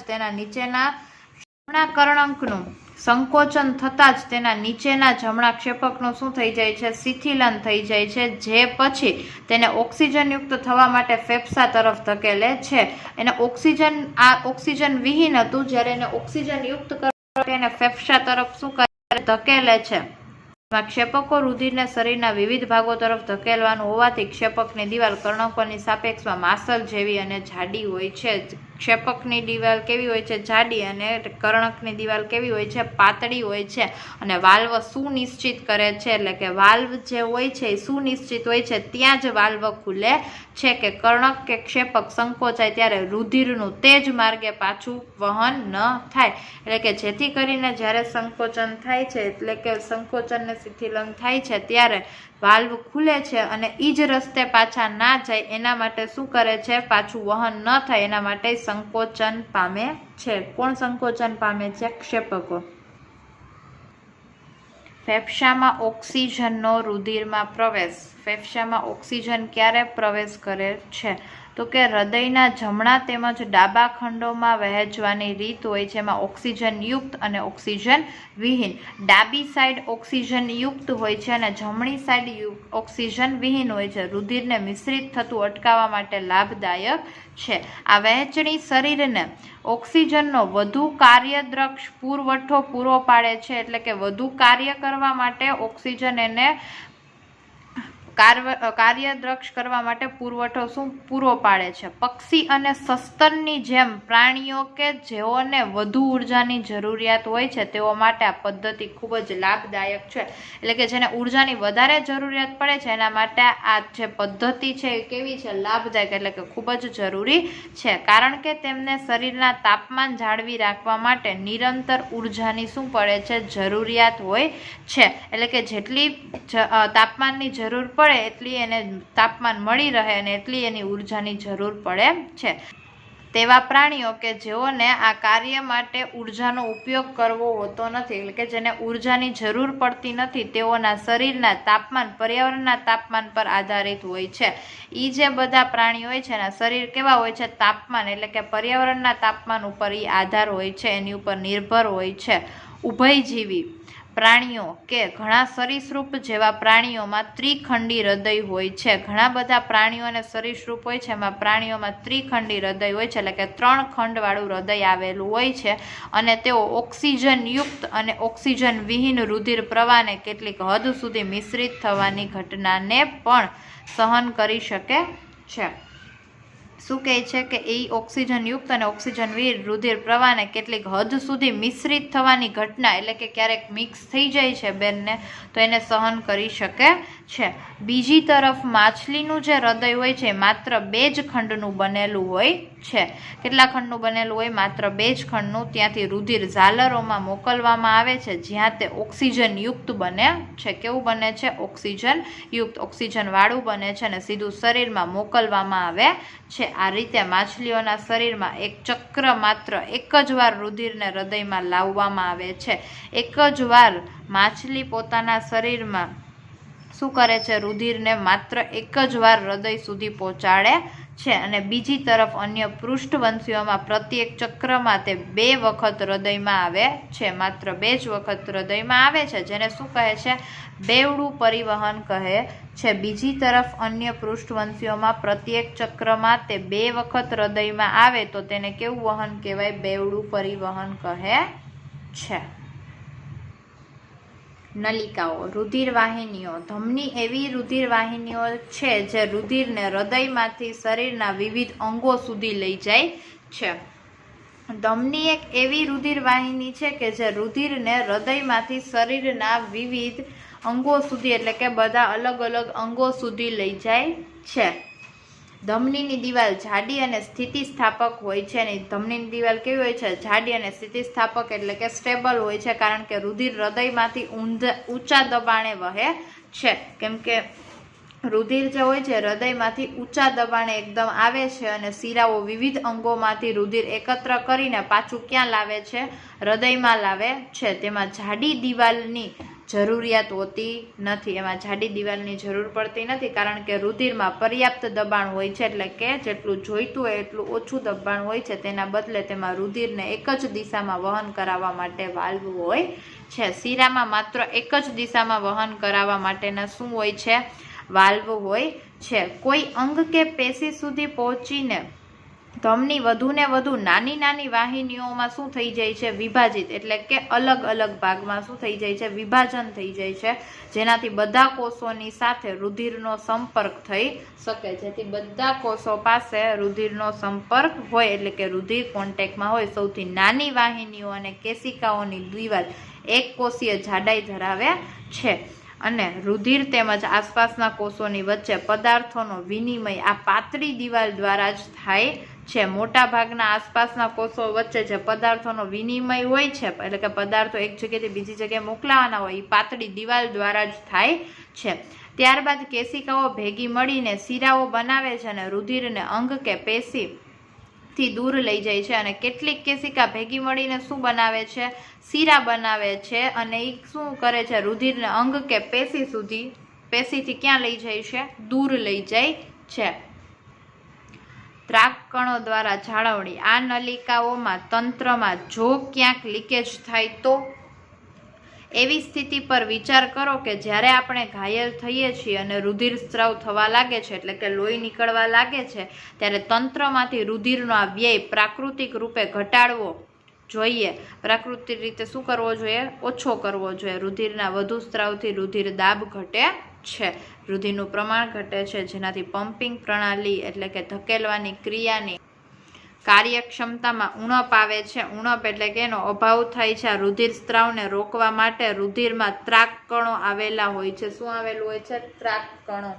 તેના નીચેના જમણા કર્ણકનું સંકોચન થતાં જ તેના નીચેના જમણા ક્ષેપકનું શું થઈ જાય છે? શિથિલન થઈ જાય છે. જે પછી તેને ઓક્સિજનયુક્ત થવા માટે ફેફસા તરફ ધકેલે છે. એને ઓક્સિજન વિહીન હતું, જ્યારે એને ઓક્સિજનયુક્ત કરવા માટે એને ફેફસા તરફ શું કરે? ધકેલે છે. ક્ષેપકો રુધિરને શરીરના વિવિધ ભાગો તરફ ધકેલવાનું હોવાથી ક્ષેપકની દિવાલ કર્ણકોની સાપેક્ષમાં માસલ જેવી અને જાડી હોય છે. ક્ષેપકની દિવાલ કેવી હોય છે? જાડી. અને કર્ણકની દિવાલ કેવી હોય છે? પાતળી હોય છે. અને વાલ્વ સુનિશ્ચિત કરે છે, એટલે કે વાલ્વ જે હોય છે એ સુનિશ્ચિત હોય છે. ત્યાં જ વાલ્વ ખુલે છે કે કર્ણક કે ક્ષેપક સંકોચાય ત્યારે રુધિરનું તે જ માર્ગે પાછું વહન ન થાય. એટલે કે જેથી કરીને જ્યારે સંકોચન થાય છે, એટલે કે સંકોચનને શિથિલન થાય છે ત્યારે વાલ્વ ખુલે છે અને ઈ જ રસ્તે પાછા ના જાય એના માટે શું કરે છે? પાછું વહન ન થાય એના માટે સંકોચન પામે છે. કોણ સંકોચન પામે છે? ક્ષેપકો. ફેફસામાં ઓક્સિજનનો રુધિરમાં પ્રવેશ. ફેફસામાં ઓક્સિજન ક્યારે પ્રવેશ કરે છે? તો કે હૃદયના જમણા તેમજ ડાબા ખંડોમાં વહેંચવાની રીત હોય છે. એમાં ઓક્સિજન યુક્ત અને ઓક્સિજન વિહીન. ડાબી સાઈડ ઓક્સિજન યુક્ત હોય છે અને જમણી સાઈડ ઓક્સિજન વિહીન હોય છે. રુધિરને મિશ્રિત થતું અટકાવવા માટે લાભદાયક છે. આ વહેંચણી શરીરને ઓક્સિજનનો વધુ કાર્યદક્ષ પુરવઠો પૂરો પાડે છે. એટલે કે વધુ કાર્ય કરવા માટે ઓક્સિજન એને કાર્યદક્ષ કરવા માટે પુરવઠો શું પૂરો પાડે છે. પક્ષી અને સસ્તનની જેમ પ્રાણીઓ કે જેઓને વધુ ઉર્જાની જરૂરિયાત હોય છે તેઓ માટે આ પદ્ધતિ ખૂબ જ લાભદાયક છે. એટલે કે જેને ઉર્જાની વધારે જરૂરિયાત પડે છે એના માટે આ જે પદ્ધતિ છે એ કેવી છે? લાભદાયક, એટલે કે ખૂબ જ જરૂરી છે. કારણ કે તેમને શરીરના તાપમાન જાળવી રાખવા માટે નિરંતર ઉર્જાની શું પડે છે? જરૂરિયાત હોય છે. એટલે કે જેટલી તાપમાનની જરૂર પડે એટલી એને તાપમાન મળી રહે અને એટલી એની ઉર્જાની જરૂર પડે છે. તેવા પ્રાણીઓ કે જેઓને આ કાર્ય માટે ઉર્જાનો ઉપયોગ કરવો હોતો નથી, એટલે કે જેને ઉર્જાની જરૂર પડતી નથી, તેઓના શરીરના તાપમાન પર્યાવરણના તાપમાન પર આધારિત હોય છે. એ જે બધા પ્રાણીઓ હોય છે એના શરીર કેવા હોય છે? તાપમાન એટલે કે પર્યાવરણના તાપમાન ઉપર એ આધાર હોય છે, એની ઉપર નિર્ભર હોય છે. ઉભયજીવી પ્રાણીઓ કે ઘણા સરીસૃપ જેવા પ્રાણીઓમાં ત્રિખંડી હૃદય હોય છે. ઘણા બધા પ્રાણીઓ અને સરીસૃપ હોય છે એમાં પ્રાણીઓમાં ત્રિખંડી હૃદય હોય છે, એટલે કે 3 ખંડવાળું હૃદય આવેલું હોય છે. અને તેઓ ઓક્સિજન યુક્ત અને ઓક્સિજન વિહીન રુધિર પ્રવાહને કેટલીક હદ સુધી મિશ્રિત થવાની ઘટનાને પણ સહન કરી શકે છે. શું કહે છે કે એ ઓક્સિજન યુક્ત અને ઓક્સિજન વિહીન રુધિર પ્રવાહને કેટલીક હદ સુધી મિશ્રિત થવાની ઘટના, એટલે કે ક્યારેક મિક્સ થઈ જાય છે બેનને, તો એને સહન કરી શકે છે. બીજી તરફ માછલીનું જે હૃદય હોય છે માત્ર 2 જ ખંડનું બનેલું હોય છે. કેટલા ખંડનું બનેલું હોય? માત્ર 2 જ ખંડનું. ત્યાંથી રુધિર ઝાલરોમાં મોકલવામાં આવે છે જ્યાં તે ઓક્સિજન યુક્ત બને છે. કેવું બને છે? ઓક્સિજન યુક્ત, ઓક્સિજન વાળું બને છે અને સીધું શરીરમાં મોકલવામાં આવે છે. આ રીતે માછલીઓના શરીરમાં એક ચક્ર માત્ર એક જ વાર રુધિરને હૃદયમાં લાવવામાં આવે છે. એક જ વાર માછલી પોતાના શરીરમાં શું કરે છે? રુધિરને માત્ર એક જ વાર હૃદય સુધી પહોંચાડે છે. અને બીજી તરફ અન્ય પૃષ્ઠવંશીઓમાં પ્રત્યેક ચક્રમાં તે 2 વખત હૃદયમાં આવે છે. માત્ર 2 જ વખત હૃદયમાં આવે છે, જેને શું કહે છે? બેવડું પરિવહન કહે છે. બીજી તરફ અન્ય પૃષ્ઠવંશીઓમાં પ્રત્યેક ચક્રમાં તે 2 વખત હૃદયમાં આવે તો તેને કેવું વહન કહેવાય? બેવડું પરિવહન કહે છે. નલિકાઓ, રુધિરવાહિનીઓ. ધમની એવી રુધિરવાહિનીઓ છે જે રુધિરને હૃદયમાંથી શરીરના વિવિધ અંગો સુધી લઈ જાય છે. ધમની એક એવી રુધિરવાહિની છે કે જે રુધિરને હૃદયમાંથી શરીરના વિવિધ અંગો સુધી, એટલે કે બધા અલગ અલગ અંગો સુધી લઈ જાય છે. ધમનીની દિવાલ જાડી અને સ્થિતિસ્થાપક હોય છે. અને ધમનીની દિવાલ કેવી હોય છે? જાડી અને સ્થિતિસ્થાપક, એટલે કે સ્ટેબલ હોય છે, કારણ કે રુધિર હૃદયમાંથી ઊંચા દબાણે વહે છે. કેમ કે રુધિર જે હોય છે હૃદયમાંથી ઊંચા દબાણે એકદમ આવે છે અને શિરાઓ વિવિધ અંગોમાંથી રુધિર એકત્ર કરીને પાછું ક્યાં લાવે છે? હૃદયમાં લાવે છે. તેમાં જાડી દિવાલની જરૂરિયાત હોતી નથી. એમાં જાડી દિવાલની જરૂર પડતી નથી, કારણ કે રુધિરમાં પર્યાપ્ત દબાણ હોય છે, એટલે કે જેટલું જોઈતું હોય એટલું ઓછું દબાણ હોય છે. તેના બદલે તેમાં રુધિરને એક જ દિશામાં વહન કરાવવા માટે વાલ્વ હોય છે. શિરામાં માત્ર એક જ દિશામાં વહન કરાવવા માટેના શું હોય છે? વાલ્વ હોય છે. કોઈ અંગ કે પેશી સુધી પહોંચીને ધમની વધુ ને વધુ નાની નાની વાહિનીઓમાં શું થઈ જાય છે? વિભાજિત, એટલે કે અલગ અલગ ભાગમાં શું થઈ જાય છે? વિભાજન થઈ જાય છે, જેનાથી બધા કોષોની સાથે રુધિરનો સંપર્ક થઈ શકે. જેથી બધા કોષો પાસે રુધિરનો સંપર્ક હોય, એટલે કે રુધિર કોન્ટેક્ટમાં હોય. સૌથી નાની વાહિનીઓ અને કેશિકાઓની દિવાલ એક કોષીય જાડાઈ ધરાવે છે. અને રુધિર તેમજ આસપાસના કોષોની વચ્ચે પદાર્થોનો વિનિમય આ પાતળી દિવાલ દ્વારા જ થાય છે. મોટા ભાગના આસપાસના કોષો વચ્ચે જે પદાર્થોનો વિનિમય હોય છે, એટલે કે પદાર્થો એક જગ્યાએથી બીજી જગ્યાએ મોકલાવાના હોય, એ પાતળી દિવાલ દ્વારા જ થાય છે. ત્યારબાદ કેશિકાઓ ભેગી મળીને શિરાઓ બનાવે છે અને રુધિરને અંગ કે પેશીથી દૂર લઈ જાય છે. અને કેટલીક કેશિકા ભેગી મળીને શું બનાવે છે? શિરા બનાવે છે. અને એ શું કરે છે? રુધિરને અંગ કે પેશીથી ક્યાં લઈ જાય છે? દૂર લઈ જાય છે. ત્રાક કણો દ્વારા જાળવણી. આ નલિકાઓમાં તંત્રમાં જો ક્યાંક લીકેજ થાય તો એવી સ્થિતિ પર વિચાર કરો કે જ્યારે આપણે ઘાયલ થઈએ છીએ અને રુધિર સ્ત્રાવ થવા લાગે છે, એટલે કે લોહી નીકળવા લાગે છે, ત્યારે તંત્રમાંથી રુધિરનો આ વ્યય પ્રાકૃતિક રૂપે ઘટાડવો જોઈએ. પ્રાકૃતિક રીતે શું કરવો જોઈએ? ઓછો કરવો જોઈએ. રુધિરના વધુ સ્ત્રાવથી રુધિર દાબ ઘટે છે, રુધિરનું પ્રમાણ ઘટે છે, જેનાથી પમ્પિંગ પ્રણાલી, એટલે કે ધકેલવાની ક્રિયાની કાર્યક્ષમતામાં ઉણપ આવે છે. ઉણપ એટલે કે એનો અભાવ થાય છે. આ રુધિર સ્ત્રાવને રોકવા માટે રુધિરમાં ત્રાક કણો આવેલા હોય છે. શું આવેલું હોય છે? ત્રાક કણો,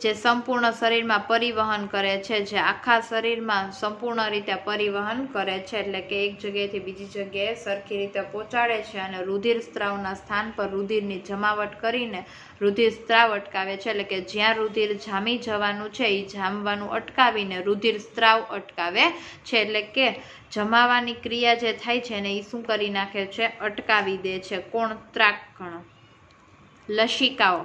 જે સંપૂર્ણ શરીરમાં પરિવહન કરે છે, જે આખા શરીરમાં સંપૂર્ણ રીતે પરિવહન કરે છે, એટલે કે એક જગ્યાએથી બીજી જગ્યાએ સરખી રીતે પહોંચાડે છે. અને રુધિર સ્ત્રાવના સ્થાન પર રુધિરની જમાવટ કરીને રુધિર સ્ત્રાવ અટકાવે છે, એટલે કે જ્યાં રુધિર જામી જવાનું છે એ જામવાનું અટકાવીને રુધિર સ્ત્રાવ અટકાવે છે. એટલે કે જમાવાની ક્રિયા જે થાય છે ને એ શું કરી નાખે છે? અટકાવી દે છે. કોણ? ત્રાક કણો. લસિકાઓ.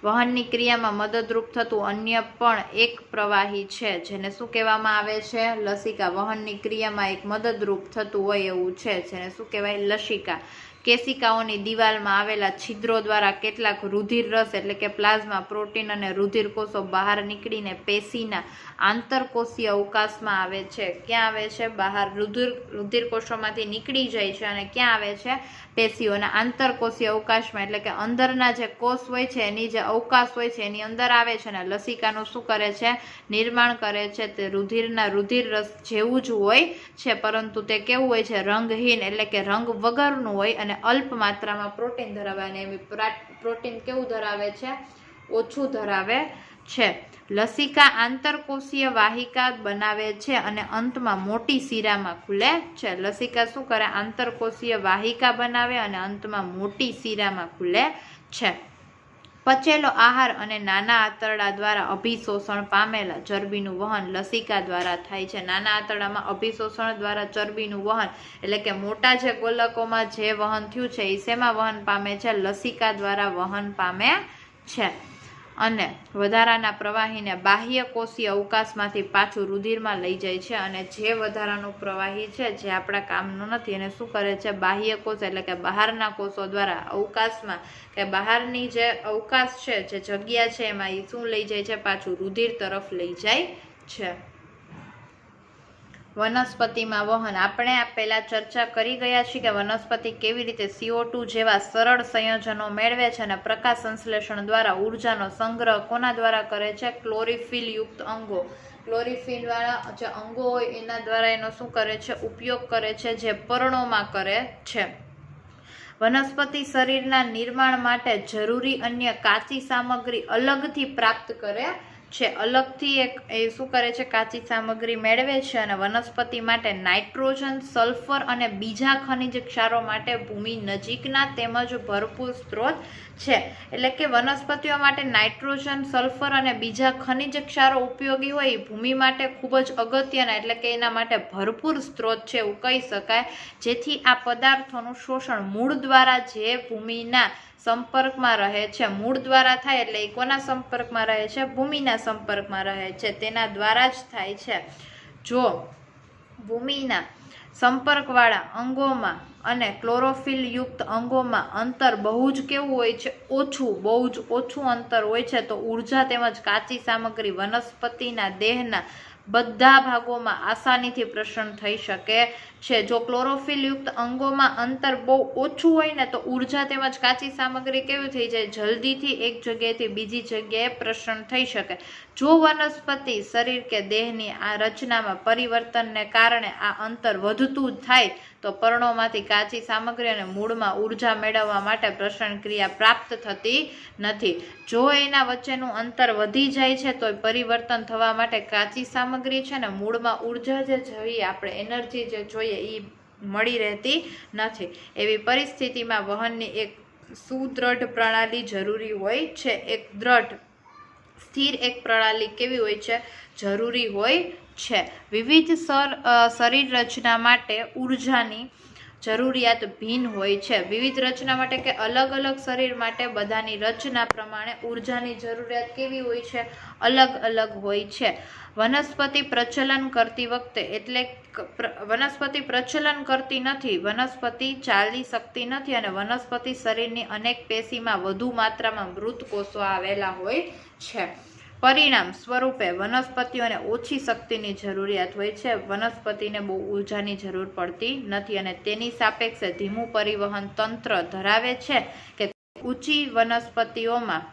વહનની ક્રિયામાં મદદરૂપ થતું અન્ય પણ એક પ્રવાહી છે, જેને શું કહેવામાં આવે છે? લસિકા. વહનની ક્રિયામાં એક મદદરૂપ થતું હોય એવું છે, જેને શું કહેવાય? લસિકા. કેશિકાઓની દિવાલમાં આવેલા છિદ્રો દ્વારા કેટલાક રુધિર રસ, એટલે કે પ્લાઝમા, પ્રોટીન અને રુધિર કોષો બહાર નીકળીને પેશીના આંતરકોષીય અવકાશમાં આવે છે. ક્યાં આવે છે? બહાર. રુધિર કોષોમાંથી નીકળી જાય છે અને ક્યાં આવે છે? પેશીઓના આંતરકોષીય અવકાશમાં, એટલે કે અંદરના જે કોષ હોય છે એની જે અવકાશ હોય છે એની અંદર આવે છે. અને લસિકાનું શું કરે છે? નિર્માણ કરે છે. તે રુધિરના રુધિર રસ જેવું જ હોય છે, પરંતુ તે કેવું હોય છે? રંગહીન, એટલે કે રંગ વગરનું હોય અને અલ્પ માત્રામાં પ્રોટીન ધરાવે અને એમ પ્રોટીન કેવું ધરાવે છે? ઓછું ધરાવે છે. લસિકા આંતરકોષીય વાહિકા બનાવે છે અને અંતમાં મોટી શિરામાં ખુલે છે. લસિકા શું કરે? આંતરકોષીય વાહિકા બનાવે અને અંતમાં મોટી શિરામાં ખુલે છે. પચેલો આહાર અને નાના આંતરડા દ્વારા અભિશોષણ પામેલા ચરબીનું વહન લસિકા દ્વારા થાય છે. નાના આંતરડામાં અભિશોષણ દ્વારા ચરબીનું વહન એટલે કે મોટા જે ગોલકોમાં જે વહન થયું છે એ શેમાં વહન પામે છે? લસિકા દ્વારા વહન પામે છે. અને વધારાના પ્રવાહીને બાહ્ય કોષીય અવકાશમાંથી પાછું રુધિરમાં લઈ જાય છે અને જે વધારાનું પ્રવાહી છે જે આપણા કામનું નથી એને શું કરે છે? બાહ્ય કોષ એટલે કે બહારના કોષો દ્વારા અવકાશમાં કે બહારની જે અવકાશ છે જે જગ્યા છે એમાં એ શું લઈ જાય છે? પાછું રુધિર તરફ લઈ જાય છે. વનસ્પતિમાં વહન આપણે આ પહેલા ચર્ચા કરી ગયા છીએ કે વનસ્પતિ કેવી રીતે CO2 જેવા સરળ સંયોજનો મેળવે છે અને પ્રકાશ સંશ્લેષણ દ્વારા ઉર્જાનો સંગ્રહ કોના દ્વારા કરે છે? ક્લોરોફિલ યુક્ત અંગો. ક્લોરોફિલ વાળા જે અંગો હોય એના દ્વારા એનો શું કરે છે? ઉપયોગ કરે છે, જે પર્ણોમાં કરે છે. વનસ્પતિ શરીરના નિર્માણ માટે જરૂરી અન્ય કાચી સામગ્રી અલગથી પ્રાપ્ત કરે છે. અલગથી એ શું કરે છે? કાચી સામગ્રી મેળવે છે અને વનસ્પતિ માટે નાઇટ્રોજન, સલ્ફર અને બીજા ખનિજ ક્ષારો માટે ભૂમિ નજીકના તેમજ ભરપૂર સ્ત્રોત છે. એટલે કે વનસ્પતિઓ માટે નાઇટ્રોજન, સલ્ફર અને બીજા ખનિજ ક્ષારો ઉપયોગી હોય એ ભૂમિ માટે ખૂબ જ અગત્યના એટલે કે એના માટે ભરપૂર સ્ત્રોત છે એવું કહી શકાય. જેથી આ પદાર્થોનું શોષણ મૂળ દ્વારા જે ભૂમિના સંપર્કમાં રહે છે, મૂળ દ્વારા થાય એટલે એ કોના સંપર્કમાં રહે છે? ભૂમિના સંપર્કમાં રહે છે, તેના દ્વારા જ થાય છે. જો ભૂમિના સંપર્કવાળા અંગોમાં અને ક્લોરોફિલ યુક્ત અંગોમાં અંતર બહુ જ કેવું હોય છે? ઓછું, બહુ જ ઓછું અંતર હોય છે તો ઉર્જા તેમજ કાચી સામગ્રી વનસ્પતિના દેહના બધા ભાગોમાં આસાનીથી પ્રસરણ થઈ શકે છે. જો ક્લોરોફિલ યુક્ત અંગોમાં અંતર બહુ ઓછું હોય ને તો ઉર્જા તેમજ કાચી સામગ્રી કેવી થઈ જાય? જલ્દીથી એક જગ્યાએથી બીજી જગ્યાએ પ્રસરણ થઈ શકે. જો વનસ્પતિ શરીર કે દેહની આ રચનામાં પરિવર્તનને કારણે આ અંતર વધતું થાય તો પર્ણોમાંથી કાચી સામગ્રી અને મૂળમાં ઉર્જા મેળવવા માટે પ્રસરણ ક્રિયા પ્રાપ્ત થતી નથી. જો એના વચ્ચેનું અંતર વધી જાય છે તો પરિવર્તન થવા માટે કાચી સામગ્રી છે ને મૂળમાં ઉર્જા જે જોઈએ આપણે એનર્જી જે જોઈએ એ મળી રહેતી નથી. એવી પરિસ્થિતિમાં વહનની એક સુદ્રઢ પ્રણાલી જરૂરી હોય છે. એક દ્રઢ સ્થિર એક પ્રણાલી કેવી હોય છે? જરૂરી હોય છે. વિવિધ શરીર રચના માટે ઉર્જાની જરૂરિયાત ભિન્ન હોય છે. વિવિધ રચના માટે કે અલગ અલગ શરીર માટે બધાની રચના પ્રમાણે ઉર્જાની જરૂરિયાત કેવી હોય છે? અલગ અલગ હોય છે. વનસ્પતિ પ્રચલન કરતી વખતે એટલે વનસ્પતિ પ્રચલન કરતી નથી, વનસ્પતિ ચાલી શકતી નથી અને વનસ્પતિ શરીરની અનેક પેશીમાં વધુ માત્રામાં મૃત કોષો આવેલા હોય છે. પરિણામ સ્વરૂપે વનસ્પતિઓને ઓછી શક્તિની જરૂરિયાત હોય છે. વનસ્પતિને બહુ ઉર્જાની જરૂર પડતી નથી અને તેની સાપેક્ષે ધીમું પરિવહન તંત્ર ધરાવે છે કે ઊંચી વનસ્પતિઓમાં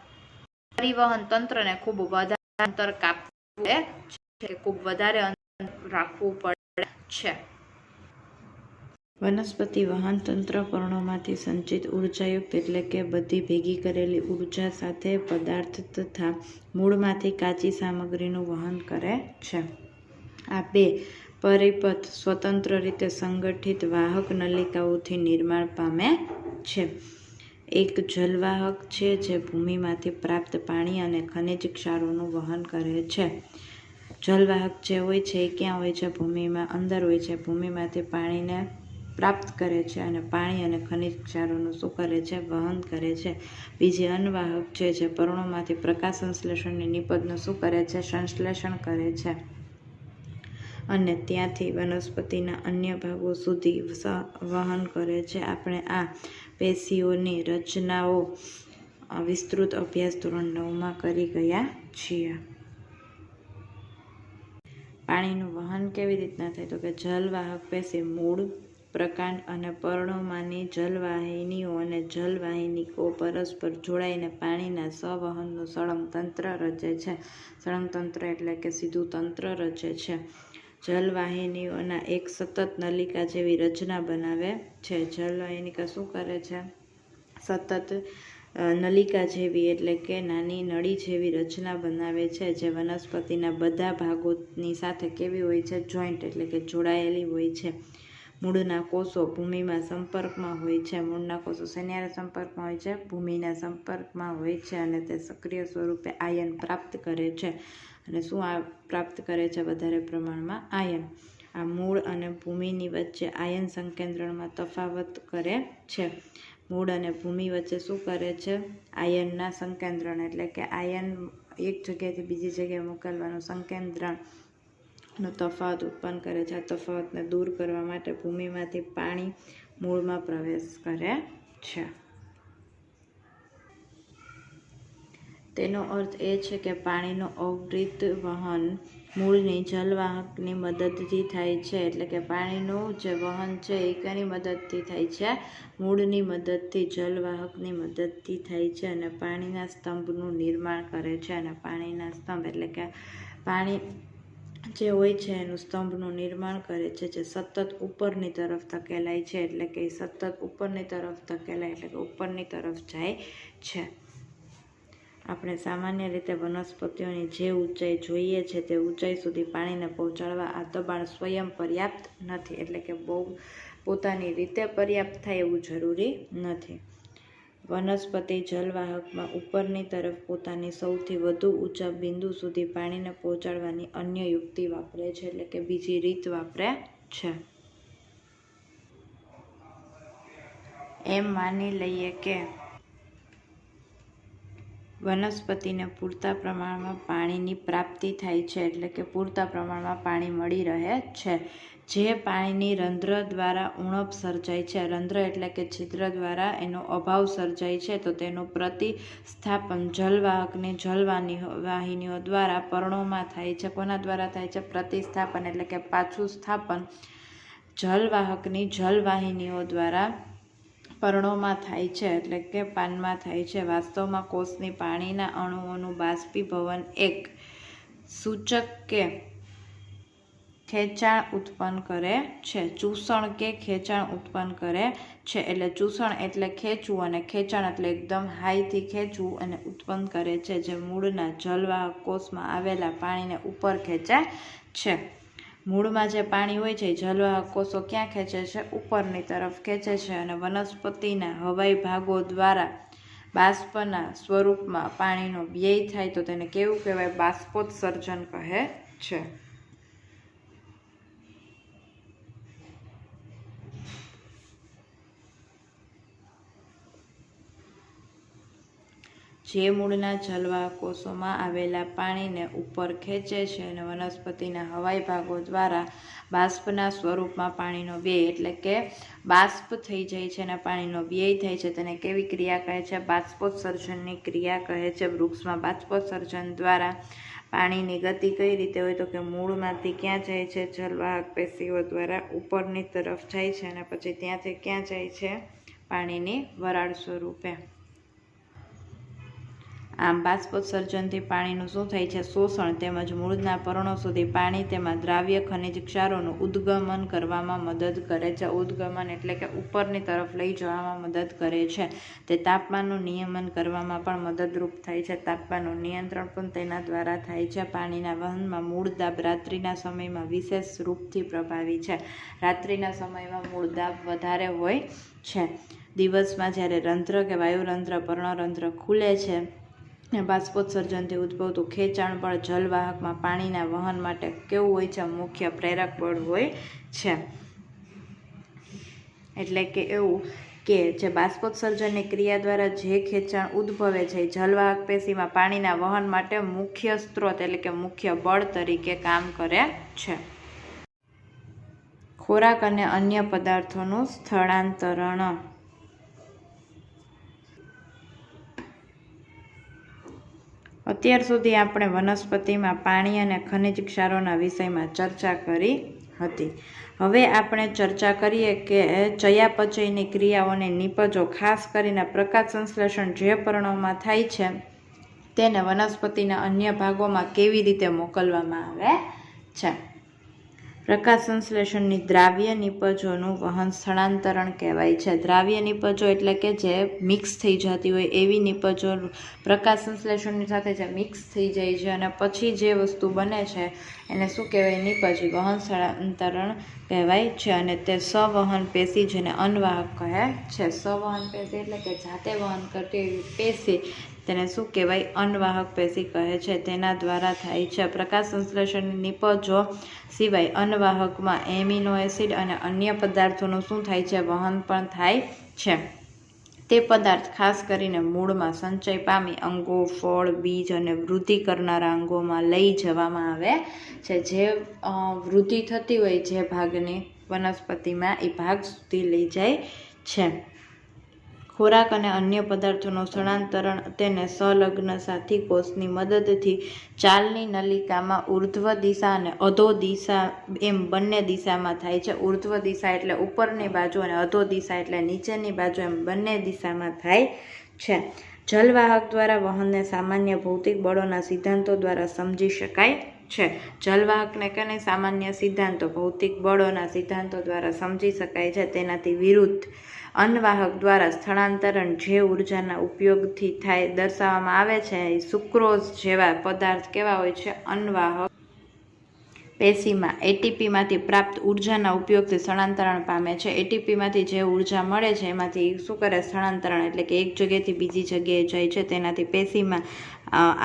પરિવહન તંત્રને ખૂબ વધારે અંતર કાપવું છે, ખૂબ વધારે અંતર રાખવું પડે છે. વનસ્પતિ વહન તંત્ર પર્ણોમાંથી સંચિત ઉર્જાયુક્ત એટલે કે બધી ભેગી કરેલી ઉર્જા સાથે પદાર્થ તથા મૂળમાંથી કાચી સામગ્રીનું વહન કરે છે. આ બે પરિપથ સ્વતંત્ર રીતે સંગઠિત વાહક નલિકાઓથી નિર્માણ પામે છે. એક જલવાહક છે જે ભૂમિમાંથી પ્રાપ્ત પાણી અને ખનિજ ક્ષારોનું વહન કરે છે. જલવાહક જે હોય છે એ ક્યાં હોય છે? ભૂમિમાં અંદર હોય છે. ભૂમિમાંથી પાણીને પ્રાપ્ત કરે છે અને પાણી અને ખનિજ ક્ષારોનું શું કરે છે? વહન કરે છે. બીજી અન્વાહક છે જે પર્ણોમાંથી પ્રકાશ સંશ્લેષણની નિપજનું શું કરે છે? સંશ્લેષણ કરે છે અને ત્યાંથી વનસ્પતિના અન્ય ભાગો સુધી વહન કરે છે. આપણે આ પેશીઓની રચનાઓ વિસ્તૃત અભ્યાસ ધોરણ 9માં કરી ગયા છીએ. પાણીનું વહન કેવી રીતના થાય? તો કે જલવાહક પેશી મૂળ, પ્રકાંડ અને પર્ણોમાંની જલવાહિનીઓ અને જલવાહિનીકો પરસ્પર જોડાઈને પાણીના સંવહનનું સળંગ તંત્ર રચે છે. સળંગ તંત્ર એટલે કે સીધું તંત્ર રચે છે. જલવાહિનીઓના એક સતત નલિકા જેવી રચના બનાવે છે. જલવાહિનિકા શું કરે છે? સતત નલિકા જેવી એટલે કે નાની નળી જેવી રચના બનાવે છે, જે વનસ્પતિના બધા ભાગોની સાથે કેવી હોય છે? જોઈન્ટ એટલે કે જોડાયેલી હોય છે. મૂળના કોષો ભૂમિમાં સંપર્કમાં હોય છે. મૂળના કોષો શેના સંપર્કમાં હોય છે? ભૂમિના સંપર્કમાં હોય છે અને તે સક્રિય સ્વરૂપે આયન પ્રાપ્ત કરે છે. અને શું પ્રાપ્ત કરે છે? વધારે પ્રમાણમાં આયન. આ મૂળ અને ભૂમિની વચ્ચે આયન સંકેન્દ્રણમાં તફાવત કરે છે. મૂળ અને ભૂમિ વચ્ચે શું કરે છે? આયનના સંકેન્દ્રણ એટલે કે આયન એક જગ્યાએથી બીજી જગ્યાએ મોકલવાનું સંકેન્દ્રણ નો તફાવત ઉત્પન્ન કરે છે. આ તફાવતને દૂર કરવા માટે ભૂમિમાંથી પાણી મૂળમાં પ્રવેશ કરે છે. તેનો અર્થ એ છે કે પાણીનો અવિરત વહન મૂળની જલવાહકની મદદથી થાય છે. એટલે કે પાણીનું જે વહન છે એ કની મદદથી થાય છે? મૂળની મદદથી, જલવાહકની મદદથી થાય છે અને પાણીના સ્તંભનું નિર્માણ કરે છે. અને પાણીના સ્તંભ એટલે કે પાણી જે હોય છે એનું સ્તંભનું નિર્માણ કરે છે, જે સતત ઉપરની તરફ ધકેલાય છે. એટલે કે સતત ઉપરની તરફ ધકેલાય એટલે કે ઉપરની તરફ જાય છે. આપણે સામાન્ય રીતે વનસ્પતિઓની જે ઊંચાઈ જોઈએ છે તે ઊંચાઈ સુધી પાણીને પહોંચાડવા આ દબાણ સ્વયં પર્યાપ્ત નથી. એટલે કે બહુ પોતાની રીતે પર્યાપ્ત થાય એવું જરૂરી નથી. વનસ્પતિ જલવાહકમાં ઉપરની તરફ પોતાની સૌથી વધુ ઊંચા બિંદુ સુધી પાણીને પહોંચાડવાની અન્ય યુક્તિ વાપરે છે. એટલે કે બીજી રીત વાપરે છે. એમ માની લઈએ કે વનસ્પતિને પૂરતા પ્રમાણમાં પાણીની પ્રાપ્તિ થાય છે. એટલે કે પૂરતા પ્રમાણમાં પાણી મળી રહે છે. જે પાણીની રંધ્ર દ્વારા ઉણપ સર્જાય છે, રંધ્ર એટલે કે છિદ્ર દ્વારા એનો અભાવ સર્જાય છે, તો તેનું પ્રતિસ્થાપન જલવાહકની જલવાહિનીઓ દ્વારા પર્ણોમાં થાય છે. કોના દ્વારા થાય છે? પ્રતિસ્થાપન એટલે કે પાછું સ્થાપન જલવાહકની જલવાહિનીઓ દ્વારા પર્ણોમાં થાય છે. એટલે કે પાનમાં થાય છે. વાસ્તવમાં કોષની પાણીના અણુઓનું બાષ્પીભવન એક સૂચક કે ખેંચાણ ઉત્પન્ન કરે છે. ચૂસણ કે ખેંચાણ ઉત્પન્ન કરે છે. એટલે ચૂસણ એટલે ખેંચવું અને ખેંચાણ એટલે એકદમ હાઈથી ખેંચવું અને ઉત્પન્ન કરે છે, જે મૂળના જલવાહક કોષમાં આવેલા પાણીને ઉપર ખેંચે છે. મૂળમાં જે પાણી હોય છે જલવાહક કોષો ક્યાં ખેંચે છે? ઉપરની તરફ ખેંચે છે. અને વનસ્પતિના હવાઈ ભાગો દ્વારા બાષ્પના સ્વરૂપમાં પાણીનો વ્યય થાય તો તેને કેવું કહેવાય? બાષ્પોત્સર્જન કહે છે. જે મૂળના જલવાહક કોષોમાં આવેલા પાણીને ઉપર ખેંચે છે અને વનસ્પતિના હવાઈ ભાગો દ્વારા બાષ્પના સ્વરૂપમાં પાણીનો વ્યય એટલે કે બાષ્પ થઈ જાય છે અને પાણીનો વ્યય થાય છે, તેને કેવી ક્રિયા કહે છે? બાષ્પોત્સર્જનની ક્રિયા કહે છે. વૃક્ષમાં બાષ્પોત્સર્જન દ્વારા પાણીની ગતિ કઈ રીતે હોય? તો કે મૂળમાંથી ક્યાં જાય છે? જલવાહક પેશીઓ દ્વારા ઉપરની તરફ જાય છે અને પછી ત્યાંથી ક્યાં જાય છે? પાણીની વરાળ સ્વરૂપે. આમ બાષ્પોત્સર્જનથી પાણીનું શું થાય છે? શોષણ તેમજ મૂળના પર્ણો સુધી પાણી તેમાં દ્રાવ્ય ખનિજ ક્ષારોનું ઉદ્ગમન કરવામાં મદદ કરે છે. ઉદ્ગમન એટલે કે ઉપરની તરફ લઈ જવામાં મદદ કરે છે. તે તાપમાનનું નિયમન કરવામાં પણ મદદરૂપ થાય છે. તાપમાનનું નિયંત્રણ પણ તેના દ્વારા થાય છે. પાણીના વહનમાં મૂળ દાબ રાત્રિના સમયમાં વિશેષ રૂપથી પ્રભાવી છે. રાત્રિના સમયમાં મૂળ દાબ વધારે હોય છે. દિવસમાં જ્યારે રંધ્ર કે વાયુરંધ્ર પર્ણરંધ્ર ખુલે છે, બાષ્પોત્સર્જનથી ઉદ્ભવતું ખેંચાણ બળ જલવાહકમાં પાણીના વહન માટે કેવું હોય છે? મુખ્ય પ્રેરક બળ હોય છે. એટલે કે એવું કે જે બાષ્પોત્સર્જનની ક્રિયા દ્વારા જે ખેંચાણ ઉદ્ભવે છે જલવાહક પેશીમાં પાણીના વહન માટે મુખ્ય સ્ત્રોત એટલે કે મુખ્ય બળ તરીકે કામ કરે છે. ખોરાક અને અન્ય પદાર્થોનું સ્થળાંતરણ. અત્યાર સુધી આપણે વનસ્પતિમાં પાણી અને ખનિજ ક્ષારોના વિષયમાં ચર્ચા કરી હતી. હવે આપણે ચર્ચા કરીએ કે ચયાપચયની ક્રિયાઓને નિપજો, ખાસ કરીને પ્રકાશ સંશ્લેષણ જે પર્ણોમાં થાય છે તેને વનસ્પતિના અન્ય ભાગોમાં કેવી રીતે મોકલવામાં આવે છે. પ્રકાશ સંશ્લેષણની દ્રાવ્ય નિપજોનું વહન સ્થળાંતરણ કહેવાય છે. દ્રાવ્ય નિપજો એટલે કે જે મિક્સ થઈ જતી હોય એવી નિપજો પ્રકાશ સંશ્લેષણની સાથે જે મિક્સ થઈ જાય છે અને પછી જે વસ્તુ બને છે એને શું કહેવાય? નિપજ. વહન સ્થળાંતરણ કહેવાય છે. અને તે સવહન પેશી જેને અન્વાહક કહે છે. સવહન પેશી એટલે કે જાતે વહન કરતી એવી પેશી તેને શું કહેવાય? અન્વાહક પેશી કહે છે. તેના દ્વારા થાય છે. પ્રકાશ સંશ્લેષણની નિપજો સિવાય અન્વાહકમાં એમિનો એસિડ અને અન્ય પદાર્થોનું શું થાય છે? વહન પણ થાય છે. તે પદાર્થ ખાસ કરીને મૂળમાં સંચય પામી અંગો, ફળ, બીજ અને વૃદ્ધિ કરનારા અંગોમાં લઈ જવામાં આવે છે. જે વૃદ્ધિ થતી હોય જે ભાગની વનસ્પતિમાં એ ભાગ સુધી લઈ જાય છે. ખોરાક અને અન્ય પદાર્થોનું સ્થળાંતરણ તેને સંલગ્ન સાથી કોષની મદદથી ચાલની નલિકામાં ઉર્ધ્વ દિશા અને અધો દિશા એમ બંને દિશામાં થાય છે. ઉર્ધ્વ દિશા એટલે ઉપરની બાજુ અને અધો દિશા એટલે નીચેની બાજુ એમ બંને દિશામાં થાય છે. જલવાહક દ્વારા વહનને સામાન્ય ભૌતિક બળોના સિદ્ધાંતો દ્વારા સમજી શકાય છે. જલવાહકને કને સામાન્ય સિદ્ધાંતો ભૌતિક બળોના સિદ્ધાંતો દ્વારા સમજી શકાય છે. તેનાથી વિરુદ્ધ અન્વાહક દ્વારા સ્થળાંતરણ જે ઉર્જાના ઉપયોગથી થાય દર્શાવવામાં આવે છે. સુક્રોઝ જેવા પદાર્થ કેવા હોય છે? અન્વાહક પેશીમાં એટીપીમાંથી પ્રાપ્ત ઉર્જાના ઉપયોગથી સ્થળાંતરણ પામે છે. એટીપીમાંથી જે ઉર્જા મળે છે એમાંથી શું કરે? સ્થળાંતરણ એટલે કે એક જગ્યાએથી બીજી જગ્યાએ જાય છે. તેનાથી પેશીમાં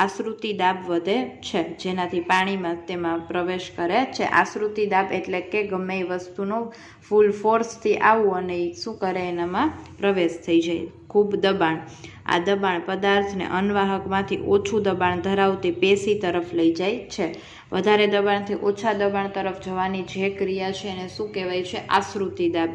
આશ્રુતિ દાબ વધે છે જેનાથી પાણીમાં તેમાં પ્રવેશ કરે છે. આશ્રુતિ દાબ એટલે કે ગમે એ વસ્તુનું ફૂલ ફોર્સથી આવવું અને એ શું કરે? એનામાં પ્રવેશ થઈ જાય. ખૂબ દબાણ. આ દબાણ પદાર્થને અન્વાહકમાંથી ઓછું દબાણ ધરાવતી પેશી તરફ લઈ જાય છે. વધારે દબાણથી ઓછા દબાણ તરફ જવાની જે ક્રિયા છે એને શું કહેવાય છે? આશ્રુતિ દાબ.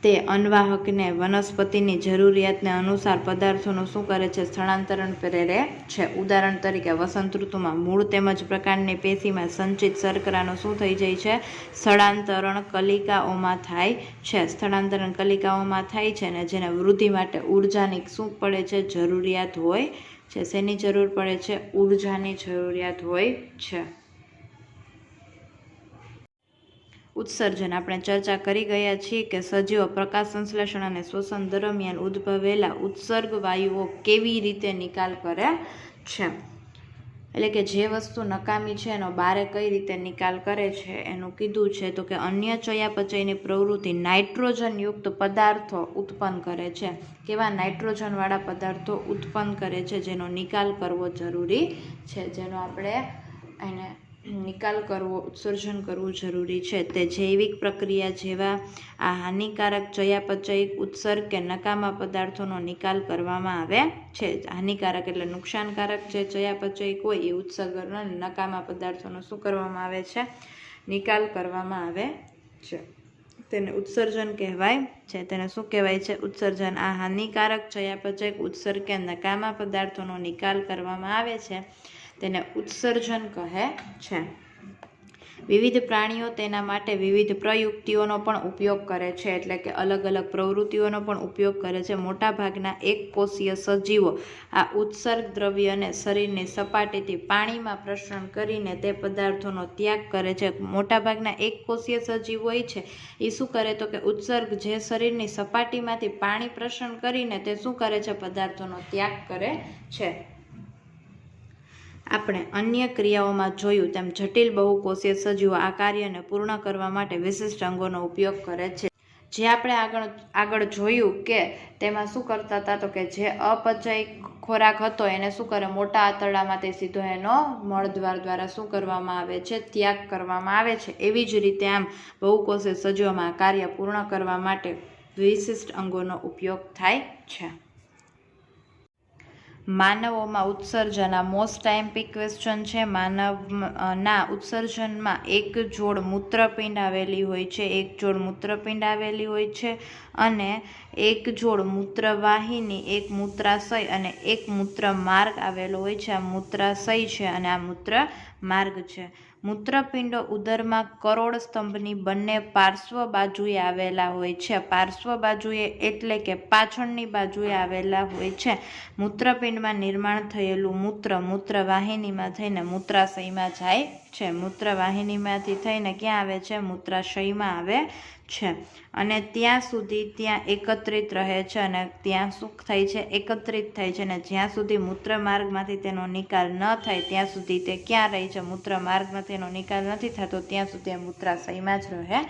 તે અન્વાહકને વનસ્પતિની જરૂરિયાતને અનુસાર પદાર્થોનું શું કરે છે? સ્થળાંતરણ પ્રેરે છે. ઉદાહરણ તરીકે વસંત ઋતુમાં મૂળ તેમજ પ્રકારની પેશીમાં સંચિત શર્કરાનું શું થઈ જાય છે? સ્થળાંતરણ કલિકાઓમાં થાય છે. સ્થળાંતરણ કલિકાઓમાં થાય છે ને જેને વૃદ્ધિ માટે ઉર્જાની શું પડે છે? જરૂરિયાત હોય છે. શેની જરૂર પડે છે? ઉર્જાની જરૂરિયાત હોય છે. ઉત્સર્જન. આપણે ચર્ચા કરી ગયા છીએ કે સજીવો પ્રકાશ સંશ્લેષણ અને શોષણ દરમિયાન ઉદ્ભવેલા ઉત્સર્ગ વાયુઓ કેવી રીતે નિકાલ કરે છે. એટલે કે જે વસ્તુ નકામી છે એનો બારે કઈ રીતે નિકાલ કરે છે એનું કીધું છે. તો કે અન્ય ચયાપચયની પ્રવૃત્તિ નાઇટ્રોજનયુક્ત પદાર્થો ઉત્પન્ન કરે છે. કેવા? નાઇટ્રોજનવાળા પદાર્થો ઉત્પન્ન કરે છે જેનો નિકાલ કરવો જરૂરી છે. જેનો આપણે એને નિકાલ કરવો, ઉત્સર્જન કરવું જરૂરી છે. તે જૈવિક પ્રક્રિયા જેવા આ હાનિકારક ચયાપચયિક ઉત્સર્ગ કે નકામા પદાર્થોનો નિકાલ કરવામાં આવે છે. હાનિકારક એટલે નુકસાનકારક જે ચયાપચયિક હોય એ ઉત્સર્ગનો નકામા પદાર્થોનો શું કરવામાં આવે છે? નિકાલ કરવામાં આવે છે. તેને ઉત્સર્જન કહેવાય છે. તેને શું કહેવાય છે? ઉત્સર્જન. આ હાનિકારક ચયાપચયિક ઉત્સર્ગ કે નકામા પદાર્થોનો નિકાલ કરવામાં આવે છે તેને ઉત્સર્જન કહે છે. વિવિધ પ્રાણીઓ તેના માટે વિવિધ પ્રયુક્તિઓનો પણ ઉપયોગ કરે છે. એટલે કે અલગ અલગ પ્રવૃત્તિઓનો પણ ઉપયોગ કરે છે. મોટાભાગના એક કોષીય સજીવો આ ઉત્સર્ગ દ્રવ્યને શરીરની સપાટીથી પાણીમાં પ્રસરણ કરીને તે પદાર્થોનો ત્યાગ કરે છે. મોટાભાગના એક કોષીય સજીવ હોય છે એ શું કરે? તો કે ઉત્સર્ગ જે શરીરની સપાટીમાંથી પાણી પ્રસરણ કરીને તે શું કરે છે? પદાર્થોનો ત્યાગ કરે છે. આપણે અન્ય ક્રિયાઓમાં જોયું તેમ જટિલ બહુકોષીય સજીવો આ કાર્યને પૂર્ણ કરવા માટે વિશિષ્ટ અંગોનો ઉપયોગ કરે છે. જે આપણે આગળ જોયું કે તેમાં શું કરતા હતા? તો કે જે અપચય ખોરાક હતો એને શું કરે? મોટા આંતરડામાંથી સીધો એનો મળદ્વાર દ્વારા શું કરવામાં આવે છે? ત્યાગ કરવામાં આવે છે. એવી જ રીતે આમ બહુકોષીય સજીવોમાં આ કાર્ય પૂર્ણ કરવા માટે વિશિષ્ટ અંગોનો ઉપયોગ થાય છે. માનવોમાં ઉત્સર્જન આ મોસ્ટ ટાઈમ્પિક ક્વેશ્ચન છે. માનવના ઉત્સર્જનમાં એક જોડ મૂત્રપિંડ આવેલી હોય છે, એક જોડ મૂત્રપિંડ આવેલી હોય છે અને એક જોડ મૂત્રવાહિની, એક મૂત્રાશય અને એક મૂત્ર માર્ગ આવેલો હોય છે. આ મૂત્રાશય છે અને આ મૂત્ર માર્ગ છે. મૂત્રપિંડો ઉદરમાં કરોડ સ્તંભની બંને પાર્શ્વ બાજુએ આવેલા હોય છે. પાર્શ્વ બાજુએ એટલે કે પાછળની બાજુએ આવેલા હોય છે. મૂત્રપિંડમાં નિર્માણ થયેલું મૂત્ર મૂત્રવાહિનીમાં થઈને મૂત્રાશયમાં જાય છે. મૂત્રવાહિનીમાંથી થઈને ક્યાં આવે છે? મૂત્રાશયમાં આવે છે અને ત્યાં સુધી ત્યાં એકત્રિત રહે છે અને ત્યાં શું થાય છે? એકત્રિત થાય છે. અને જ્યાં સુધી મૂત્રમાર્ગમાંથી તેનો નિકાલ ન થાય ત્યાં સુધી તે ક્યાં રહે છે? મૂત્રમાર્ગમાંથી એનો નિકાલ નથી થતો ત્યાં સુધી મૂત્રાશયમાં જ રહે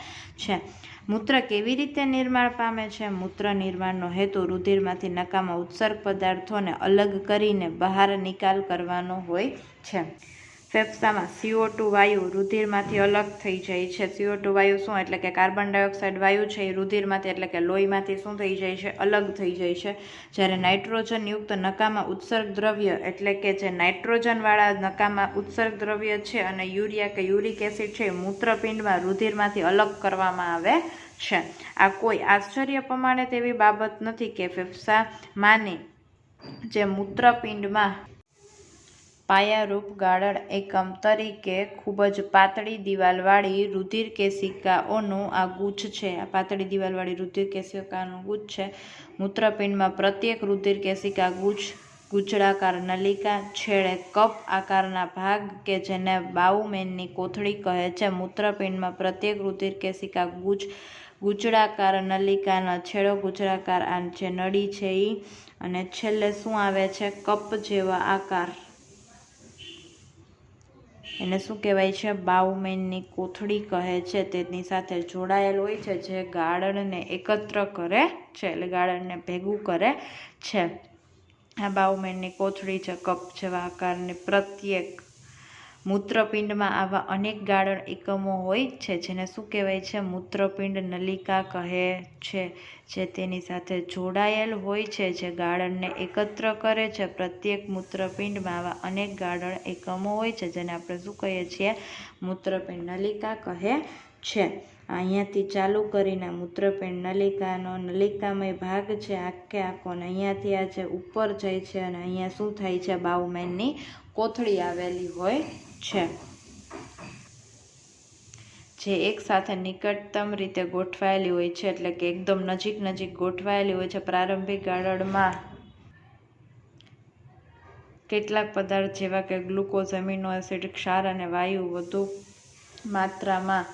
છે. મૂત્ર કેવી રીતે નિર્માણ પામે છે? મૂત્ર નિર્માણનો હેતુ રુધિરમાંથી નકામા ઉત્સર્ગ પદાર્થોને અલગ કરીને બહાર નિકાલ કરવાનો હોય છે. ફેફસામાં CO2 વાયુ રુધિરમાંથી અલગ થઈ જાય છે. CO2 વાયુ શું? એટલે કે કાર્બન ડાયોક્સાઇડ વાયુ છે એ રુધિરમાંથી એટલે કે લોહીમાંથી શું થઈ જાય છે? અલગ થઈ જાય છે. જ્યારે નાઇટ્રોજનયુક્ત નકામા ઉત્સર્ગ દ્રવ્ય એટલે કે જે નાઇટ્રોજનવાળા નકામા ઉત્સર્ગ દ્રવ્ય છે અને યુરિયા કે યુરિક એસિડ છે એ મૂત્રપિંડમાં રુધિરમાંથી અલગ કરવામાં આવે છે. આ કોઈ આશ્ચર્ય પ્રમાણે તેવી બાબત નથી કે ફેફસામાંની જે મૂત્રપિંડમાં પાયારૂપ ગાળણ એકમ તરીકે ખૂબ જ પાતળી દિવાલવાળી રુધિર કેશિકાઓનું આ ગુચ્છ છે. આ પાતળી દિવાલવાળી રુધિર કેશિકાનું ગુચ્છ છે. મૂત્રપિંડમાં પ્રત્યેક રુધિર કેશિકા ગુચળાકાર નલિકા છેડે કપ આકારના ભાગ કે જેને બાઉમેનની કોથળી કહે છે. મૂત્રપિંડમાં પ્રત્યેક રુધિર કેશિકા ગુચળાકાર નલિકાના છેડો ગુચળાકાર આ જે નળી છે એ અને છેલ્લે શું આવે છે? કપ જેવા આકાર. એને શું કહેવાય છે? બાઉમેનની કોથળી કહે છે. તેની સાથે જોડાયેલ હોય છે જે ગાળણને એકત્ર કરે છે એટલે ગાળણને ભેગું કરે છે. આ બાઉમેનની કોથળી છે કપ જેવા આકારની. પ્રત્યેક મૂત્રપિંડમાં આવા અનેક ગાળણ એકમો હોય છે જેને શું કહેવાય છે? મૂત્રપિંડ નલિકા કહે છે. જે તેની સાથે જોડાયેલ હોય છે જે ગાળણને એકત્ર કરે છે. પ્રત્યેક મૂત્રપિંડમાં આવા અનેક ગાળણ એકમો હોય છે જેને આપણે શું કહીએ છીએ? મૂત્રપિંડ નલિકા કહે છે. અહીંયાથી ચાલુ કરીને મૂત્રપિંડ નલિકામય ભાગ છે આખે આખો અને અહીંયાથી આ જે ઉપર જાય છે અને અહીંયા શું થાય છે? બાઉમેનની કોથળી આવેલી હોય છે જે એક સાથે નિકટતમ રીતે ગોઠવાયેલી હોય છે એટલે કે એકદમ નજીક ગોઠવાયેલી હોય છે. પ્રારંભિક ગાળણમાં કેટલાક પદાર્થ જેવા કે ગ્લુકોઝ, એમિનો એસિડ, ક્ષાર અને વાયુ વધુ માત્રામાં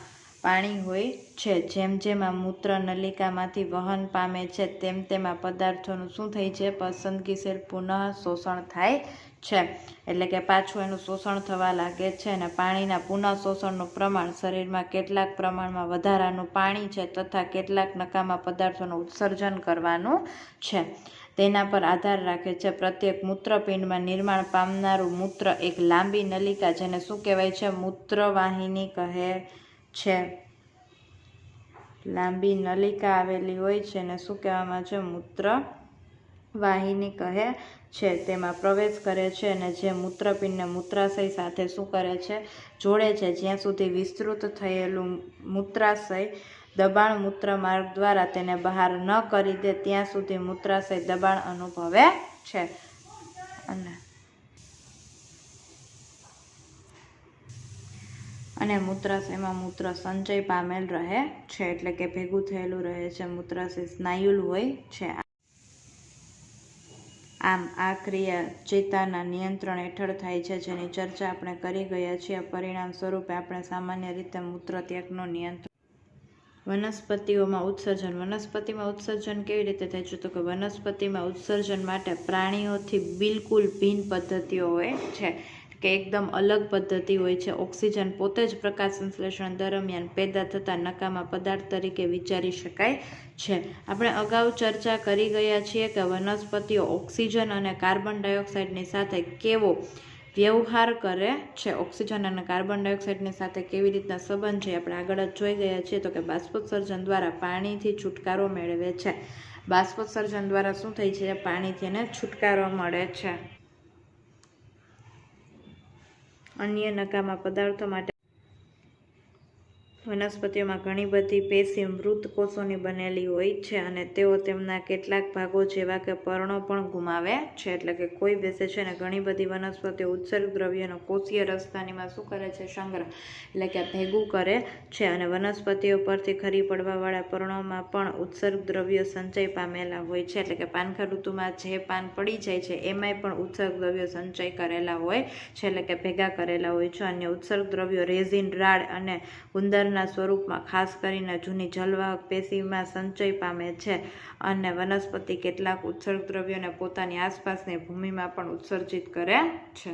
પાણી હોય છે. જેમ જેમ આ મૂત્ર નલિકામાંથી વહન પામે છે તેમ તેમ આ પદાર્થોનું શું થાય છે? પસંદગીશીલ પુનઃ શોષણ થાય છે એટલે કે પાછું એનું શોષણ થવા લાગે છે. અને પાણીના પુનઃ શોષણનું પ્રમાણ શરીરમાં કેટલાક પ્રમાણમાં વધારાનું પાણી છે તથા કેટલાક નકામા પદાર્થોનું ઉત્સર્જન કરવાનું છે તેના પર આધાર રાખે છે. પ્રત્યેક મૂત્રપિંડમાં નિર્માણ પામનારું મૂત્ર એક લાંબી નલિકા જેને શું કહેવાય છે? મૂત્રવાહિની કહે છે. લાંબી નલિકા આવેલી હોય છે ને શું કહેવામાં છે? મૂત્રવાહિની કહે છે. તેમાં પ્રવેશ કરે છે અને જે મૂત્રપિંડને મૂત્રાશય સાથે શું કરે છે? જોડે છે. જ્યાં સુધી વિસ્તૃત થયેલું મૂત્રાશય દબાણ મૂત્રમાર્ગ દ્વારા તેને બહાર ન કરી દે ત્યાં સુધી મૂત્રાશય દબાણ અનુભવે છે. અને મૂત્રાશયમાં મૂત્ર સંચય પામેલ રહે છે એટલે કે ભેગું થયેલું રહે છે. મૂત્રાશય સ્નાયુલ હોય છે. આમ આ ક્રિયા ચેતાના નિયંત્રણ હેઠળ થાય છે જેની ચર્ચા આપણે કરી ગયા છીએ. પરિણામ સ્વરૂપે આપણે સામાન્ય રીતે મૂત્રત્યાગનું નિયંત્રણ. વનસ્પતિઓમાં ઉત્સર્જન. વનસ્પતિમાં ઉત્સર્જન કેવી રીતે થાય છે? તો કે વનસ્પતિમાં ઉત્સર્જન માટે પ્રાણીઓથી બિલકુલ ભિન્ન પદ્ધતિઓ હોય છે કે એકદમ અલગ પદ્ધતિ હોય છે. ઓક્સિજન પોતે જ પ્રકાશ સંશ્લેષણ દરમિયાન પેદા થતા નકામા પદાર્થ તરીકે વિચારી શકાય છે. આપણે અગાઉ ચર્ચા કરી ગયા છીએ કે વનસ્પતિઓ ઓક્સિજન અને કાર્બન ડાયોક્સાઇડની સાથે કેવો વ્યવહાર કરે છે. ઓક્સિજન અને કાર્બન ડાયોક્સાઇડની સાથે કેવી રીતના સંબંધ છે આપણે આગળ જ જોઈ ગયા છીએ. તો કે બાષ્પોત્સર્જન દ્વારા પાણીથી છુટકારો મેળવે છે. બાષ્પોત્સર્જન દ્વારા શું થાય છે? પાણીથી એને છુટકારો મળે છે. અન્ય નકામા પદાર્થો માટે વનસ્પતિઓમાં ઘણી બધી પેશી મૃત કોષોની બનેલી હોય છે અને તેઓ તેમના કેટલાક ભાગો જેવા કે પર્ણો પણ ગુમાવે છે. એટલે કે કોઈ બેસે છે ને ઘણી બધી વનસ્પતિઓ ઉત્સર્ગ દ્રવ્યનો કોષીય રસ્તાનીમાં શું કરે છે? સંગ્રહ એટલે કે ભેગું કરે છે. અને વનસ્પતિઓ પરથી ખરી પડવાવાળા પર્ણોમાં પણ ઉત્સર્ગ દ્રવ્યો સંચય પામેલા હોય છે. એટલે કે પાનખર ઋતુમાં જે પાન પડી જાય છે એમાંય પણ ઉત્સર્ગ દ્રવ્યો સંચય કરેલા હોય છે, એટલે કે ભેગા કરેલા હોય છે. અન્ય ઉત્સર્ગ દ્રવ્યો રેઝિન, રાડ અને ગુંદરના સ્વરૂપમાં ખાસ કરીને જૂની જલવાહક પેશીમાં સંચય પામે છે. અને વનસ્પતિ કેટલાક ઉત્સર્ગ દ્રવ્યોને પોતાની આસપાસની ભૂમિમાં પણ ઉત્સર્જિત કરે છે.